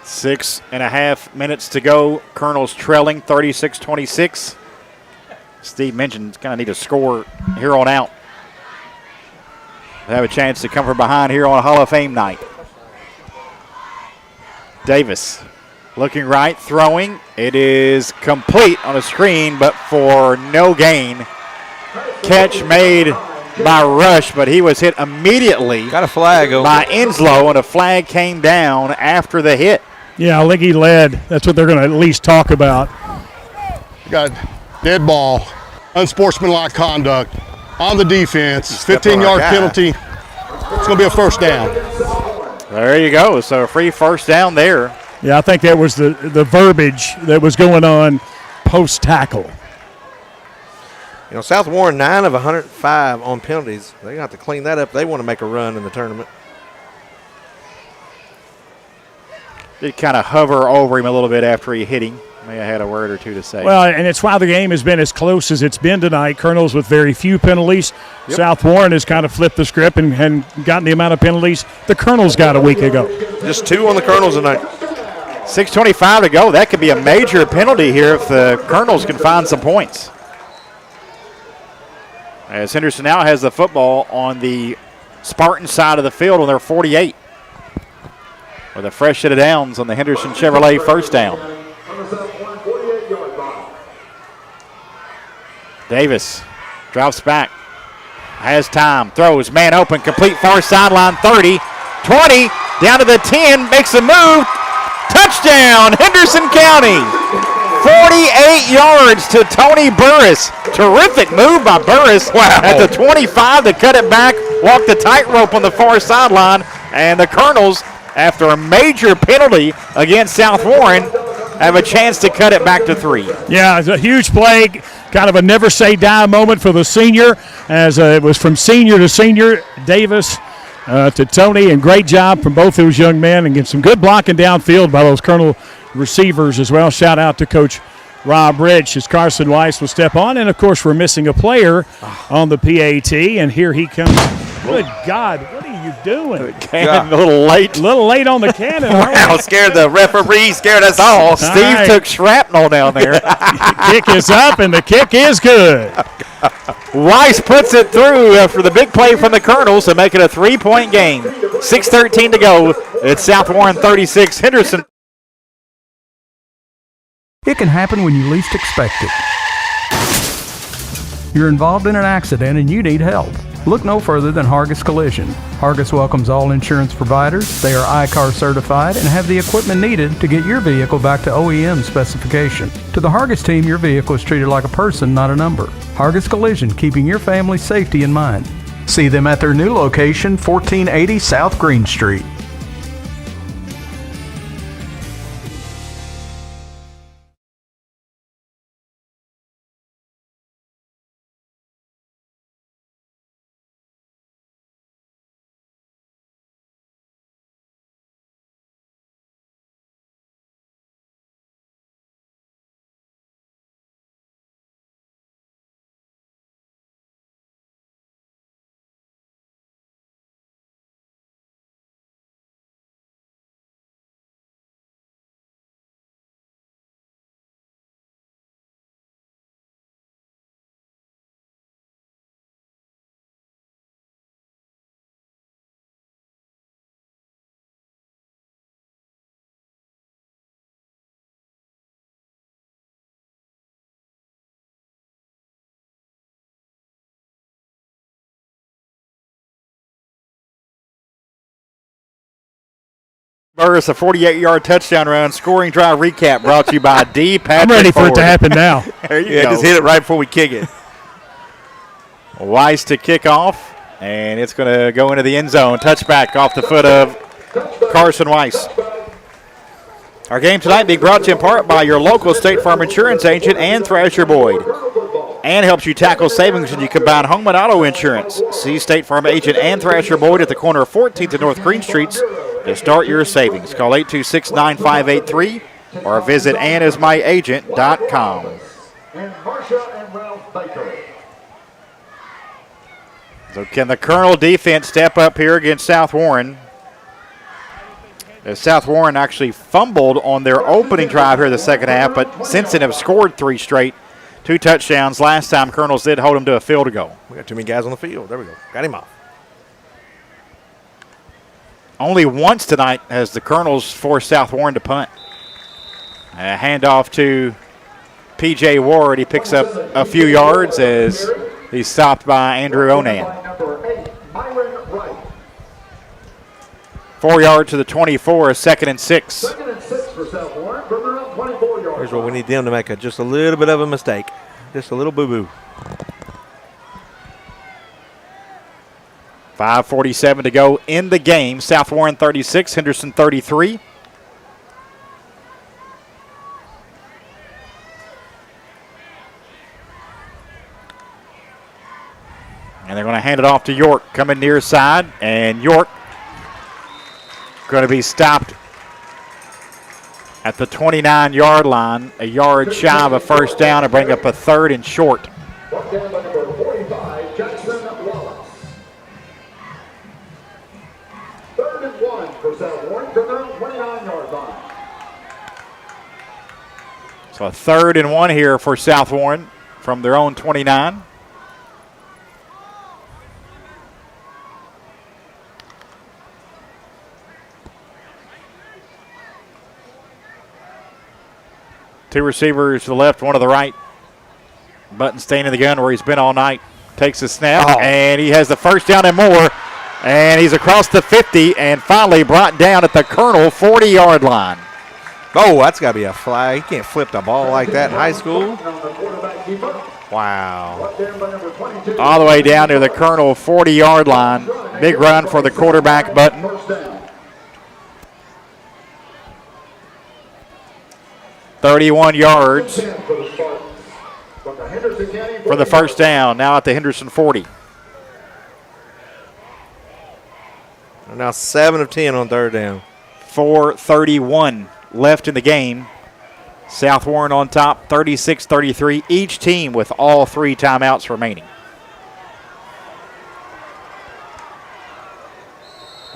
Six and a half minutes to go. Colonel's trailing 36-26. Steve mentioned kind of need a score here on out. They have a chance to come from behind here on Hall of Fame night. Davis looking right, throwing. It is complete on a screen, but for no gain. Catch made by Rush, but he was hit immediately. Got a flag by Enslow, and a flag came down after the hit. Yeah, I think he led. That's what they're going to at least talk about. Got dead ball, unsportsmanlike conduct on the defense, 15-yard penalty. It's going to be a first down. There you go. So a free first down there. Yeah, I think that was the verbiage that was going on post-tackle. You know, South Warren, 9 of 105 on penalties. They got to clean that up. They want to make a run in the tournament. Did kind of hover over him a little bit after he hit him. May have had a word or two to say. Well, and it's why the game has been as close as it's been tonight. Colonel's with very few penalties. Yep. South Warren has kind of flipped the script and gotten the amount of penalties the Colonels got a week ago. Just 2 on the Colonels tonight. 6:25 to go. That could be a major penalty here if the Colonels can find some points. As Henderson now has the football on the Spartan side of the field on their 48. With a fresh set of downs on the Henderson Chevrolet first down. Davis drops back, has time, throws, man open, complete far sideline, 30, 20, down to the 10, makes a move, touchdown, Henderson County. 48 yards to Tony Burris. Terrific move by Burris at the 25 to cut it back, walk the tightrope on the far sideline, and the Colonels, after a major penalty against South Warren, have a chance to cut it back to 3. Yeah, it's a huge play. kind of a never say die moment for the senior, as it was from senior to senior, Davis to Tony, and great job from both those young men, and get some good blocking downfield by those Colonel receivers as well. Shout out to Coach Rob Rich as Carson Weiss will step on, and of course we're missing a player on the PAT, and here he comes. Good God, what are you doing? Cannon, a little late. A little late on the cannon. Wow, scared the referee, scared us all. Steve took shrapnel down there. Kick is up, and the kick is good. Weiss puts it through after the big play from the Colonels to make it a 3-point game. 6:13 to go. It's South Warren 36, Henderson. It can happen when you least expect it. You're involved in an accident and you need help. Look no further than Hargis Collision. Hargis welcomes all insurance providers. They are ICAR certified and have the equipment needed to get your vehicle back to OEM specification. To the Hargis team, your vehicle is treated like a person, not a number. Hargis Collision, keeping your family's safety in mind. See them at their new location, 1480 South Green Street. Burris, a 48-yard touchdown run. Scoring drive recap brought to you by D. Patrick I'm ready for Ford. it to happen now. There you go. Just hit it right before we kick it. Weiss to kick off, and it's going to go into the end zone. Touchback off the foot of Carson Weiss. Our game tonight being brought to you in part by your local State Farm insurance agent and Thrasher Boyd. And helps you tackle savings when you combine home and auto insurance. See State Farm agent and Thrasher Boyd at the corner of 14th and North Green Streets to start your savings. Call 826-9583 or visit AnnIsMyAgent.com. And Marsha and Ralph Baker. So can the Colonel defense step up here against South Warren? As South Warren actually fumbled on their opening drive here in the second half, but since then have scored 3 straight. 2 touchdowns. Last time Colonels did hold him to a field goal. We got too many guys on the field. There we go. Got him off. Only once tonight has the Colonels forced South Warren to punt. A handoff to P.J. Ward. He picks up a few yards as he's stopped by Andrew Onan. 4 yards to the 24, 2nd and 6. Second and 6 for South Warren from their own 24-yard. Here's where we need them to make just a little bit of a mistake. Just a little boo-boo. 5:47 to go in the game. South Warren 36, Henderson 33. And they're going to hand it off to York, coming near side, and York going to be stopped at the 29-yard line, a yard shy of a first down to bring up a 3rd and short. Brought down by number 45, Jackson Wallace. 3rd and 1 for South Warren from their own 29-yard line. So a 3rd and 1 here for South Warren from their own 29. Two receivers to the left, one to the right. Button staying in the gun where he's been all night. Takes a snap, and he has the first down and more. And he's across the 50 and finally brought down at the Colonel 40-yard line. Oh, that's got to be a flag. You can't flip the ball like that in high school. Wow. All the way down to the Colonel 40-yard line. Big run for the quarterback, Button. 31 yards. for the first down, now at the Henderson 40. They're now 7 of 10 on third down. 4:31 left in the game. South Warren on top, 36-33. Each team with all 3 timeouts remaining.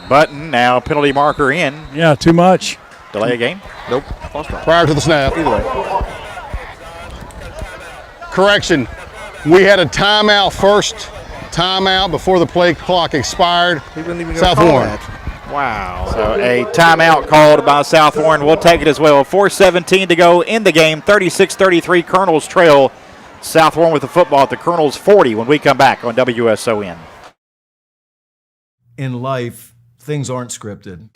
Button now penalty marker in. Yeah, too much. Delay a game? Nope. Prior to the snap. Either way. Correction. We had a timeout first. Timeout before the play clock expired. South Warren. Wow. So a timeout called by South Warren. We'll take it as well. 4:17 to go in the game. 36-33 Colonels trail. South Warren with the football at the Colonels 40 when we come back on WSON. In life, things aren't scripted.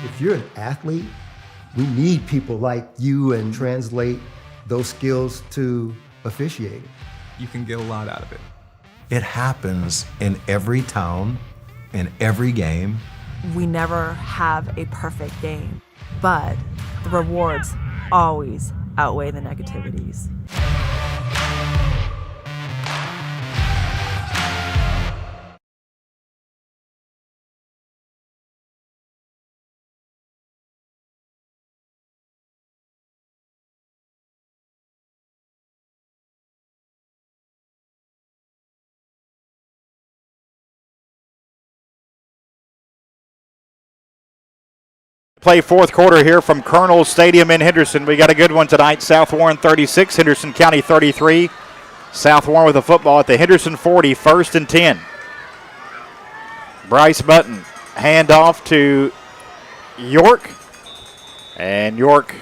If you're an athlete, we need people like you and translate those skills to officiating. You can get a lot out of it. It happens in every town, in every game. We never have a perfect game, but the rewards always outweigh the negativities. Play fourth quarter here from Colonel Stadium in Henderson. We got a good one tonight. South Warren 36, Henderson County 33. South Warren with the football at the Henderson 40, 1st and 10. Bryce Button, handoff to York. And York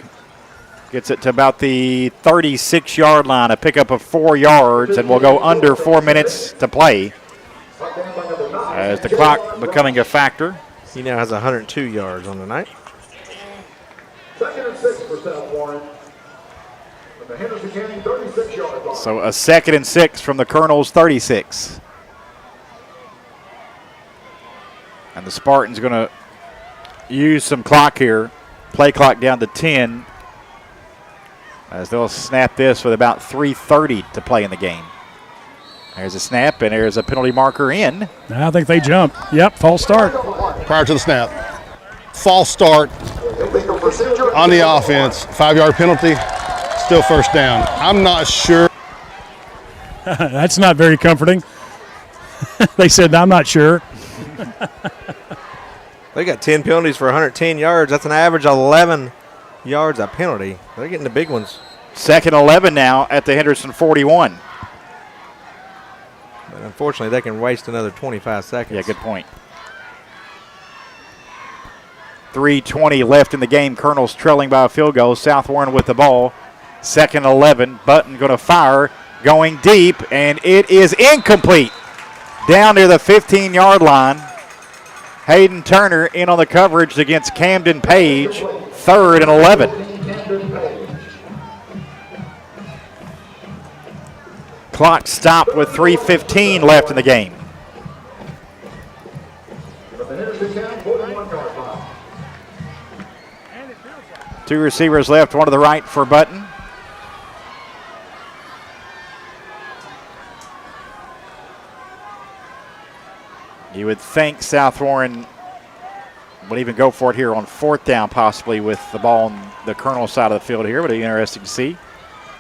gets it to about the 36-yard line, a pickup of 4 yards, and we'll go under 4 minutes to play as the clock becoming a factor. He now has 102 yards on the night. 2nd and 6 for South Warren. From the Henderson County 36-yard line. So a 2nd and 6 from the Colonels 36. And the Spartans going to use some clock here. Play clock down to 10. As they'll snap this with about 3:30 to play in the game. There's a snap, and there's a penalty marker in. I think they jumped. Yep, false start. Prior to the snap. False start on the offense. 5-yard penalty. Still first down. I'm not sure. That's not very comforting. They said, I'm not sure. They got 10 penalties for 110 yards. That's an average 11 yards a penalty. They're getting the big ones. 2nd 11 now at the Henderson 41. But unfortunately, they can waste another 25 seconds. Yeah, good point. 3:20 left in the game. Colonels trailing by a field goal. South Warren with the ball. 2nd 11. Button going to fire. Going deep, and it is incomplete. Down near the 15-yard line. Hayden Turner in on the coverage against Camden Page. 3rd and 11. Clock stopped with 3:15 left in the game. Two receivers left, one to the right for Button. You would think South Warren would even go for it here on 4th down, possibly with the ball on the Colonel side of the field here, but it'll be interesting to see.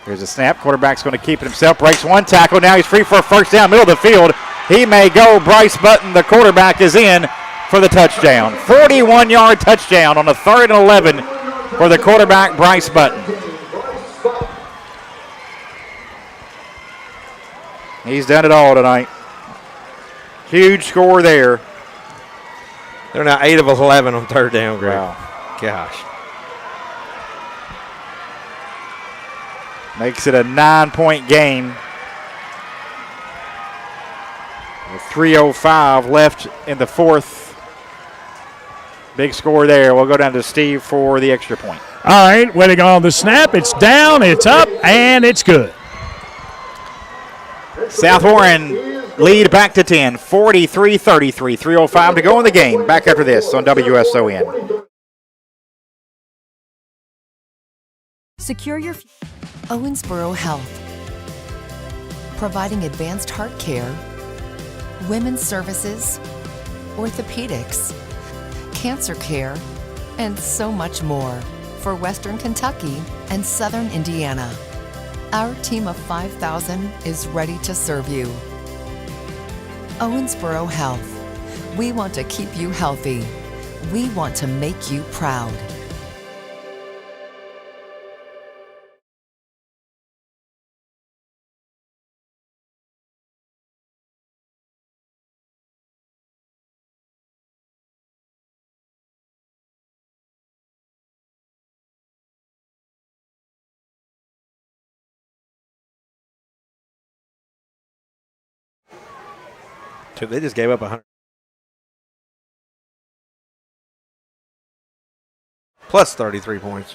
Here's a snap. Quarterback's going to keep it himself. Breaks one tackle. Now he's free for a first down, middle of the field. He may go. Bryce Button, the quarterback, is in for the touchdown. 41-yard touchdown on a 3rd and 11 for the quarterback, Bryce Button. He's done it all tonight. Huge score there. They're now 8 of 11 on 3rd down, Greg. Wow. Gosh. Makes it a 9-point game. With 3:05 left in the 4th. Big score there. We'll go down to Steve for the extra point. All right, waiting on the snap. It's down, it's up, and it's good. South Warren lead back to 10, 43-33, 3:05 to go in the game. Back after this on WSON. Secure your Owensboro Health, providing advanced heart care, women's services, orthopedics, cancer care, and so much more for Western Kentucky and Southern Indiana. Our team of 5,000 is ready to serve you. Owensboro Health. We want to keep you healthy. We want to make you proud. They just gave up 100. Plus 33 points.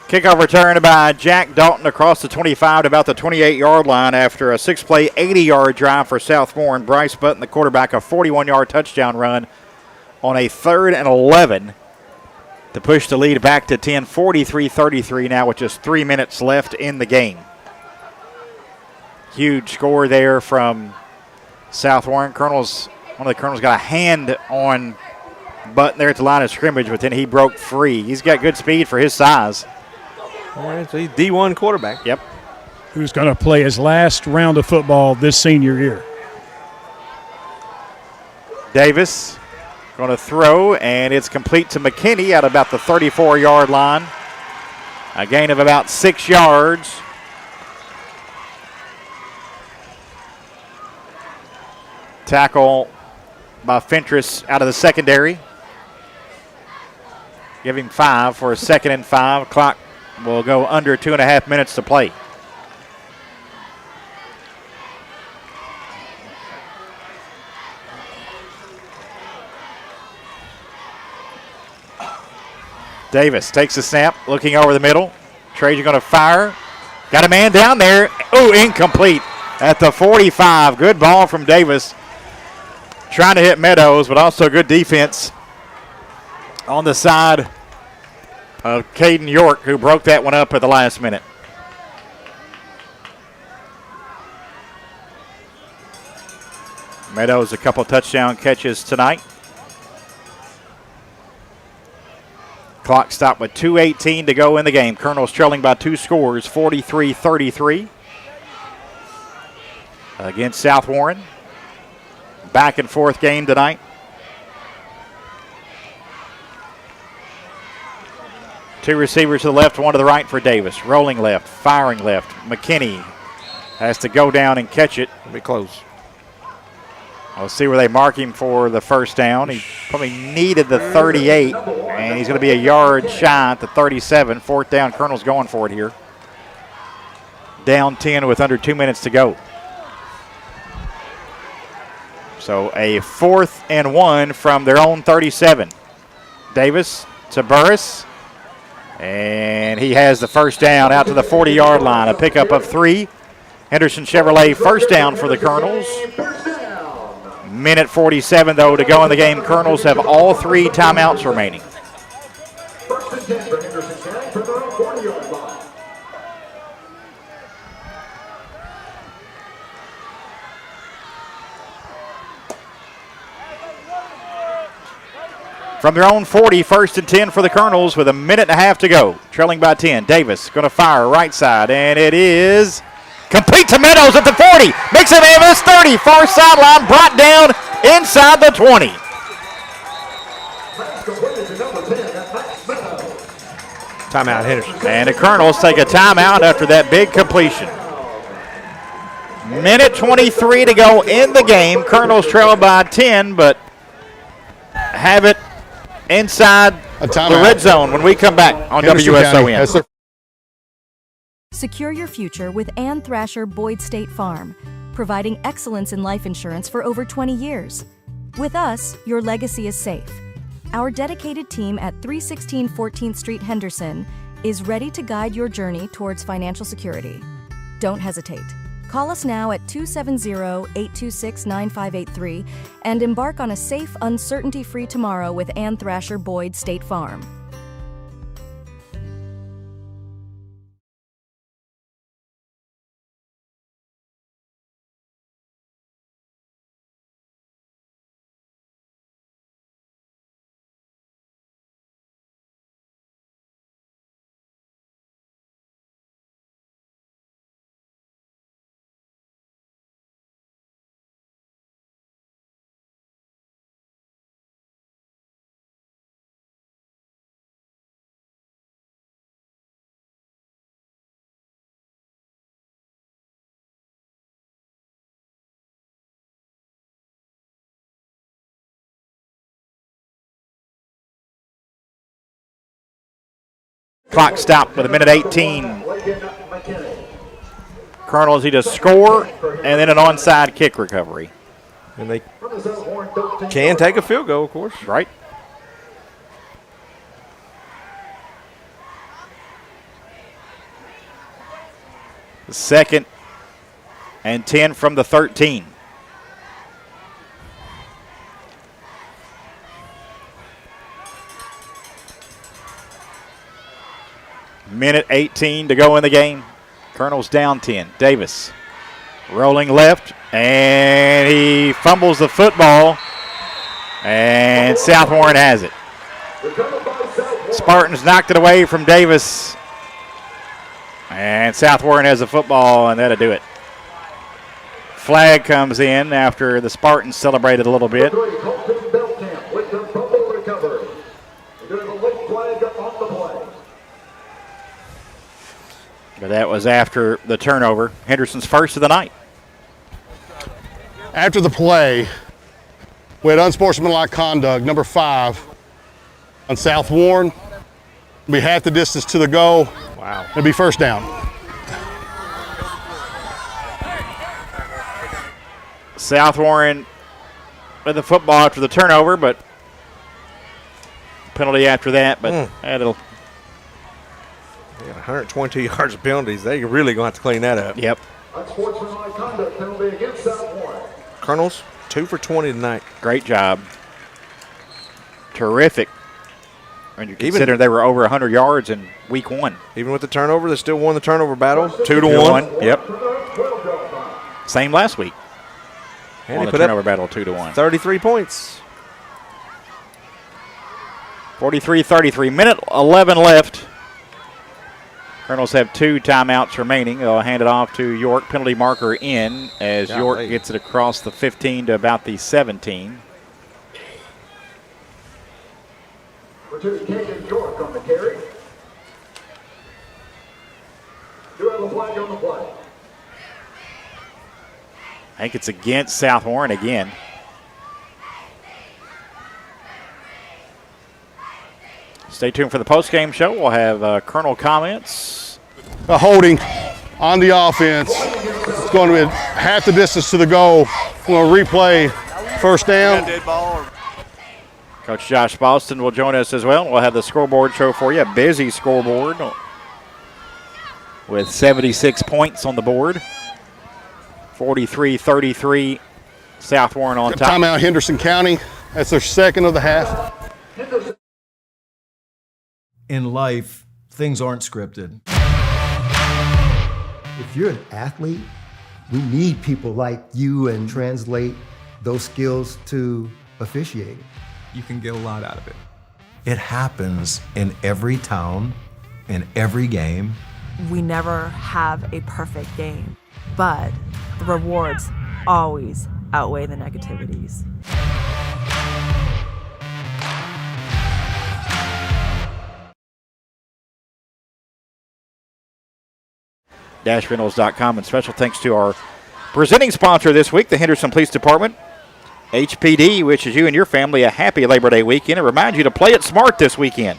Kickoff return by Jack Dalton across the 25 to about the 28-yard line after a 6-play, 80-yard drive for Southmore. And Bryce Button, the quarterback, a 41-yard touchdown run on a 3rd and 11 to push the lead back to 10, 43-33 now with just 3 minutes left in the game. Huge score there from South Warren. One of the Colonels got a hand on Button there at the line of scrimmage, but then he broke free. He's got good speed for his size. All right, so he's D1 quarterback. Yep. Who's going to play his last round of football this senior year. Davis going to throw, and it's complete to McKinney at about the 34-yard line. A gain of about 6 yards. Tackle by Fentress out of the secondary. Give him 5 for a 2nd and 5. Clock will go under 2.5 minutes to play. Davis takes the snap, looking over the middle. Trajan going to fire. Got a man down there. Oh, incomplete at the 45. Good ball from Davis. Trying to hit Meadows, but also good defense on the side of Caden York, who broke that one up at the last minute. Meadows a couple touchdown catches tonight. Clock stopped with 2:18 to go in the game. Colonels trailing by 2 scores, 43-33 against South Warren. Back and forth game tonight. Two receivers to the left, one to the right for Davis. Rolling left, firing left. McKinney has to go down and catch it. It'll be close. We'll see where they mark him for the first down. He probably needed the 38, and he's going to be a yard shy at the 37. 4th down, Colonel's going for it here. Down 10 with under 2 minutes to go. So a 4th and 1 from their own 37. Davis to Burris. And he has the first down out to the 40-yard line. A pickup of 3. Henderson Chevrolet first down for the Colonels. Minute 47, though, to go in the game. Colonels have all 3 timeouts remaining. First and 10 for Henderson County from their own 40-yard line. From their own 40, 1st and 10 for the Colonels with a minute and a half to go. Trailing by 10. Davis going to fire right side, and it is complete to Meadows at the 40. Makes it Davis 30. Far sideline, brought down inside the 20. Timeout, Henderson. And the Colonels take a timeout after that big completion. Minute 23 to go in the game. Colonels trail by 10, but have it inside the red zone when we come back on WSON. Secure your future with Ann Thrasher Boyd State Farm, providing excellence in life insurance for over 20 years. With us, your legacy is safe. Our dedicated team at 316 14th Street Henderson is ready to guide your journey towards financial security. Don't hesitate. Call us now at 270-826-9583 and embark on a safe, uncertainty-free tomorrow with Ann Thrasher Boyd State Farm. Clock stopped with 1:18. Colonels need to score and then an onside kick recovery. And they can take a field goal, of course. Right. Second and 10 from the 13. Minute 18 to go in the game. Colonel's down 10. Davis rolling left, and he fumbles the football, and South Warren has it. Spartans knocked it away from Davis, and South Warren has the football, and that'll do it. Flag comes in after the Spartans celebrated a little bit. But that was after the turnover. Henderson's first of the night. After the play, we had unsportsmanlike conduct, number 5, on South Warren. Be half the distance to the goal. Wow. It'll be first down. South Warren with the football after the turnover, but penalty after that. But that'll. 122 yards of penalties. They really going to have to clean that up. Yep. Unsportsmanlike conduct penalty against South Warren. Colonels, 2 for 20 tonight. Great job. Terrific. When you consider they were over 100 yards in week 1. Even with the turnover, they still won the turnover battle. 2-1. Yep. Same last week. And on they the put turnover up battle 2-1. 33 points. 43-33. Minute 11 left. Colonels have 2 timeouts remaining. They'll hand it off to York. Penalty marker in as York gets it across the 15 to about the 17. Return Kagan York on the carry. You have a flag on the play. I think it's against South Warren again. Stay tuned for the post-game show. We'll have Colonel comments. A holding on the offense. It's going to be half the distance to the goal. We'll replay first down. Coach Josh Boston will join us as well. We'll have the scoreboard show for you. A busy scoreboard with 76 points on the board. 43-33, South Warren on top. Timeout, Henderson County. That's their second of the half. In life, things aren't scripted. If you're an athlete, we need people like you and translate those skills to officiating. You can get a lot out of it. It happens in every town, in every game. We never have a perfect game, but the rewards always outweigh the negativities. DashRentals.com, and special thanks to our presenting sponsor this week, the Henderson Police Department. HPD wishes you and your family a happy Labor Day weekend and reminds you to play it smart this weekend.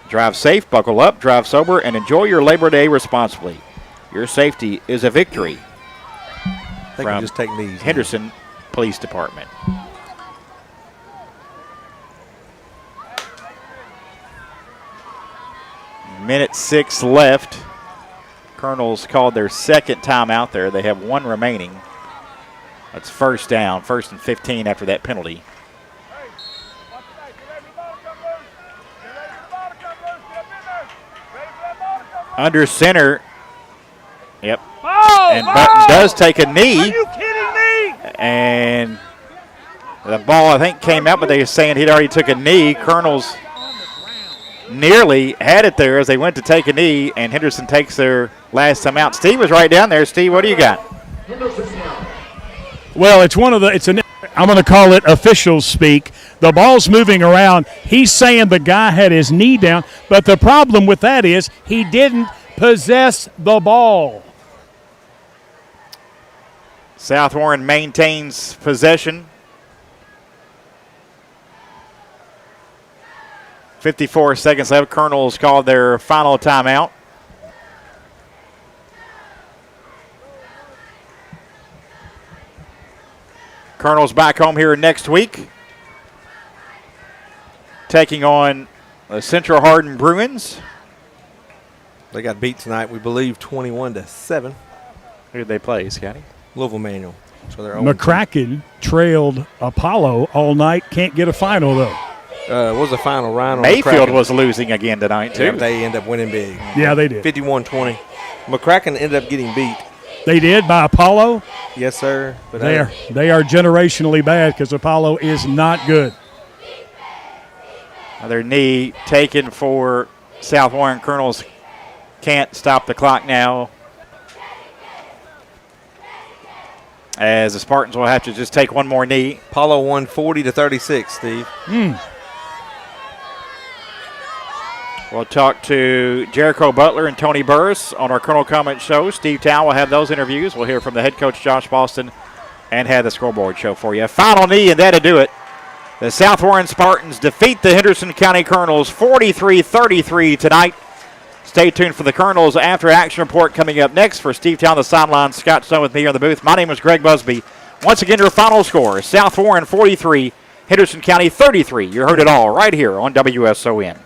Drive safe, buckle up, drive sober, and enjoy your Labor Day responsibly. Your safety is a victory. I think we just take these. Henderson Police Department. Minute 6 left. Colonels called their second timeout there. They have one remaining. That's first down, 1st and 15 after that penalty. Under center. Yep. And Button does take a knee. Are you kidding me? And the ball, I think, came out, but they were saying he'd already took a knee. Colonels nearly had it there as they went to take a knee, and Henderson takes their last time out. Steve was right down there. Steve, what do you got? Well, it's I'm going to call it officials speak. The ball's moving around. He's saying the guy had his knee down, but the problem with that is he didn't possess the ball. South Warren maintains possession. 54 seconds left. Colonels called their final timeout. Colonels back home here next week, taking on the Central Hardin Bruins. They got beat tonight, we believe, 21-7. Who did they play, Scotty? Louisville Manual. So they're McCracken trailed Apollo all night. Can't get a final, though. What was the final, Ryan? Mayfield was losing again tonight, too. Yeah, they end up winning big. Yeah, they did. 51-20. McCracken ended up getting beat. They did by Apollo? Yes, sir. But they are generationally bad because Apollo is not good. Another knee taken for South Warren. Colonels can't stop the clock now, as the Spartans will have to just take one more knee. Apollo won 40-36, Steve. We'll talk to Jericho Butler and Tony Burris on our Colonel Comment show. Steve Town will have those interviews. We'll hear from the head coach, Josh Boston, and have the scoreboard show for you. Final knee, and that'll do it. The South Warren Spartans defeat the Henderson County Colonels 43-33 tonight. Stay tuned for the Colonels After Action Report coming up next. For Steve Town, the sideline, Scott Stone with me here in the booth. My name is Greg Busby. Once again, your final score, South Warren 43, Henderson County 33. You heard it all right here on WSON.